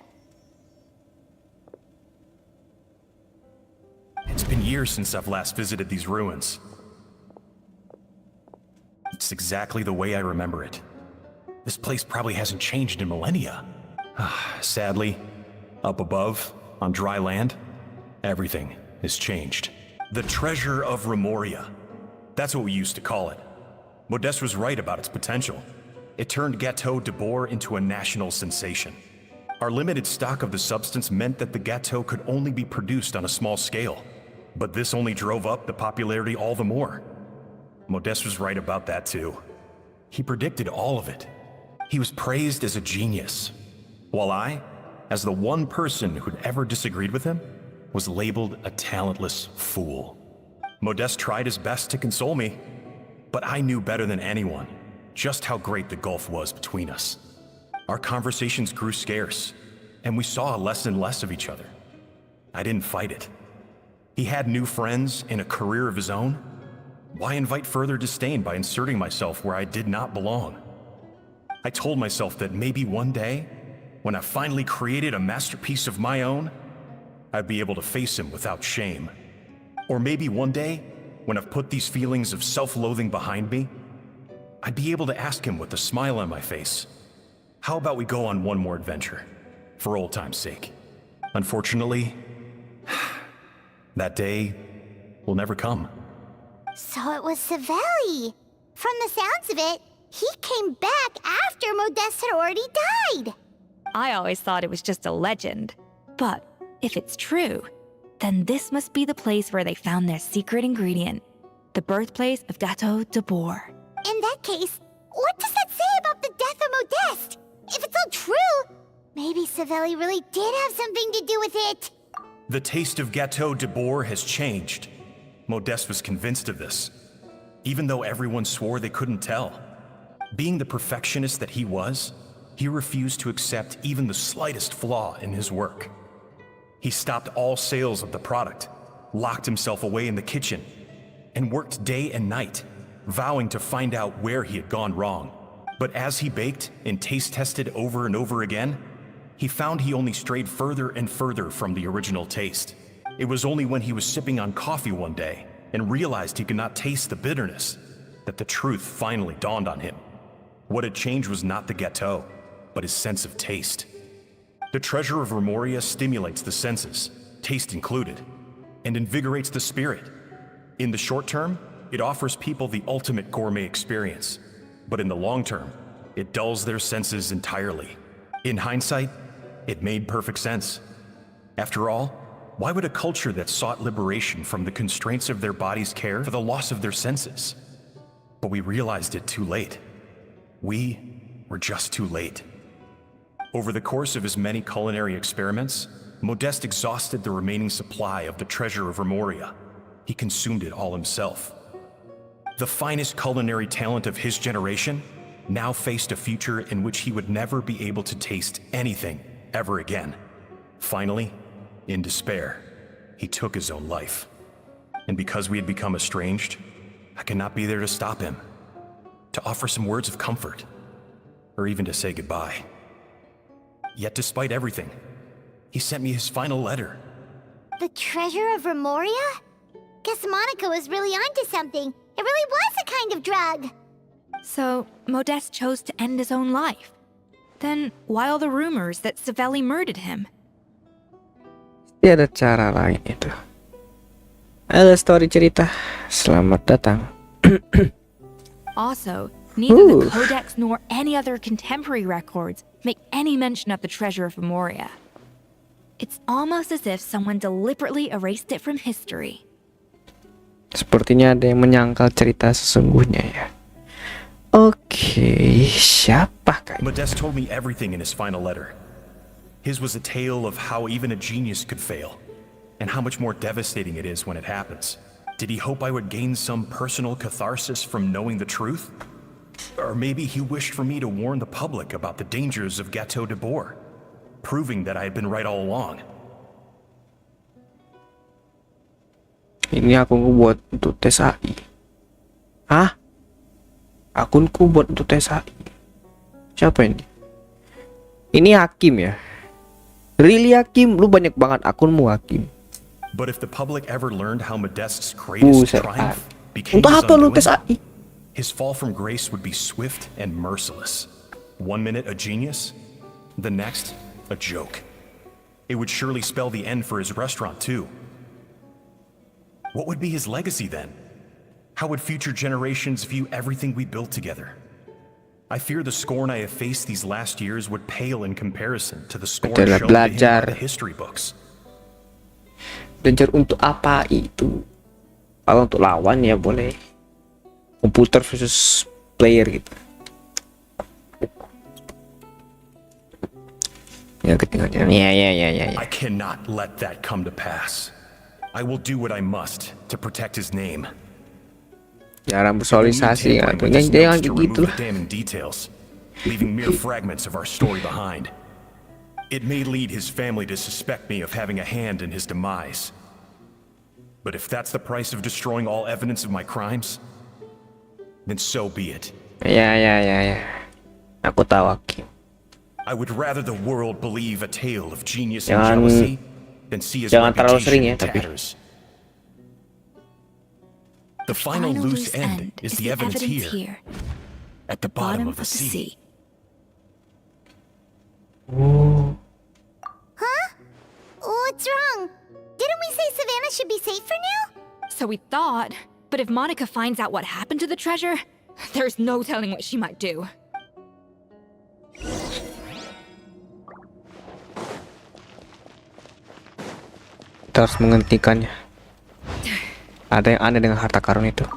years since I've last visited these ruins. It's exactly the way I remember it. This place probably hasn't changed in millennia. Sadly, up above, on dry land, everything has changed. The treasure of Remoria. That's what we used to call it. Modeste was right about its potential. It turned Gâteau de Bourg into a national sensation. Our limited stock of the substance meant that the gâteau could only be produced on a small scale. But this only drove up the popularity all the more. Modeste was right about that too. He predicted all of it. He was praised as a genius, while I, as the one person who'd ever disagreed with him, was labeled a talentless fool. Modeste tried his best to console me, but I knew better than anyone just how great the gulf was between us. Our conversations grew scarce, and we saw less and less of each other. I didn't fight it. He had new friends and a career of his own. Why invite further disdain by inserting myself where I did not belong? I told myself that maybe one day, when I finally created a masterpiece of my own, I'd be able to face him without shame. Or maybe one day, when I've put these feelings of self-loathing behind me, I'd be able to ask him with a smile on my face, how about we go on one more adventure, for old time's sake? Unfortunately, that day will never come. So it was Savelli. From the sounds of it, he came back after Modeste had already died. I always thought it was just a legend. But if it's true, then this must be the place where they found their secret ingredient, the birthplace of Gâteau de Bourg. In that case, what does that say about the death of Modeste? If it's all true, maybe Savelli really did have something to do with it. The taste of Gâteau de Bourg has changed. Modeste was convinced of this, even though everyone swore they couldn't tell. Being the perfectionist that he was, he refused to accept even the slightest flaw in his work. He stopped all sales of the product, locked himself away in the kitchen, and worked day and night, vowing to find out where he had gone wrong. But as he baked and taste tested over and over again, he found he only strayed further and further from the original taste. It was only when he was sipping on coffee one day and realized he could not taste the bitterness that the truth finally dawned on him. What had changed was not the gâteau, but his sense of taste. The treasure of Remoria stimulates the senses, taste included, and invigorates the spirit. In the short term, it offers people the ultimate gourmet experience, but in the long term, it dulls their senses entirely. In hindsight, it made perfect sense. After all, why would a culture that sought liberation from the constraints of their bodies care for the loss of their senses? But we realized it too late. We were just too late. Over the course of his many culinary experiments, Modeste exhausted the remaining supply of the treasure of Remoria. He consumed it all himself. The finest culinary talent of his generation now faced a future in which he would never be able to taste anything ever again. Finally, in despair, he took his own life. And because we had become estranged, I could not be there to stop him, to offer some words of comfort, or even to say goodbye. Yet despite everything, he sent me his final letter. The treasure of Remoria? Guess Monica was really onto something. It really was a kind of drug. So, Modeste chose to end his own life. Then, why all the rumors that Savelli murdered him? Pasti ada cara lain itu. Halo story cerita, selamat datang. Also, neither the Codex nor any other contemporary records make any mention of the treasure of Remoria. It's almost as if someone deliberately erased it from history. Sepertinya ada yang menyangkal cerita sesungguhnya ya. Oke, siapa kah? Modeste told me everything in his final letter. His was a tale of how even a genius could fail, and how much more devastating it is when it happens. Did he hope I would gain some personal catharsis from knowing the truth? Or maybe he wished for me to warn the public about the dangers of Gâteau de Bourg, proving that I had been right all along. Ini akunku buat untuk tes AI. Hah? Akunku buat untuk tes AI. Siapa ini? Ini Hakim ya? Really Hakim? Lu banyak banget akunmu Hakim. But if the public ever learned how Modeste's greatest triumph became his undoing, his fall from grace would be swift and merciless. 1 minute a genius, the next a joke. It would surely spell the end for his restaurant too. What would be his legacy then? How would future generations view everything we built together? I fear the scorn I have faced these last years would pale in comparison to the scorn shown to him by the history books. Belajar untuk apa itu? Kalau untuk lawan ya boleh. Komputer versus player gitu. Ya ketinggalan. Ya. I cannot let that come to pass. I will do what I must to protect his name. Jarang bersosialisasi kan. Jangan gitu lah. Damning details, leaving mere fragments of our story behind. It may lead his family to suspect me of having a hand in his demise. But if that's the price of destroying all evidence of my crimes, then so be it. Ya. Aku tahu, Aki. I would rather the world believe a tale of genius and jealousy than see his reputation in tatters. The final loose end is the evidence here, at the bottom of the sea. Huh? What's wrong? Didn't we say Savannah should be safe for now? So we thought, but if Monica finds out what happened to the treasure, there's no telling what she might do. Kita harus menghentikannya. Ada yang aneh dengan harta karun itu.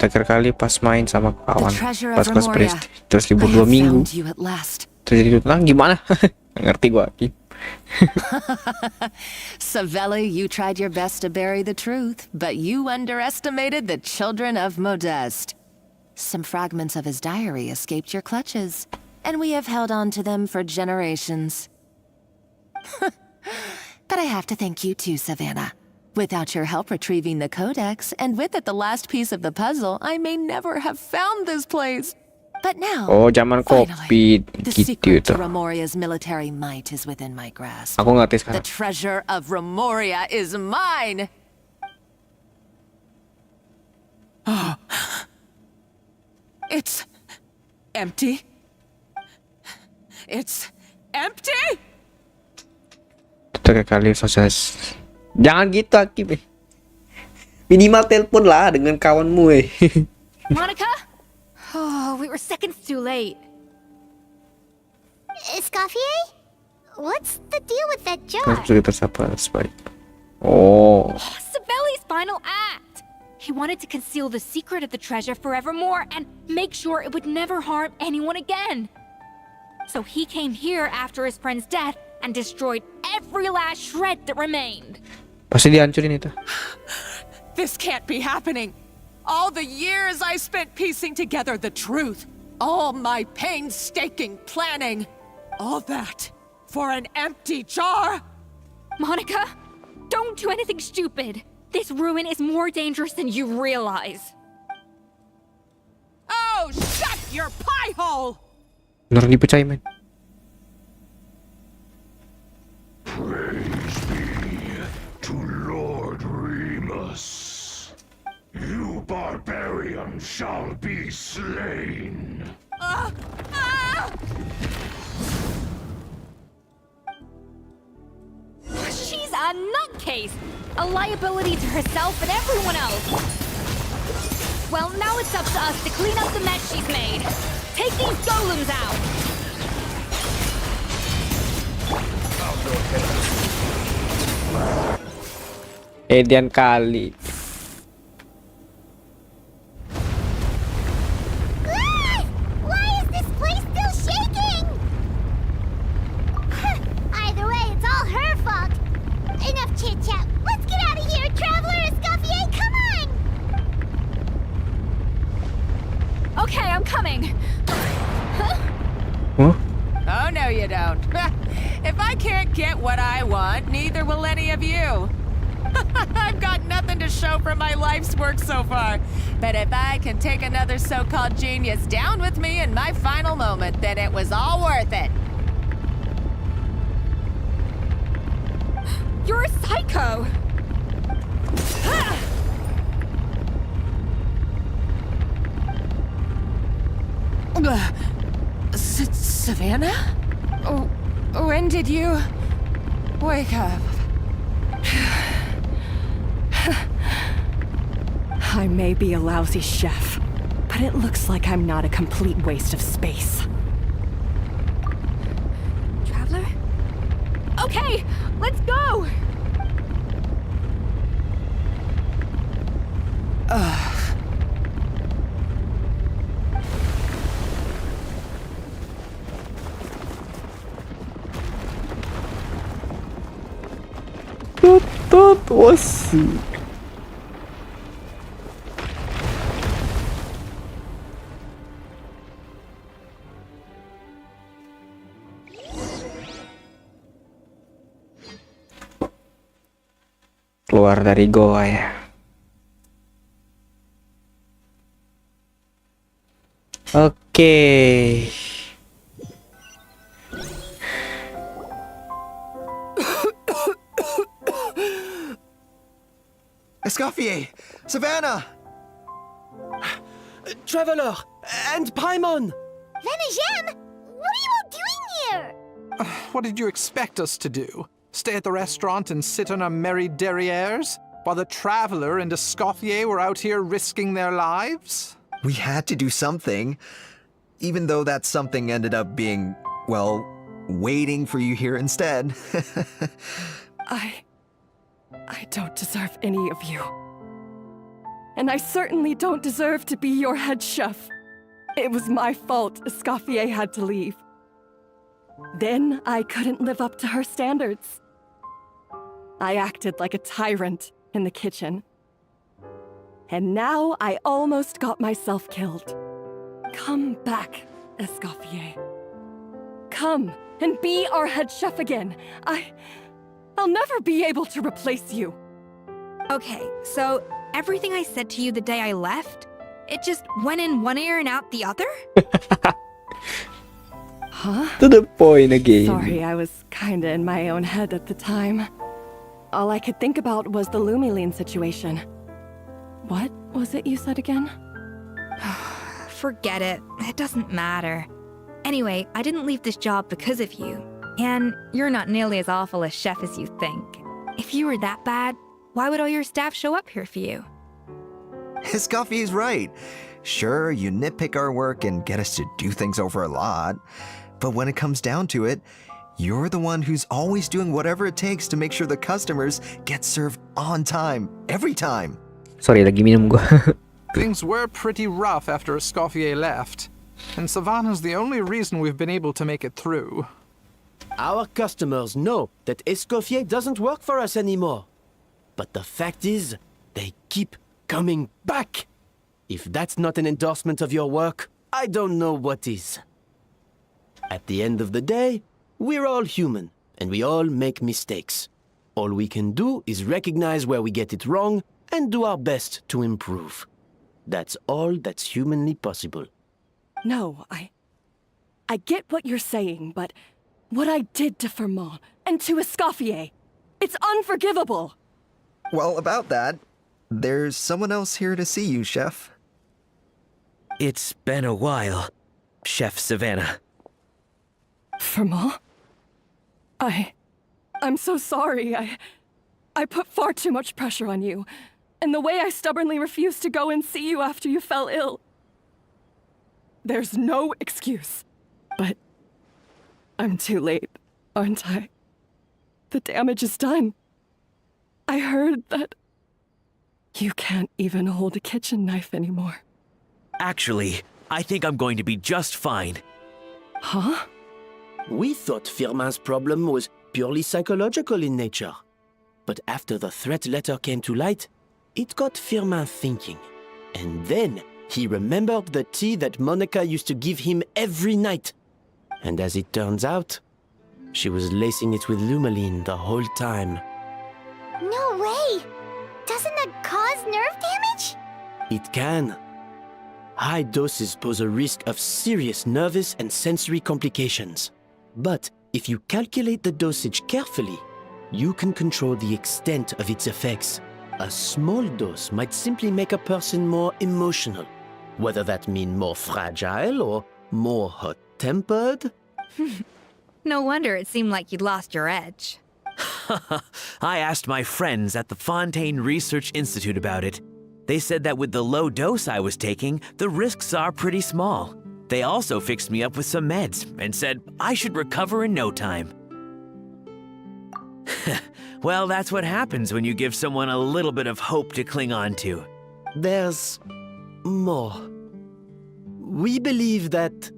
Terakhir kali pas main sama kawan pas kelas presti, terus libur 2 minggu, terjadi tentang gimana? Ngerti gua. Savelli, you tried your best to bury the truth, but you underestimated the children of Modeste. Some fragments of his diary escaped your clutches, and we have held on to them for generations. But I have to thank you too, Savannah. Without your help retrieving the codex, and with it the last piece of the puzzle, I may never have found this place. But now, zaman the secret to Remoria's military might is within my grasp. Aku ngerti The sekarang. treasure of Remoria is mine! It's empty? It's empty? Terakhir kali sosialis. Jangan gitu, Akib. Minimal telepon lah dengan kawanmu, Monica? Oh, we were seconds too late. Eskafiee? What's the deal with that jar? Oh. Savelli's final act. He wanted to conceal the secret of the treasure forevermore and make sure it would never harm anyone again. So he came here after his friend's death and destroyed every last shred that remained. Pasti dihancurin itu. This can't be happening. All the years I spent piecing together the truth, all my painstaking planning, all that for an empty jar? Monica, don't do anything stupid. This ruin is more dangerous than you realize. Oh, shut your pie hole! Beneran dipercaya, men. Praise be to Lord Remus. You barbarian shall be slain. She's a nutcase! A liability to herself and everyone else! Well, now it's up to us to clean up the mess she's made. Take these golems out! Edian kali. Why is this place still shaking? Either way, it's all her fault. Enough chit-chat. Let's get out of here, Traveler Eskafiee, come on! Okay, can't get what I want, neither will any of you. I've got nothing to show for my life's work so far. But if I can take another so-called genius down with me in my final moment, then it was all worth it. You're a psycho! Savannah? Oh, when did you wake up? I may be a lousy chef, but it looks like I'm not a complete waste of space. Traveler? Okay, let's go! That was sick. Keluar dari goa ya. Oke. Eskafiee! Savannah! Traveler! And Paimon! Venejem! What are you all doing here? What did you expect us to do? Stay at the restaurant and sit on our merry derrieres? While the Traveler and Eskafiee were out here risking their lives? We had to do something. Even though that something ended up being, well, waiting for you here instead. I don't deserve any of you. And I certainly don't deserve to be your head chef. It was my fault Eskafiee had to leave. Then I couldn't live up to her standards. I acted like a tyrant in the kitchen. And now I almost got myself killed. Come back, Eskafiee. Come and be our head chef again. I'll never be able to replace you. Okay, so everything I said to you the day I left, it just went in one ear and out the other? Huh? To the point again. Sorry, I was kinda in my own head at the time. All I could think about was the Lumiline situation. What was it you said again? Forget it. It doesn't matter. Anyway, I didn't leave this job because of you. And you're not nearly as awful a chef as you think. If you were that bad, why would all your staff show up here for you? Eskafiee's right. Sure, you nitpick our work and get us to do things over a lot. But when it comes down to it, you're the one who's always doing whatever it takes to make sure the customers get served on time, every time. Sorry, lagi minum gua. Things were pretty rough after Eskafiee left. And Savannah's the only reason we've been able to make it through. Our customers know that Eskafiee doesn't work for us anymore. But the fact is, they keep coming back. If that's not an endorsement of your work, I don't know what is. At the end of the day, we're all human, and we all make mistakes. All we can do is recognize where we get it wrong and do our best to improve. That's all that's humanly possible. No, I get what you're saying, but what I did to Firmont and to Eskafiee, it's unforgivable. Well, about that, there's someone else here to see you, Chef. It's been a while, Chef Savannah. Firmont? I'm so sorry. I put far too much pressure on you. And the way I stubbornly refused to go and see you after you fell ill. There's no excuse. But I'm too late, aren't I? The damage is done. I heard that you can't even hold a kitchen knife anymore. Actually, I think I'm going to be just fine. Huh? We thought Firmin's problem was purely psychological in nature. But after the threat letter came to light, it got Firmin thinking. And then he remembered the tea that Monica used to give him every night. And as it turns out, She was lacing it with Lumaline the whole time. No way! Doesn't that cause nerve damage? It can. High doses pose a risk of serious nervous and sensory complications. But if you calculate the dosage carefully, you can control the extent of its effects. A small dose might simply make a person more emotional, whether that mean more fragile or more hot-tempered. No wonder it seemed like you'd lost your edge. I asked my friends at the Fontaine Research Institute about it. They said that with the low dose I was taking, the risks are pretty small. They also fixed me up with some meds and said I should recover in no time. Well, that's what happens when you give someone a little bit of hope to cling on to. There's more. We believe that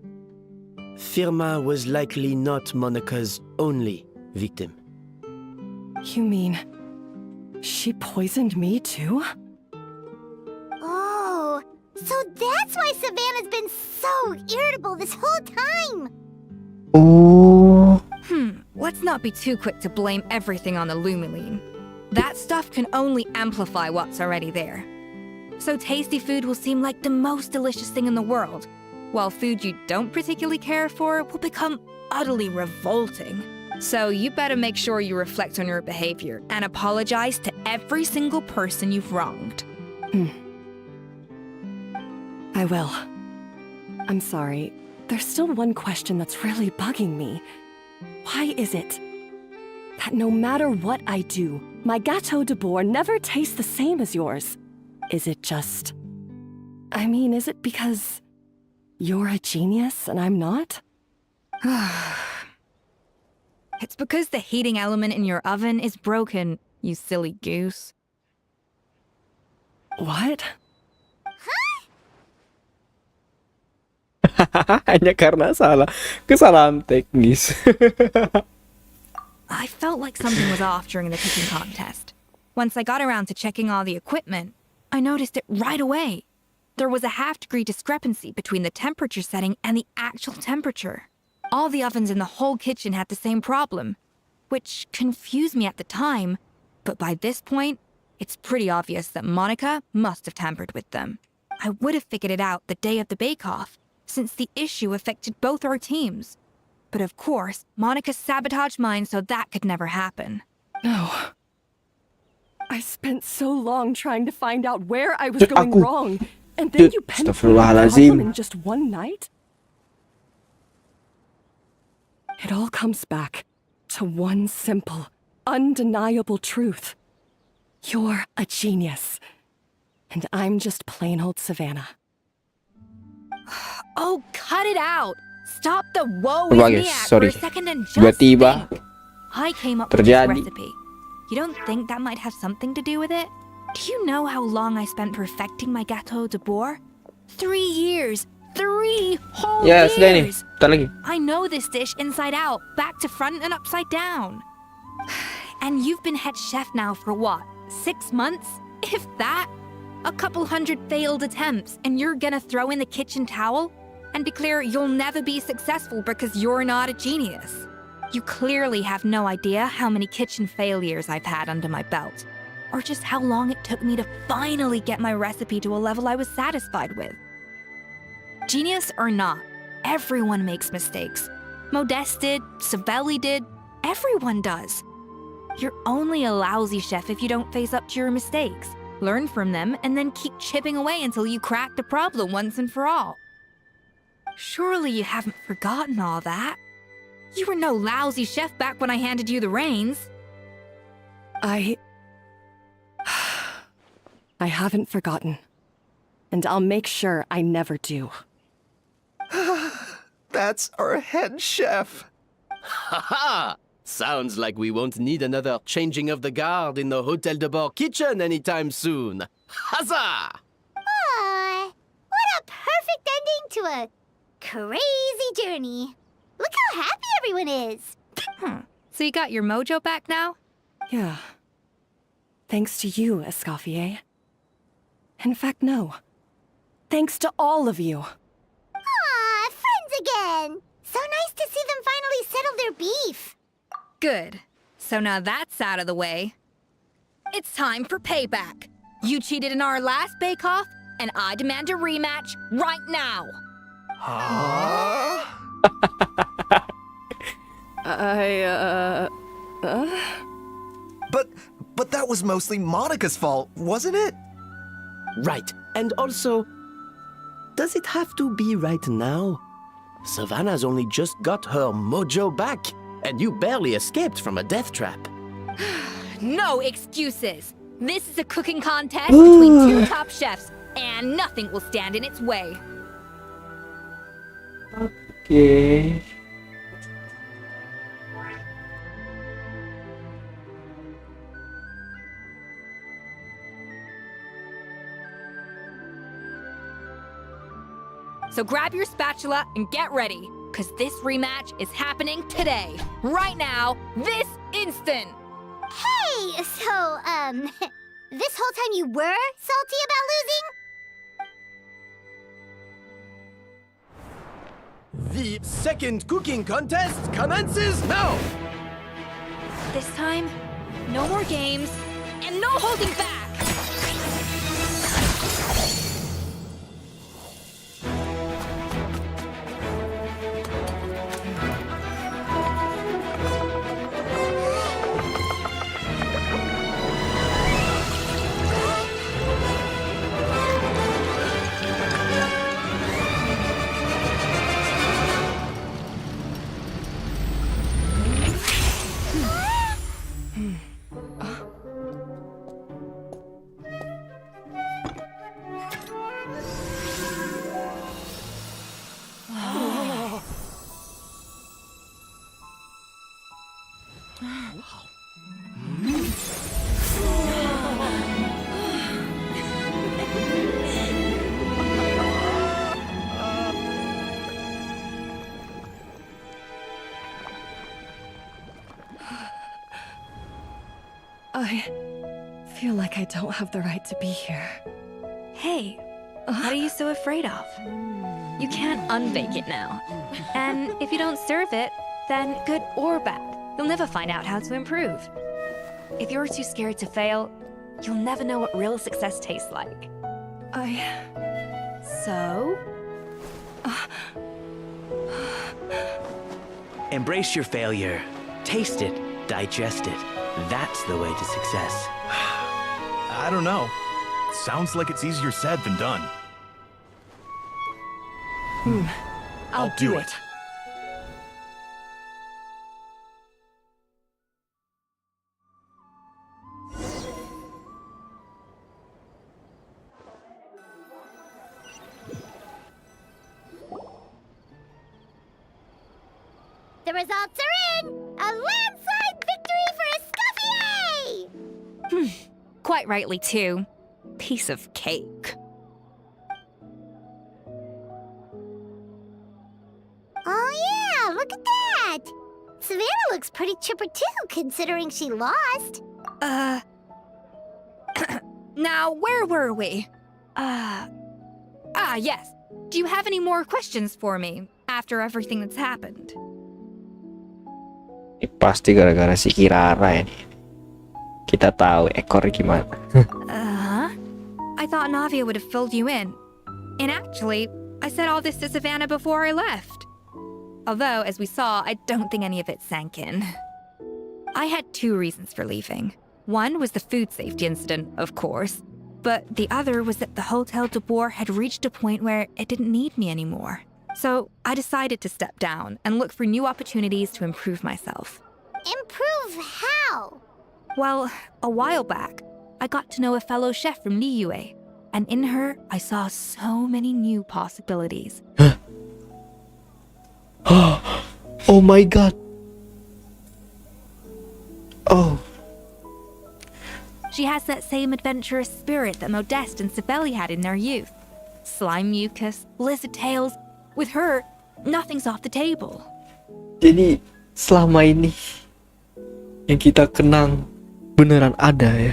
Firma was likely not Monika's only victim. You mean she poisoned me too? Oh, so that's why Savannah's been so irritable this whole time! Oh. Let's not be too quick to blame everything on the Lumaline. That stuff can only amplify what's already there. So tasty food will seem like the most delicious thing in the world, while food you don't particularly care for will become utterly revolting. So you better make sure you reflect on your behavior and apologize to every single person you've wronged. I will. I'm sorry. There's still one question that's really bugging me. Why is it that no matter what I do, my gâteau de bois never tastes the same as yours? Is it just... I mean, is it because you're a genius and I'm not? It's because the heating element in your oven is broken, you silly goose. What? Hanya karena kesalahan teknis. I felt like something was off during the cooking contest. Once I got around to checking all the equipment, I noticed it right away. There was a half-degree discrepancy between the temperature setting and the actual temperature. All the ovens in the whole kitchen had the same problem, which confused me at the time, but by this point, it's pretty obvious that Monica must have tampered with them. I would have figured it out the day of the bake-off, since the issue affected both our teams. But of course, Monica sabotaged mine so that could never happen. No. I spent so long trying to find out where I was going wrong, and then you penetrated the problem in just one night? It all comes back to one simple, undeniable truth. You're a genius, and I'm just plain old Savannah. Oh, cut it out! Stop the woe is me act for a second and just think. I came up with this recipe. You don't think that might have something to do with it? Do you know how long I spent perfecting my gâteau de bois? 3 years! 3 whole years! Sudah nih. Bentar lagi. I know this dish inside out, back to front and upside down. And you've been head chef now for what? 6 months? If that? A couple hundred failed attempts, and you're gonna throw in the kitchen towel and declare you'll never be successful because you're not a genius. You clearly have no idea how many kitchen failures I've had under my belt, or just how long it took me to finally get my recipe to a level I was satisfied with. Genius or not, everyone makes mistakes. Modeste did, Savelli did, everyone does. You're only a lousy chef if you don't face up to your mistakes, learn from them, and then keep chipping away until you crack the problem once and for all. Surely you haven't forgotten all that. You were no lousy chef back when I handed you the reins. I haven't forgotten. And I'll make sure I never do. That's our head chef. Ha ha! Sounds like we won't need another changing of the guard in the Hotel de Bord kitchen anytime soon. Huzzah! Aw, what a perfect ending to a crazy journey. Look how happy everyone is. So you got your mojo back now? Yeah. Thanks to you, Eskafiee. In fact, no. Thanks to all of you. Aw, friends again. So nice to see them finally settle their beef. Good. So now that's out of the way. It's time for payback. You cheated in our last bake-off, and I demand a rematch right now. But that was mostly Monica's fault, wasn't it? Right. And also, does it have to be right now? Savannah's only just got her mojo back, and you barely escaped from a death trap. No excuses. This is a cooking contest between two top chefs, and nothing will stand in its way. Okay. So grab your spatula and get ready, because this rematch is happening today. Right now, this instant. Hey, so, this whole time you were salty about losing? The second cooking contest commences now! This time, no more games, and no holding back! I feel like I don't have the right to be here. Hey, what are you so afraid of? You can't unbake it now. And if you don't serve it, then good or bad, you'll never find out how to improve. If you're too scared to fail, you'll never know what real success tastes like. So? Embrace your failure. Taste it. Digest it. That's the way to success. I don't know. Sounds like it's easier said than done. I'll do it. The results are in! A landslide victory for Eskafiee! Quite rightly, too. Piece of cake. Oh yeah, look at that! Savannah looks pretty chipper too, considering she lost. Now, where were we? Yes. Do you have any more questions for me after everything that's happened? Ini pasti gara-gara si Kirara ini. Kita tahu ekornya gimana. I thought Navia would have filled you in. And actually, I said all this to Savannah before I left. Although, as we saw, I don't think any of it sank in. I had two reasons for leaving. One was the food safety incident, of course. But the other was that the Hotel de Boer had reached a point where it didn't need me anymore. So I decided to step down and look for new opportunities to improve myself. Improve how? Well, a while back, I got to know a fellow chef from Liyue, and in her, I saw so many new possibilities. Oh my god. Oh. She has that same adventurous spirit that Modeste and Sibeli had in their youth. Slime mucus, lizard tails. With her, nothing's off the table. Jadi selama ini yang kita kenang beneran ada ya.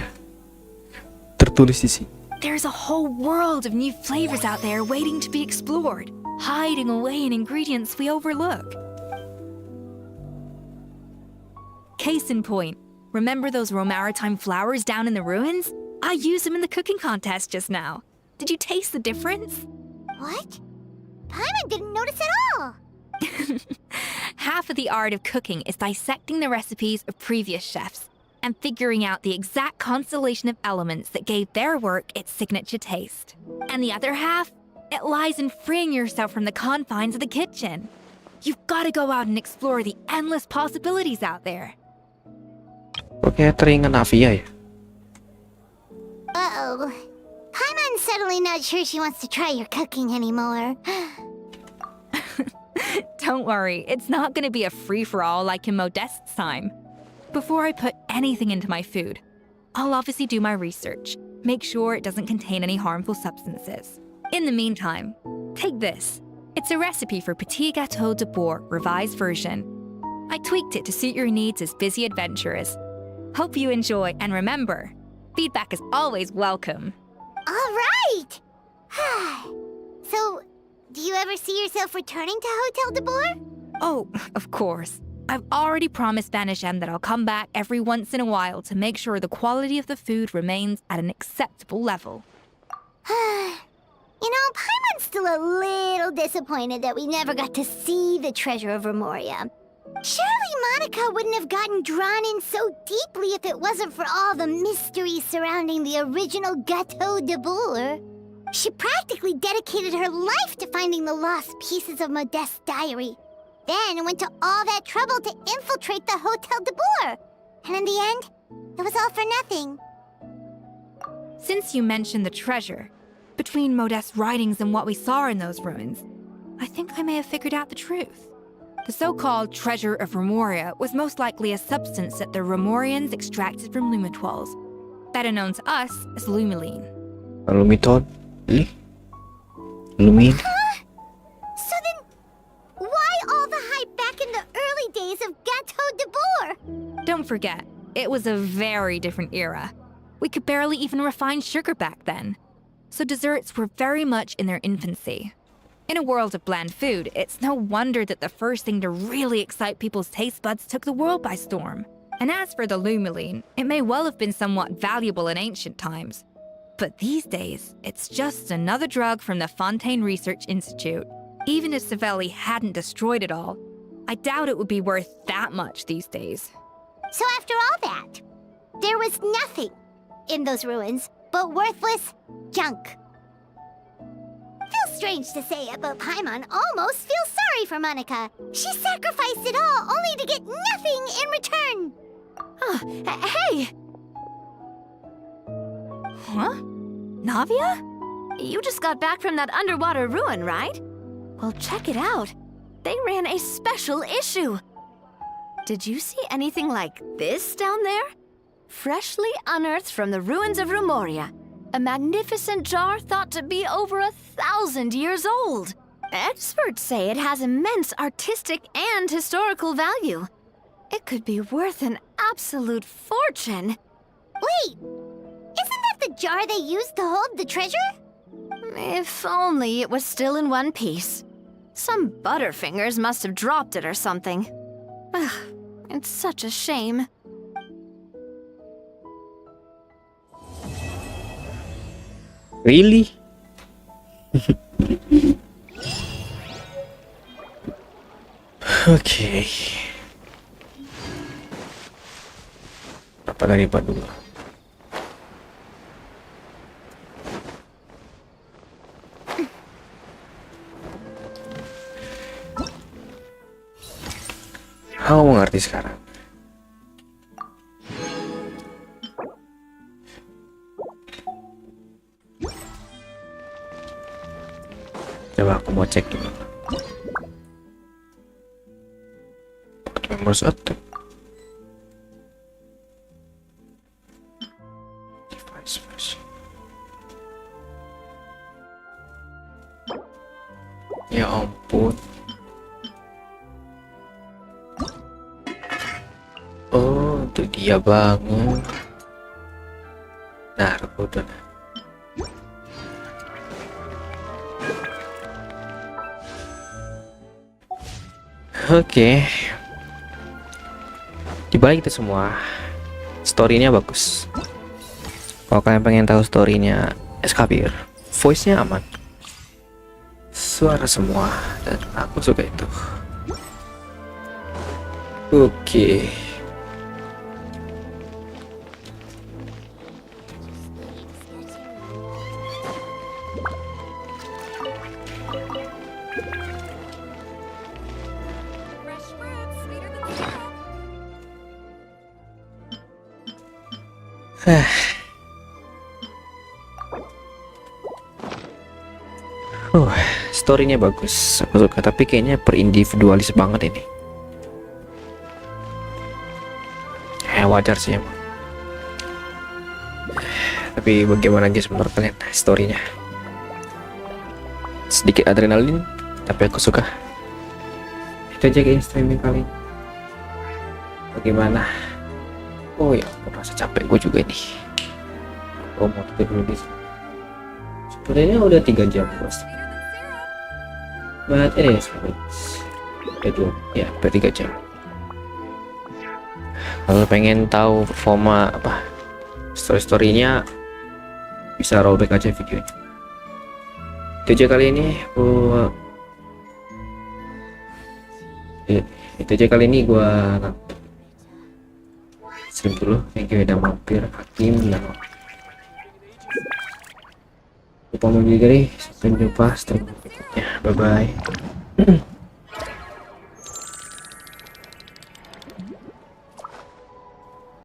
Tertulis di sini. There's a whole world of new flavors out there waiting to be explored, hiding away in ingredients we overlook. Case in point, remember those romaritime flowers down in the ruins? I used them in the cooking contest just now. Did you taste the difference? What? Paimon didn't notice at all. Half of the art of cooking is dissecting the recipes of previous chefs and figuring out the exact constellation of elements that gave their work its signature taste. And the other half, it lies in freeing yourself from the confines of the kitchen. You've got to go out and explore the endless possibilities out there. Kayak teringat Navia ya. Uh-oh. Paimon's suddenly not sure she wants to try your cooking anymore. Don't worry, it's not going to be a free-for-all like in Modeste's time. Before I put anything into my food, I'll obviously do my research, make sure it doesn't contain any harmful substances. In the meantime, take this. It's a recipe for petit gâteau de bourg revised version. I tweaked it to suit your needs as busy adventurers. Hope you enjoy, and remember, feedback is always welcome. All right! So, do you ever see yourself returning to Hotel de Bourg? Oh, of course. I've already promised Vanish M that I'll come back every once in a while to make sure the quality of the food remains at an acceptable level. You know, Paimon's still a little disappointed that we never got to see the treasure of Remoria. Surely Monica wouldn't have gotten drawn in so deeply if it wasn't for all the mystery surrounding the original Gâteau de Bourg. She practically dedicated her life to finding the lost pieces of Modeste's diary. Then went to all that trouble to infiltrate the Hotel de Bourg. And in the end, it was all for nothing. Since you mentioned the treasure, between Modeste's writings and what we saw in those ruins, I think I may have figured out the truth. The so-called treasure of Remoria was most likely a substance that the Remorians extracted from lumitols, better known to us as lumiline. Lumitol? Lumin? So then, why all the hype back in the early days of Gâteau de Bourg? Don't forget, it was a very different era. We could barely even refine sugar back then. So desserts were very much in their infancy. In a world of bland food, it's no wonder that the first thing to really excite people's taste buds took the world by storm. And as for the lumiline, it may well have been somewhat valuable in ancient times. But these days, it's just another drug from the Fontaine Research Institute. Even if Savelli hadn't destroyed it all, I doubt it would be worth that much these days. So after all that, there was nothing in those ruins but worthless junk. Feels strange to say it, but Paimon almost feels sorry for Monica. She sacrificed it all only to get nothing in return. Hey! Huh? Navia? You just got back from that underwater ruin, right? Well, check it out. They ran a special issue. Did you see anything like this down there? Freshly unearthed from the ruins of Remoria. A magnificent jar thought to be over 1,000 years old. Experts say it has immense artistic and historical value. It could be worth an absolute fortune. Wait! Isn't that the jar they used to hold the treasure? If only it was still in one piece. Some butterfingers must have dropped it or something. It's such a shame. Really? Okay. Apa dari dulu? Aku mengerti sekarang. Coba aku mau cek dulu. Members attack. Device version. Ya ampun. Oh, itu dia banget. Naruto. Oke. Di dibalik itu semua, story-nya bagus. Kalau kalian pengen tahu story-nya Eskafiee, voice-nya aman, suara semua, dan aku suka itu. Oke. Story-nya bagus, aku suka, tapi kayaknya perindividualis banget ini. Wajar sih emang. Tapi bagaimana guys menurut kalian story-nya? Sedikit adrenalin, tapi aku suka. Itu aja game streaming kali ini. Bagaimana? Oh ya, aku merasa capek gue juga nih. Oh, mau tidur dulu di sini. Sebenarnya udah 3 jam bos. But it is ya, 3 jam. Kalau pengen tahu performa apa story-storynya, bisa rollback aja videonya. Itu aja kali ini. Itu aja kali ini gua stream dulu. Thank you udah mampir, Hakim dan lupa memilih. Sampai jumpa stream berikutnya. Bye bye.